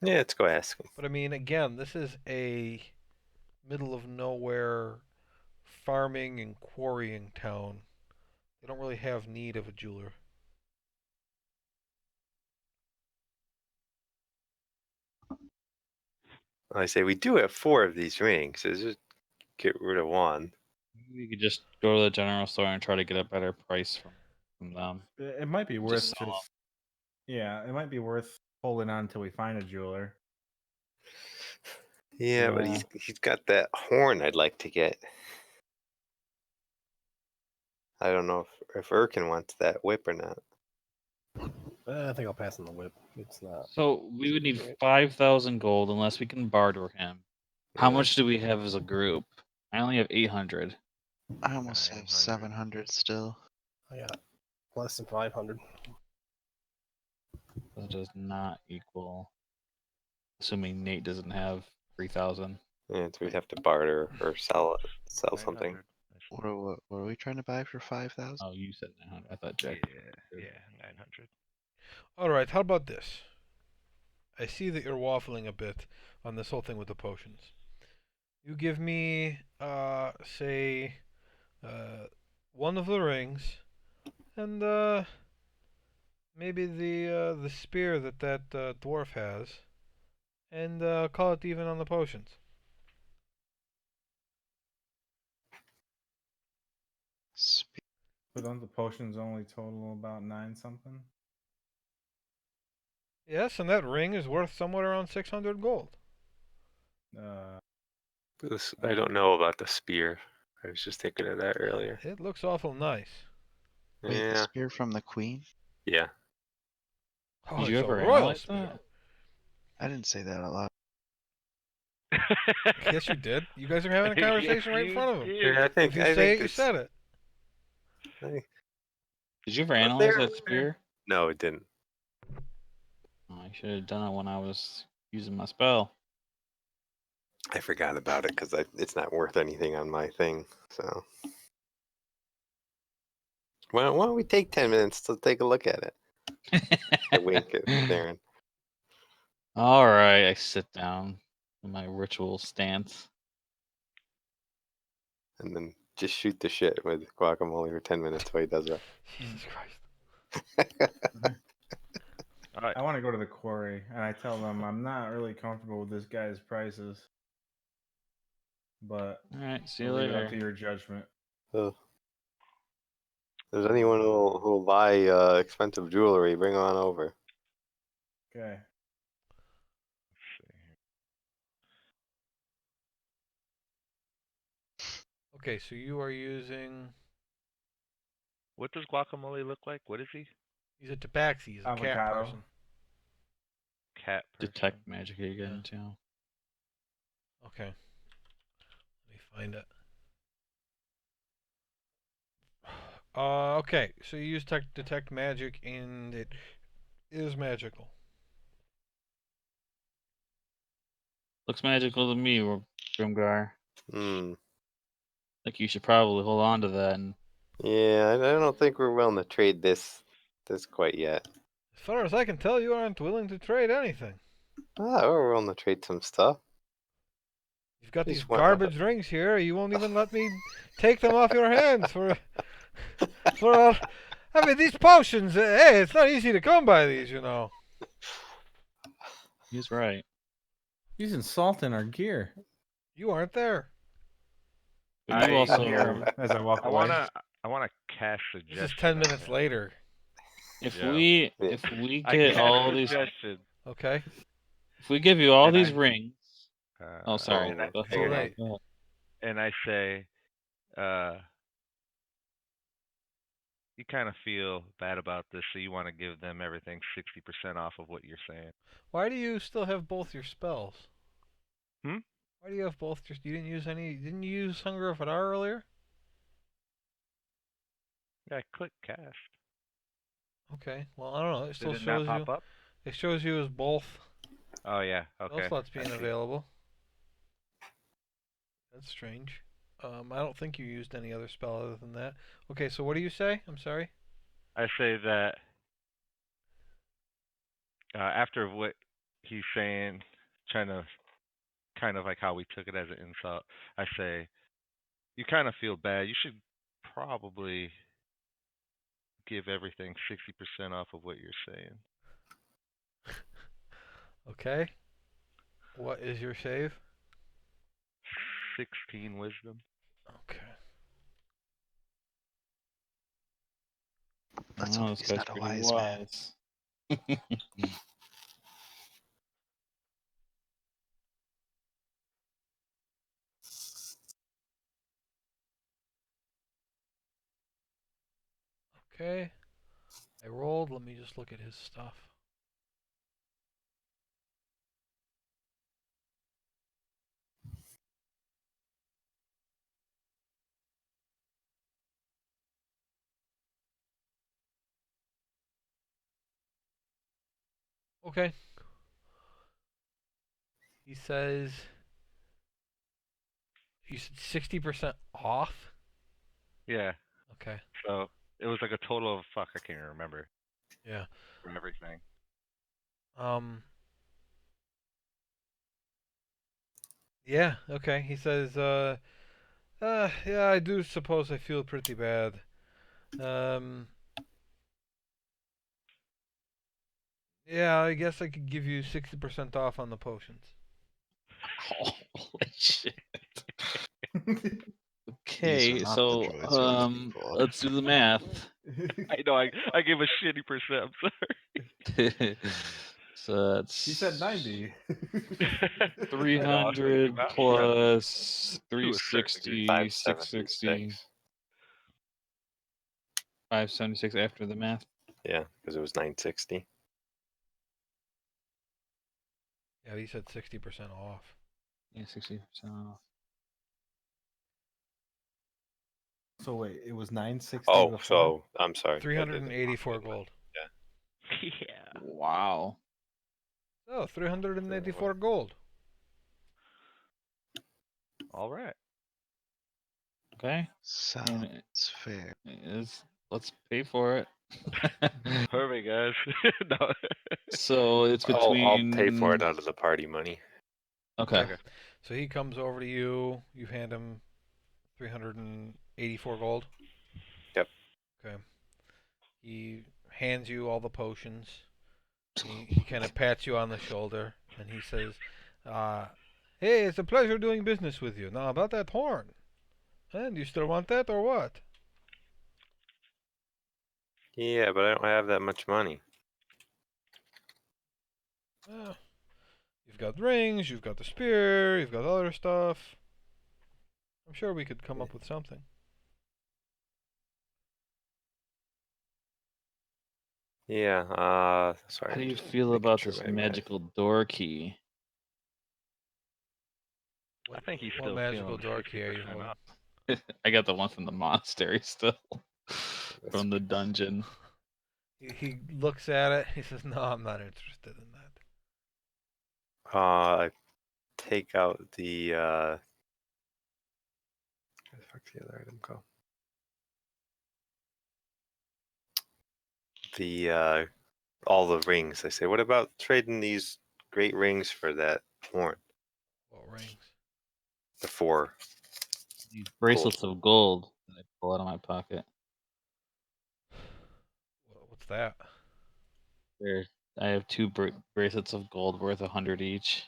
Yeah, let's go ask him. But I mean, again, this is a middle of nowhere farming and quarrying town. They don't really have need of a jeweler. I say we do have 4 of these rings. So just get rid of one. We could just go to the general store and try to get a better price from them. It might be Just worth sell 'em. just. Yeah, it might be worth holding on until we find a jeweler. Yeah, but Yeah. he's got that horn I'd like to get. I don't know if Erkin wants that whip or not. I think I'll pass on the whip. It's not. So we would need 5,000 gold unless we can barter him. How Yeah. much do we have as a group? I only have 800. I almost have 900. 700 still. I got less than 500. That does not equal. Assuming Nate doesn't have 3,000. Yeah, so we'd have to barter or sell something. 900. What are we trying to buy for 5,000? Oh, you said 900. I thought Yeah, Jack. yeah, 900. Alright, how about this? I see that you're waffling a bit on this whole thing with the potions. You give me, say, one of the rings, and maybe the spear that dwarf has, and call it even on the potions. But don't the potions only total about 9 something? Yes, and that ring is worth somewhere around 600 gold. I don't know about the spear. I was just thinking of that earlier. It looks awful nice. Wait, the Yeah. spear from the queen? Yeah. Oh, Did it's you a ever royal analyze spear. that? I didn't say that out loud. Yes, you did. You guys are having a conversation right in front of him. Yeah, If you say it, you said it. Did you ever Was analyze there- that spear? No, it didn't. Oh, I should have done it when I was using my spell. I forgot about it because it's not worth anything on my thing. So why don't we take 10 minutes to take a look at it? I wink at Darren. All right, I sit down in my ritual stance. And then just shoot the shit with Guacamole for 10 minutes while he does that. Jesus Christ. All right. I want to go to the quarry, and I tell them I'm not really comfortable with this guy's prices, but All right, see I'll you leave it up to later. your judgment. If there's anyone who'll buy expensive jewelry, bring on over. Okay. Let's see here. Okay, so you are using. What does Guacamole look like? What is he? He's a tabaxi. He's a cat Avocado. person. Cat person. Detect magic again, too. Okay. Let me find it. Okay, so you use detect magic, and it is magical. Looks magical to me, Grimgar. Hmm. Think you should probably hold on to that. And Yeah, I don't think we're willing to trade this quite yet. As far as I can tell, you aren't willing to trade anything. We're willing to trade some stuff. You've got Just these one- garbage rings here. You won't even let me take them off your hands for. I mean, these potions. Hey, it's not easy to come by these, you know. he's right. He's insulting our gear. You aren't there. But you I also, hear him as I walk I away. wanna cast suggestion. This is 10 on minutes him. later. if Yeah. we Yeah. if we I get cast all these, suggestion. Okay. if we give you all And these I- rings. Oh, sorry. Oh, Go hang on. ahead. Go ahead. And I say, you kind of feel bad about this, so you want to give them everything 60% off of what you're saying. Why do you still have both your spells? Hmm? Why do you have both? You didn't use any. Didn't you use Hunger of Hadar earlier? Yeah, I click cast. Okay. Well, I don't know. It still Did it not shows you. pop up? It shows you as both Oh yeah, spell okay. slots I being see. available. That's strange. I don't think you used any other spell other than that. Okay, so what do you say? I'm sorry. I say that after what he's saying, trying to kind of like how we took it as an insult, I say, you kind of feel bad. You should probably give everything 60% off of what you're saying. Okay. What is your save? 16 wisdom. Okay. Let's Oh, hope this he's guy's not a pretty wise man. wise. Okay. I rolled. Let me just look at his stuff. Okay. He says you said 60% off? Yeah. Okay. So it was like a total of fuck. I can't even remember Yeah. for everything. Yeah, okay. He says, yeah, I do suppose I feel pretty bad. Yeah, I guess I could give you 60% off on the potions. Holy shit. Okay, not the so droids we're looking for. let's do the math. I know I gave a shitty percent. I'm sorry. So that's He said 90. I know, I was thinking 300 about plus to a certain degree. 360, 660, 576. 576 after the math. Yeah, because it was 960. Yeah, he said 60% off. Yeah, 60% off. So wait, it was 960 Oh, before? so I'm sorry. I did the wrong 384 math. gold. Yeah. Wow. Oh, 384 gold. All right. Okay. Sounds fair. Let's pay for it. Perfect, guys. No. So it's I'll pay for it between. out of the party money. Okay. Okay. So he comes over to you. You hand him 384 gold. Yep. Okay. He hands you all the potions. He kind of pats you on the shoulder and he says, "Hey, it's a pleasure doing business with you. Now about that horn. And you still want that or what?" Yeah, but I don't have that much money. Well, you've got rings, you've got the spear, you've got other stuff. I'm sure we could come up with something. Yeah, sorry. How do I'm you just feel making about sure this my math. magical door key? I think he's What still magical feeling door key are you 60% holding? off. I got the one from the monastery still. That's- From the dungeon. He looks at it. He says, "No, I'm not interested in that." I take out the where the fuck's the other item go? The all the rings. I say, what about trading these great rings for that horn? What rings? The 4. These bracelets of gold that I pull out of my pocket. What's that? There, I have two bracelets of gold worth 100 each.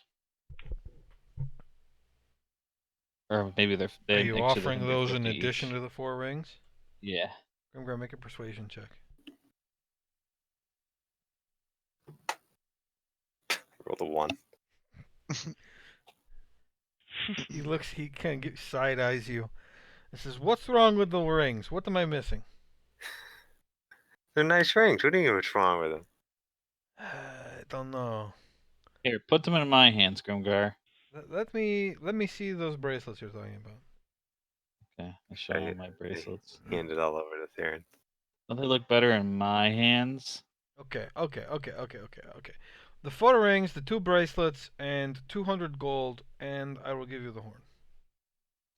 Or maybe Are they you actually they're offering those in 150 addition each. to the 4 rings? Yeah. I'm gonna make a persuasion check. Roll the 1. He looks. He kind of side eyes you. And says, "What's wrong with the rings? What am I missing?" They're nice rings. What do you think what's wrong with them? I don't know. Here, put them in my hands, Grimgar. Let me see those bracelets you're talking about. Okay, I show him my bracelets. Hand it all over to Theron. Don't they look better in my hands? Okay. The 4 rings, the 2 bracelets, and 200 gold, and I will give you the horn.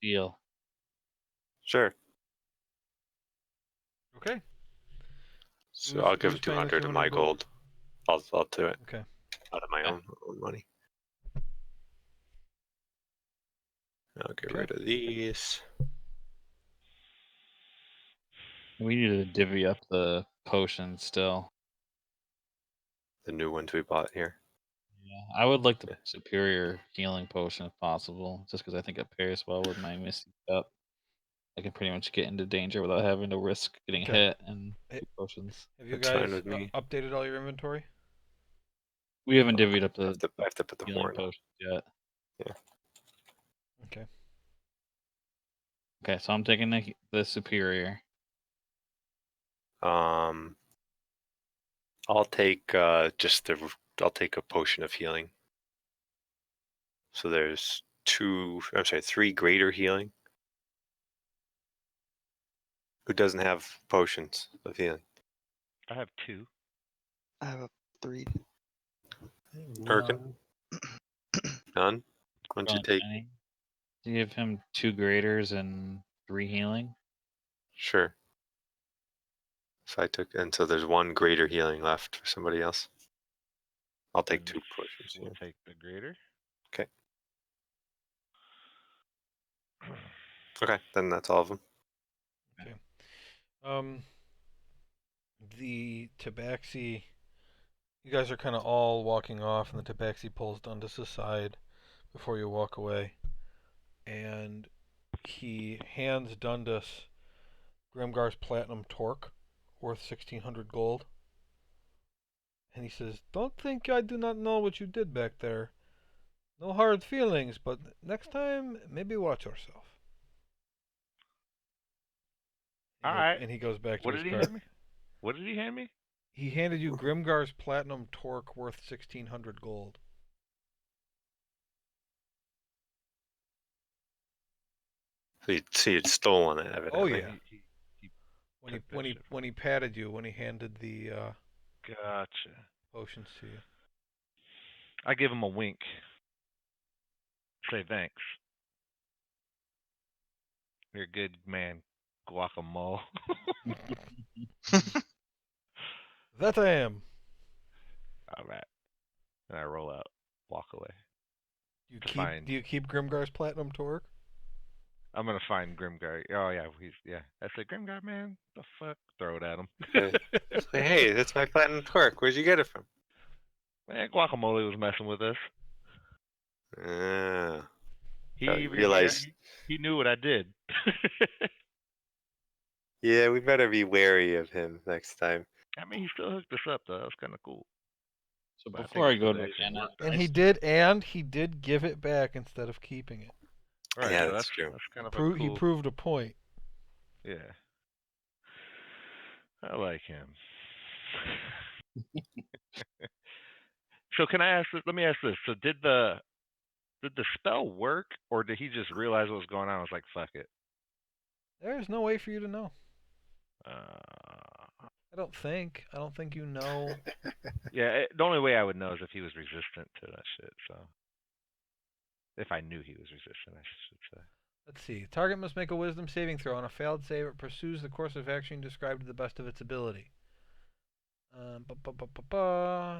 Deal. Sure. Okay. So I'll give who's paying the 200 of my 200 gold? gold. I'll do it Okay. out of my Okay. own money. I'll get Okay. rid of these. We need to divvy up the potions still. The new ones we bought here. Yeah, I would like the Yeah. superior healing potion if possible, just because I think it pairs well with my Misty Step. I can pretty much get into danger without having to risk getting Okay. hit and Hey, 2 potions. Have you That's fine guys with me. updated all your inventory? We haven't Oh, divvied up I the have to put the healing horn on. potions yet. Okay. Okay, so I'm taking the superior. I'll take I'll take a potion of healing. So there's 3 greater healing. Who doesn't have potions of healing? I have 2. I have a 3. Erkin? None? Why don't you Going take? any. To give him 2 graders and 3 healing. Sure. So so there's 1 greater healing left for somebody else. I'll take Then 2 potions. We'll Yeah. take the greater. Okay, then that's all of them. Okay. Um, the tabaxi. You guys are kind of all walking off, and the tabaxi pulls Dundas aside before you walk away, and he hands Dundas Grimgar's platinum torque, worth 1,600 gold. And he says, "Don't think I do not know what you did back there. No hard feelings, but next time, maybe watch yourself." All right. And he goes back to What his did he car. hand me? What did he hand me? He handed you Grimgar's platinum torque, worth 1,600 gold. So you'd stolen it, Oh evidently. yeah. He When he patted you, when he handed the Gotcha. potions to you. I give him a wink. Say thanks. You're a good man, Guacamole. That I am. All right. And I roll out, walk away. Do Find. you keep Grimgar's platinum torque? I'm gonna find Grimgar. Oh yeah, I said Grimgar, man. The fuck? Throw it at him. It's like, hey, that's my platinum torque. Where'd you get it from? Man, Guacamole was messing with us. I realized. He knew what I did. Yeah, we better be wary of him next time. I mean, he still hooked us up though. That was kind of cool. So But I before I think go it to actually bed, worked. And he did give it back instead of keeping it. Right. Yeah, so that's true. That's kind of a cool. He proved a point. Yeah. I like him. So can I ask this? Let me ask this. So did the spell work, or did he just realize what was going on? I was like, fuck it. There's no way for you to know. Uh, I don't think you know. yeah. The only way I would know is if he was resistant to that shit. So if I knew he was resistant, I should say. Let's see. Target must make a wisdom saving throw. On a failed save, it pursues the course of action described to the best of its ability.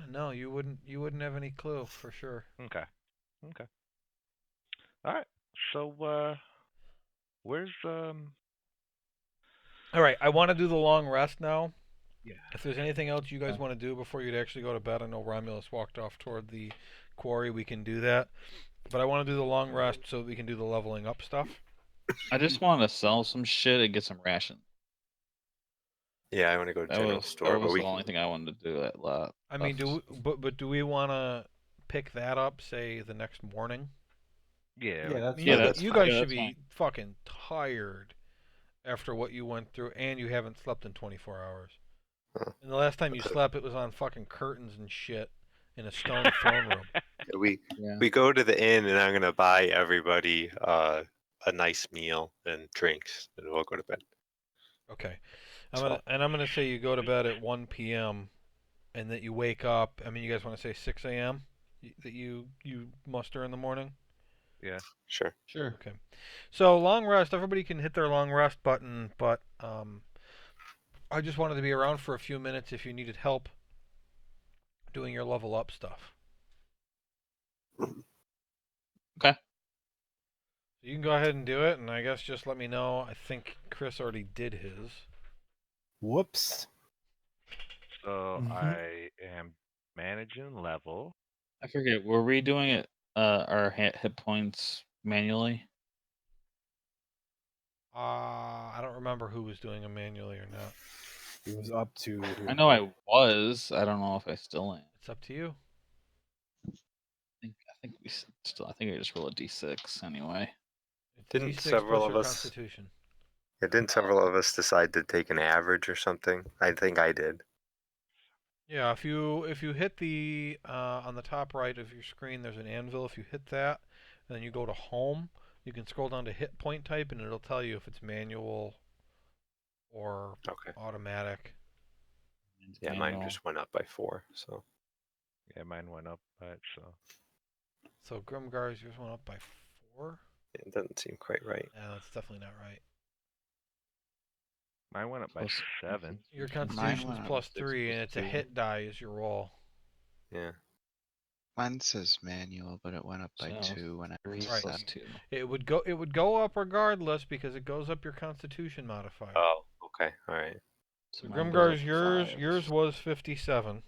No, you wouldn't have any clue for sure. Okay. All right. So where's All right, I want to do the long rest now. Yeah. If there's anything else you guys want to do before you'd actually go to bed, I know Romulus walked off toward the quarry. We can do that, but I want to do the long rest so that we can do the leveling up stuff. I just want to sell some shit and get some ration. Yeah, I want to go to That general was store, but the only thing I wanted to do that lot. I mean, do we want to pick that up, say, the next morning? Yeah. Yeah, that's You, fine. you guys Yeah, should that's be fine. fucking tired after what you went through, and you haven't slept in 24 hours. Huh. And the last time you slept, it was on fucking curtains and shit in a stone throne room. We go to the inn, and I'm gonna buy everybody a nice meal and drinks, and we'll go to bed. Okay, I'm gonna say you go to bed at 1 p.m. and that you wake up. I mean, you guys want to say 6 a.m. that you muster in the morning? Yeah. Sure. Okay. So long rest. Everybody can hit their long rest button, but I just wanted to be around for a few minutes if you needed help doing your level up stuff. Okay. You can go ahead and do it, and I guess just let me know. I think Chris already did his. Whoops. So Mhm. I am managing level. I forget. Were we doing it? Our hit points manually? I don't remember who was doing them manually or not. It was up to. I know I was. I don't know if I still am. It's up to you. I think we still. I think I just roll a d6 anyway. It's Didn't D6 several plus of your us- Constitution. Yeah, didn't several of us decide to take an average or something? I think I did. Yeah, if you hit the on the top right of your screen, there's an anvil. If you hit that, and then you go to home, you can scroll down to hit point type, and it'll tell you if it's manual or Okay. automatic. Yeah, mine just went up by 4. So Yeah, mine went up by it. So Grimgar's yours went up by 4. it doesn't seem quite right. Yeah, that's definitely not right. Mine went up by Plus 7. Your Mine Constitution's went up plus 6 3, and plus it's a 2. hit die is your roll. Yeah. Mine says manual, but it went up by So, 2 when I 3 pressed Right. plus 7. 2. It would go up regardless because it goes up your Constitution modifier. Oh, okay. All right. So mine goes Grimgar's up 5. yours was 57.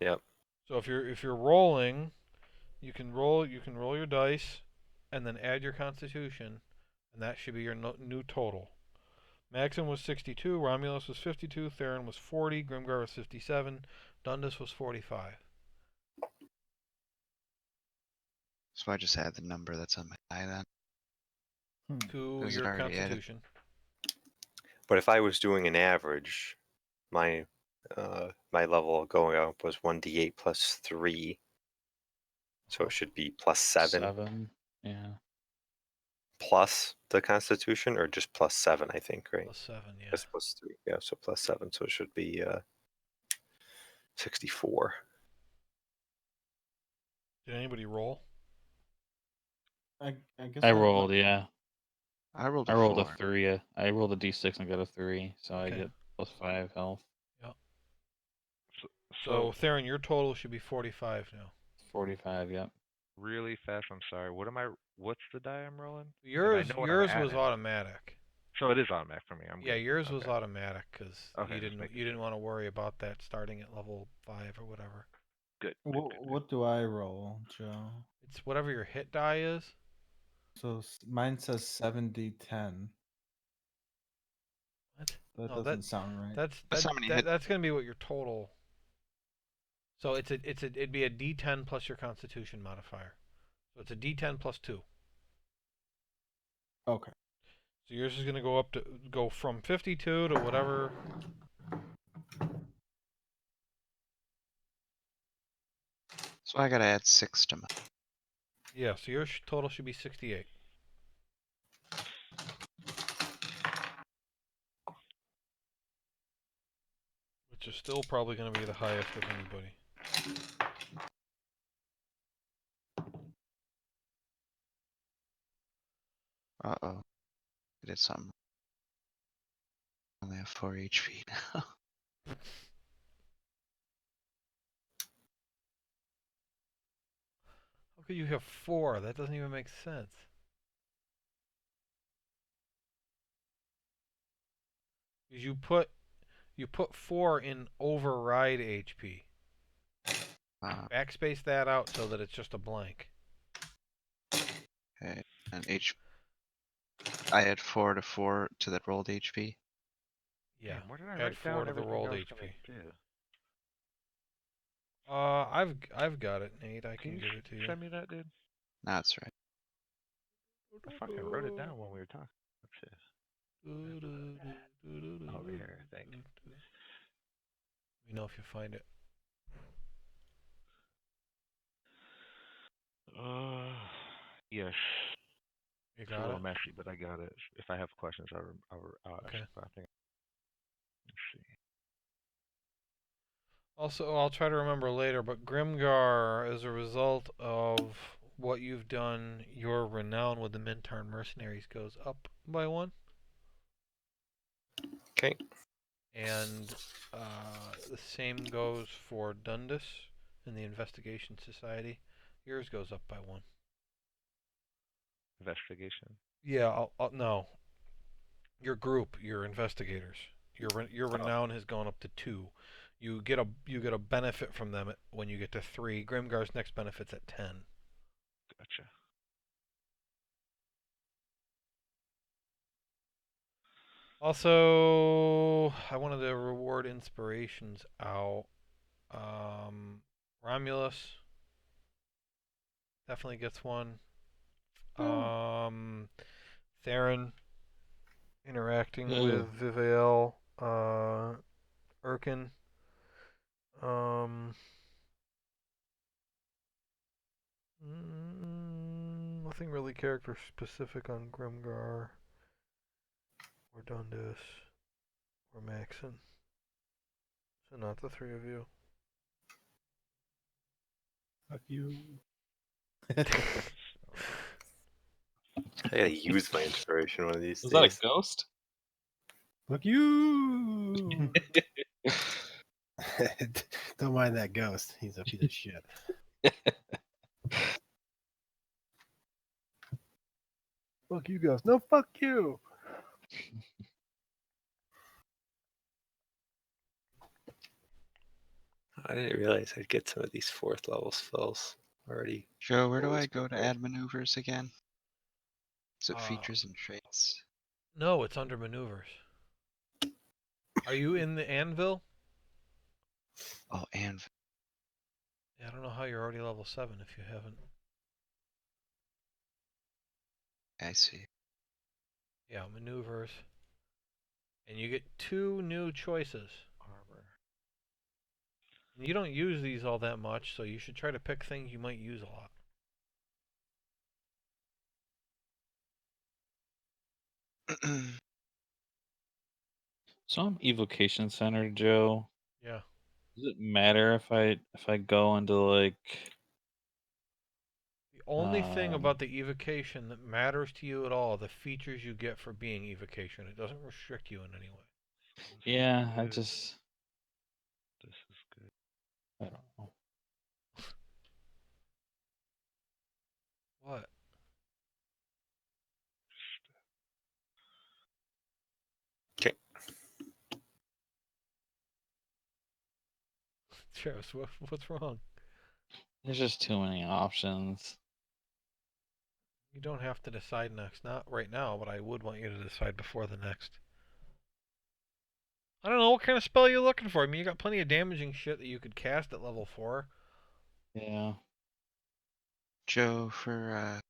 Yep. So if you're rolling, you can roll your dice, and then add your Constitution, and that should be your new total. Maxim was 62, Romulus was 52, Theron was 40, Grimgar was 57, Dundas was 45. So I just add the number that's on my die then. To Is it your already added? constitution. But if I was doing an average, my my level going up was 1d8 plus 3. So it should be plus 7 Yeah. plus the constitution, or just plus 7, I think, right? Plus 7, yeah. That's plus 3. Yeah, so plus 7. So it should be 64. Did anybody roll? I guess I rolled, yeah. I rolled I a rolled a 4. 3. I rolled a d6 and got a 3, so I Okay. get plus 5 health. So Theron, your total should be 45 now. 45, yep. really fast, I'm sorry. What's the die I'm rolling? And I Yours know what I'm was adding. automatic. So it is automatic for me. I'm Yeah, good. yours was Okay. automatic because Okay, you just didn't making want to worry about that starting at level 5 or whatever. Good. What do I roll, Joe? It's whatever your hit die is. So mine says 70-10. What? That No, doesn't sound right. That's not many hit. that's gonna be what your total. So it'd be a D10 plus your Constitution modifier. So it's a D10 plus 2. Okay. So yours is gonna go from 52 to whatever. So I gotta add 6 to mine. Yeah, so your total should be 68. Which is still probably going to be the highest of anybody. Uh-oh. I did something. I only have 4 HP now. How could you have 4? That doesn't even make sense. You put 4 in override HP. Backspace that out so that it's just a blank. Okay, and I add 4 to that rolled HP. Yeah. Damn, where did I Add write 4 down to the everything rolled I was HP. gonna do? I've got it, Nate. I can you give it to you. send me that, dude? That's right. I fucking wrote it down when we were talking. That's it. Over here, I think. Let me know if you find it. Yes. You It's a got little it? messy, but I got it. If I have questions, I'll Okay. ask. But I think. Let's see. Also, I'll try to remember later, but Grimgar, as a result of what you've done, your renown with the Mintarn mercenaries goes up by 1. Okay. And the same goes for Dundas in the Investigation Society. Yours goes up by 1. Investigation. Yeah, no. Your group, your investigators, your renown has gone up to 2. You get a benefit from them when you get to 3. Grimgar's next benefit's at 10. Gotcha. Also, I wanted to reward inspirations out. Romulus definitely gets 1. Theron interacting with Vivael, Erkin. Nothing really character specific on Grimgar or Dundas or Maxon. So not the 3 of you. Fuck you. I gotta use my inspiration one of these Was days. that a ghost? Fuck you. Don't mind that ghost. He's a piece of shit. Fuck you, ghost. No, fuck you. I didn't realize I'd get some of these 4th level spells already. Joe, where do Always I go to prepared. add maneuvers again? Is it features and traits? No, it's under maneuvers. Are you in the anvil? Oh, and Yeah, I don't know how you're already level 7 if you haven't. I see. Yeah, maneuvers. And you get 2 new choices. Armor. And you don't use these all that much, so you should try to pick things you might use a lot. So I'm evocation center, Joe. Yeah. Does it matter if I go into like The only thing about the evocation that matters to you at all, the features you get for being evocation. It doesn't restrict you in any way. yeah, I Good. just This is good. I don't know. What? Okay. Travis, what's wrong? There's just too many options. You don't have to decide next. Not right now, but I would want you to decide before the next. I don't know, what kind of spell you're looking for? I mean, you got plenty of damaging shit that you could cast at level 4. Yeah. Joe, for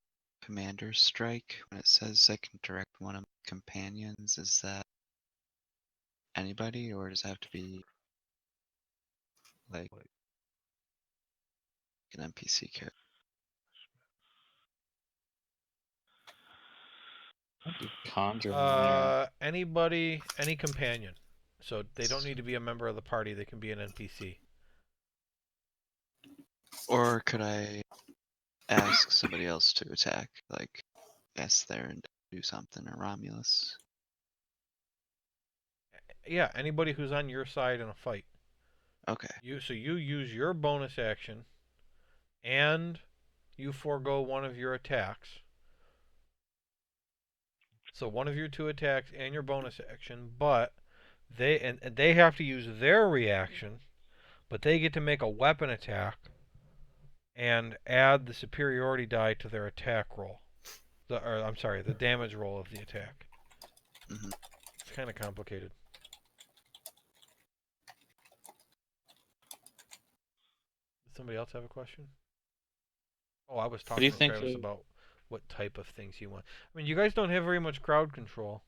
Commander's Strike, when it says I can direct one of my companions, is that anybody, or does it have to be like an NPC character? Might be conjure in there. Anybody, any companion. So they don't need to be a member of the party, they can be an NPC. Or could I ask somebody else to attack, like ask Theron to do something, or Romulus? Yeah, anybody who's on your side in a fight. Okay. So you use your bonus action, and you forego one of your attacks. So one of your 2 attacks and your bonus action, but they have to use their reaction, but they get to make a weapon attack and add the superiority die to their attack roll. The damage roll of the attack. Hmm. It's kind of complicated. Does somebody else have a question? Oh, I was What do you talking to think Travis of about what type of things you want. I mean, you guys don't have very much crowd control.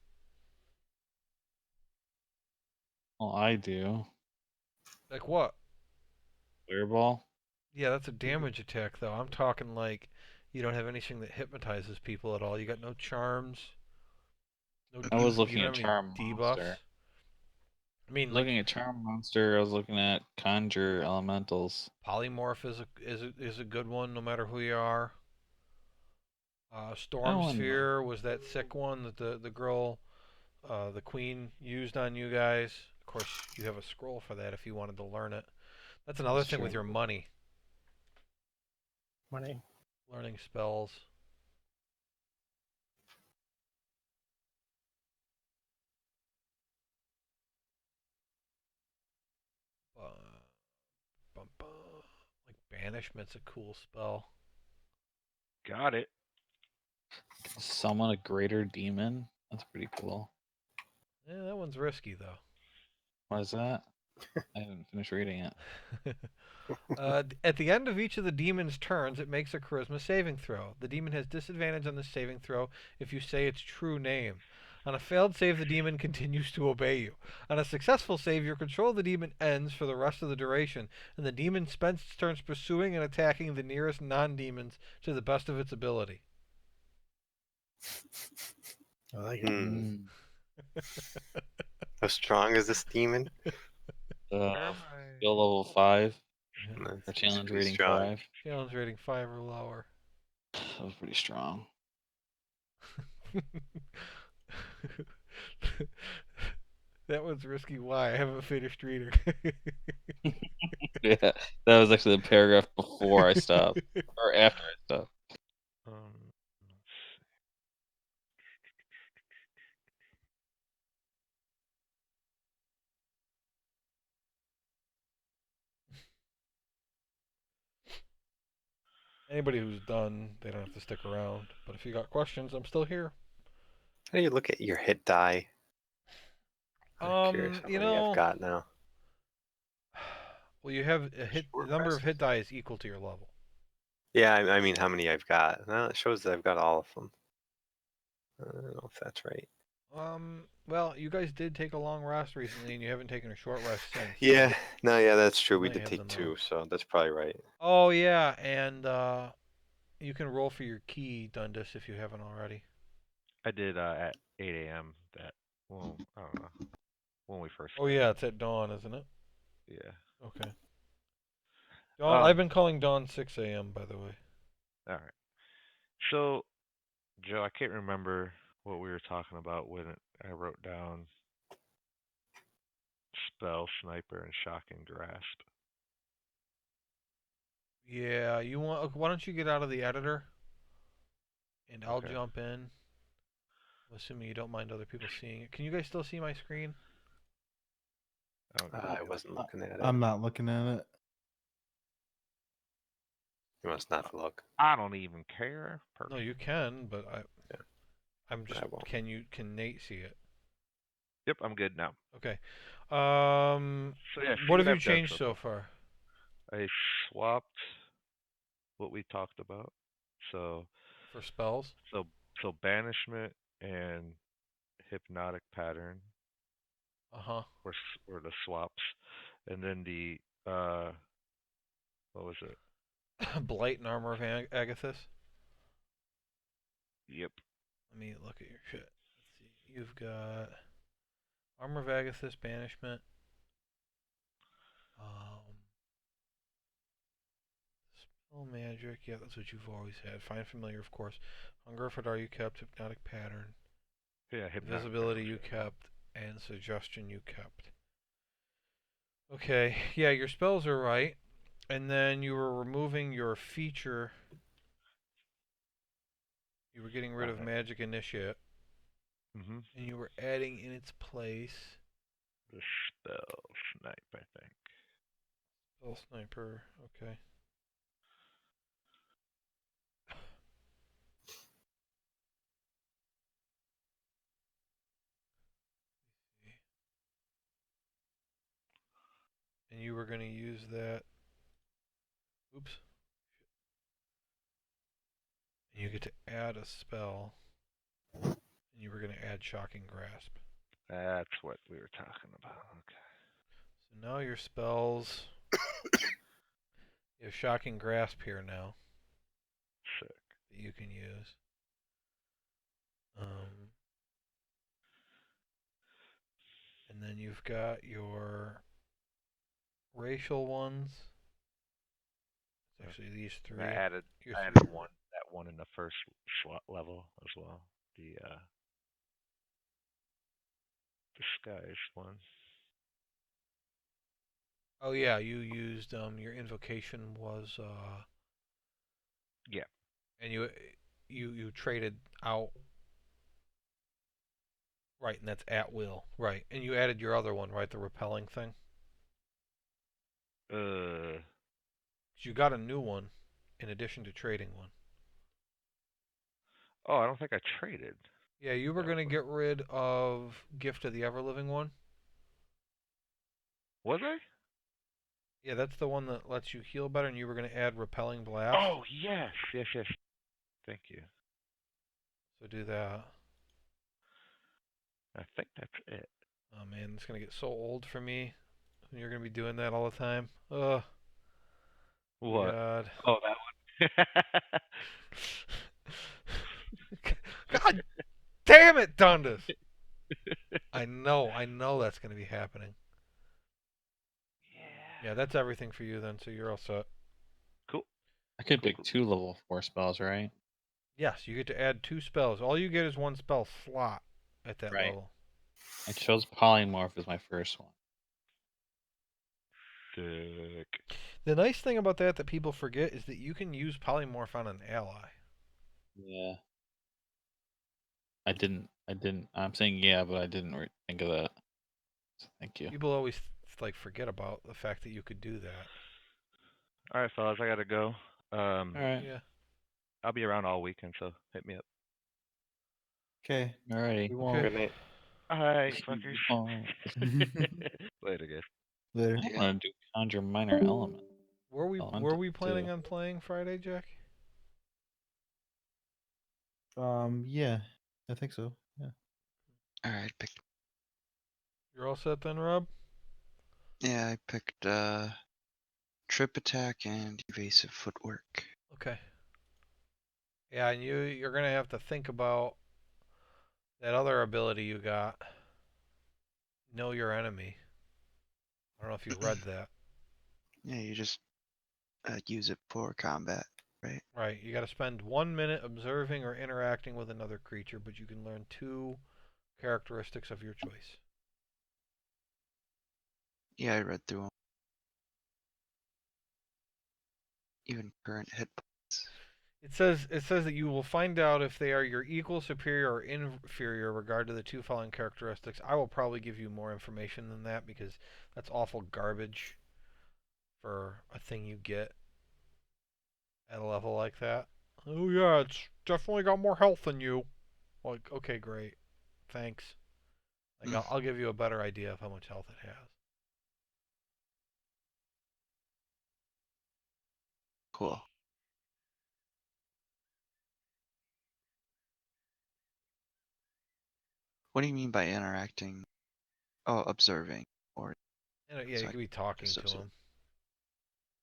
well I do. Like what? Fireball? Yeah, that's a damage attack, though. I'm talking like you don't have anything that hypnotizes people at all. You got no charms. No, I was you looking don't at have any Charm debuffs. Monster. I mean, like Looking at Charm Monster, I was looking at Conjure Elementals. polymorph is a good one, no matter who you are. I Storm wouldn't Sphere was that sick one that the girl, the queen, used on you guys. Of course, you have a scroll for that if you wanted to learn it. That's another That's thing true. with your money. Money. Learning spells. Like banishment's a cool spell. Got it. Summon a greater demon? That's pretty cool. Yeah, that one's risky though. What is that? I haven't finished reading it. At the end of each of the demon's turns, it makes a charisma saving throw. The demon has disadvantage on the saving throw if you say its true name. On a failed save, the demon continues to obey you. On a successful save, your control of the demon ends for the rest of the duration, and the demon spends its turns pursuing and attacking the nearest non-demons to the best of its ability. I like it. Mm. How strong is this demon? Skill level 5 That's or challenge pretty rating strong. 5. Challenge rating 5 or lower. That was pretty strong. That one's risky. Why? I haven't finished reading. Yeah, that was actually the paragraph before I stopped, or after I stopped. Um, Anybody who's done, they don't have to stick around. But if you got questions, I'm still here. How do you look at your hit die? I'm curious how You many I've know, got now. well, you have a hit. The Short number of rests. hit die is equal to your level. Yeah, I mean how many I've got. Well, it shows that I've got all of them. I don't know if that's right. Well, you guys did take a long rest recently, and you haven't taken a short rest since. Yeah, So no, yeah, that's true. you We might did have take them 2, now. so that's probably right. Oh yeah, and you can roll for your key, Dundas, if you haven't already. I did at 8 a.m. that, well, I don't know, when we first Oh started. yeah, it's at dawn, isn't it? Yeah. Okay. Dawn. Um, I've been calling dawn 6 a.m. by the way. all right. So, Joe, I can't remember what we were talking about when I wrote down spell, sniper, and shocking grasp. Yeah, you want? Okay, why don't you get out of the editor, and I'll Okay. jump in. Assuming you don't mind other people seeing it. Can you guys still see my screen? I wasn't looking at it. I'm not looking at it. You must not look. I don't even care. No, you can, but Yeah, I'm just. I won't. Can Nate see it? Yep, I'm good now. Okay. So yeah, see What have you I've done changed so far? I swapped what we talked about. So For spells? so so banishment and hypnotic pattern Uh huh. were the swaps, and then the what was it? Blight and Armor of Agathis. Yep. Let me look at your shit. Let's see. You've got Armor of Agathis, Banishment. Spell Magic. Yeah, that's what you've always had. Find Familiar, of course. Hunger for Dar you kept. Hypnotic Pattern. Yeah, hypnotic Invisibility pattern you was it. kept. And Suggestion you kept. Okay. Yeah, your spells are right. And then you were removing your feature. You were getting rid of Alright. Magic Initiate. Mhm. And you were adding in its place The spell snipe, I think. Spell Sniper. Okay. And you were going to use that. Oops. And you get to add a spell. And you were going to add Shocking Grasp. That's what we were talking about. Okay. So now your spells. You have Shocking Grasp here now Sick. that you can use. And then you've got your racial ones. It's actually these three. I added Your I three. added that one in the first level as well. The disguise one. Oh yeah, you used your invocation was Yeah. and you traded out. Right, and that's at will. Right. And you added your other one, right? The repelling thing? Uh 'Cause you got a new one in addition to trading one. oh, I don't think I traded. Yeah, you were That going to one. get rid of Gift of the Everliving one. Was I? Yeah, that's the one that lets you heal better, and you were going to add Repelling Blast. Oh yes. Thank you. So do that. I think that's it. Oh man, it's going to get so old for me. You're going to be doing that all the time. Ugh. What? God. Oh, that one. God damn it, Dundas! I know that's going to be happening. Yeah, that's everything for you then, so you're all set. Cool. I could Cool, pick cool. 2 level 4 spells, right? Yes, you get to add 2 spells. All you get is 1 spell slot at that Right. level. I chose Polymorph as my first one. Sick. The nice thing about that people forget is that you can use Polymorph on an ally. Yeah. I didn't. I'm saying yeah, but I didn't think of that. So thank you. People always forget about the fact that you could do that. All right, fellas, I gotta go. All right. Yeah. I'll be around all weekend, so hit me up. Okay. Alrighty. We won't. Okay. Good night. Alright, You fuckers. won't. Later, guys. Later. I want to do conjure minor element. Were we Elemental planning too. on playing Friday, Jack? Yeah, I think so. Yeah. Alright, You're all set then, Rob? yeah, I picked trip attack and evasive footwork. Okay. Yeah, and you're gonna have to think about that other ability you got. Know your enemy. I don't know if you read that. Yeah, you just use it for combat, right? Right. You got to spend 1 minute observing or interacting with another creature, but you can learn 2 characteristics of your choice. Yeah, I read through them. Even current hit points. It says that you will find out if they are your equal, superior, or inferior regard to the 2 following characteristics. I will probably give you more information than that because that's awful garbage for a thing you get at a level like that. Oh yeah, it's definitely got more health than you. Like, okay, great. Thanks. Like I'll give you a better idea of how much health it has. Cool. What do you mean by interacting? Oh, observing. Or And yeah, so you I could be talking just to observe. them,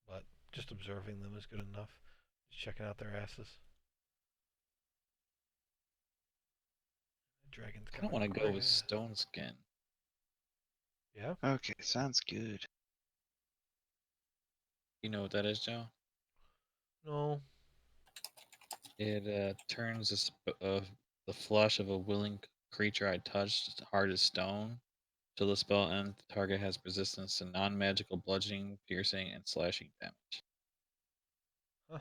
but just observing them is good enough. Just checking out their asses. The dragon's I got don't a want to go great with ass. stone skin. Yeah. Okay, sounds good. You know what that is, Joe? No. It turns the flesh of a willing creature I touched hard as stone. Till the spell ends, the target has resistance to non-magical bludgeoning, piercing, and slashing damage. Huh.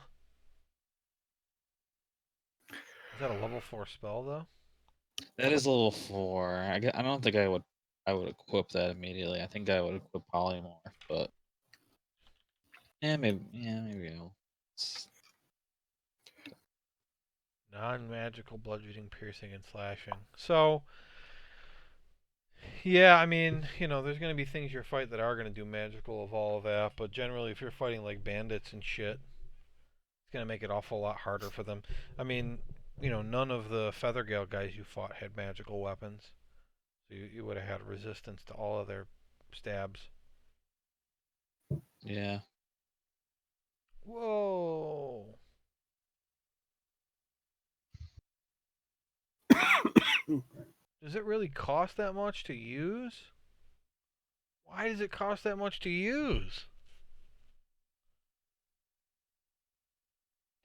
Is that a level 4 spell though? That is level 4. I don't think I would equip that immediately. I think I would equip polymorph, but maybe I'll. Non-magical bludgeoning, piercing, and slashing. So, yeah, I mean, there's going to be things you fight that are going to do magical of all of that, but generally, if you're fighting like bandits and shit, it's going to make it awful lot harder for them. I mean, none of the Feathergale guys you fought had magical weapons, so you would have had resistance to all of their stabs. Yeah. Whoa. Does it really cost that much to use? Why does it cost that much to use?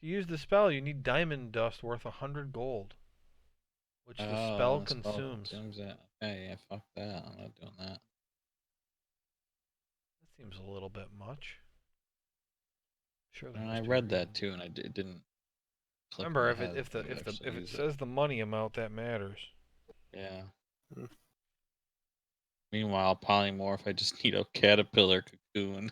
To use the spell, you need diamond dust worth 100 gold, which the spell Oh, the spell consumes. consumes it. Okay, yeah, fuck that. I'm not doing that. That seems a little bit much. Sure, there And I must be a read reason. that too, and it didn't click in Remember, my if head it if that the I would if the actually if it use it. says the money amount, that matters. Yeah. Meanwhile, polymorph, I just need a caterpillar cocoon.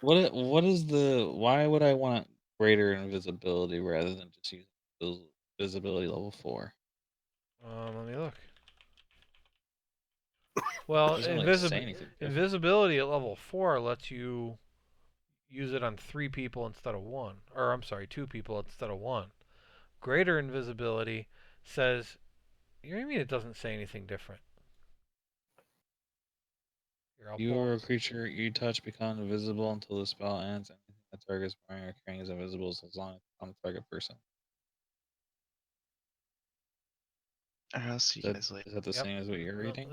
What is the why would I want greater invisibility rather than just using visibility level 4? Let me look. Well, Doesn't really say anything different. invisibility at level 4 lets you use it on 3 people instead of 1. Or, I'm sorry, 2 people instead of 1. Greater invisibility says... You know what I mean? It doesn't say anything different. Here, I'll You pull... or a creature you touch become invisible until the spell ends. Anything that targets wearing or carrying is invisible as long as it's on the target person. Alright, I'll see you guys later. Is that the Yep. same as what you're No, reading?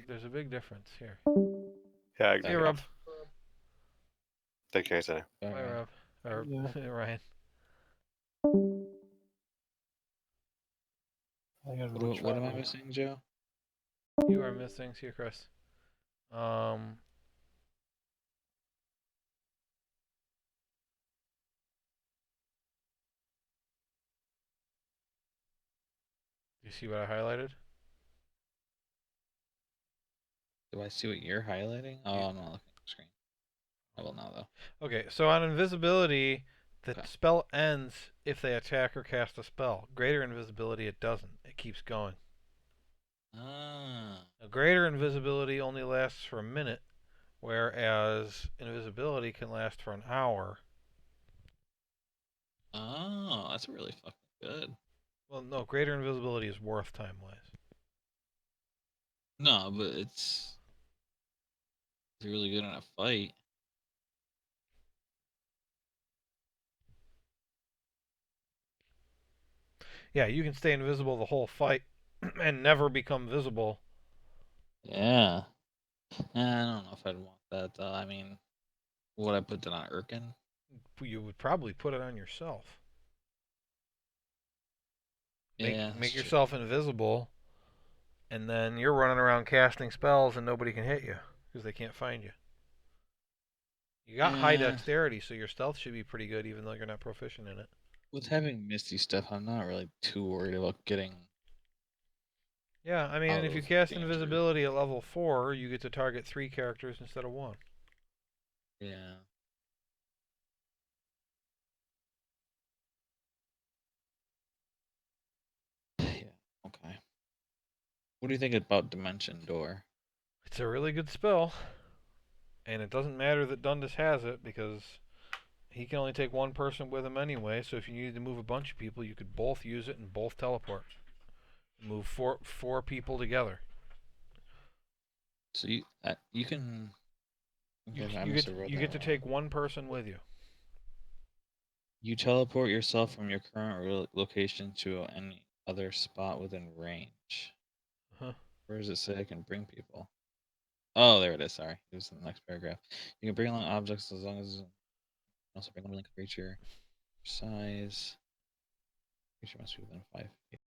there's a big difference here. Yeah, See you, Okay. Rob. take care, sir. All Bye, right. Rob. Or Yeah. Ryan. I gotta What am I retry. missing, Joe? You are missing. See you, Chris. Um... You see what I highlighted? Do I see what you're highlighting? Oh, I'm not looking at the screen. I will now, though. Okay, so on invisibility, the Okay. spell ends if they attack or cast a spell. Greater invisibility, it doesn't. It keeps going. Ah. Now, greater invisibility only lasts for a minute, whereas invisibility can last for an hour. Oh, that's really fucking good. Well, no, greater invisibility is worth time-wise. No, but it's really good in a fight. Yeah, you can stay invisible the whole fight and never become visible. Yeah. I don't know if I'd want that, though. I mean, would I put that on Urkin? You would probably put it on yourself. Yeah, Make that's true. yourself invisible, and then you're running around casting spells and nobody can hit you because they can't find you. You got high Yeah. dexterity, so your stealth should be pretty good even though you're not proficient in it. With having Misty stuff, I'm not really too worried about getting Yeah, I mean, out and if you of cast danger. invisibility at level 4, you get to target 3 characters instead of 1. Yeah. Yeah. Okay. What do you think about Dimension Door? It's a really good spell, and it doesn't matter that Dundas has it because he can only take one person with him anyway, so if you needed to move a bunch of people, you could both use it and both teleport. Move four people together. So you can. Okay, I You must have wrote you that get to wrong. take one person with you. You teleport yourself from your current location to any other spot within range. Huh. Where does it say I can bring people? Oh, there it is. Sorry, it was in the next paragraph. You can bring along objects as long as also bring a living creature. Size. Creature must be within 5 feet.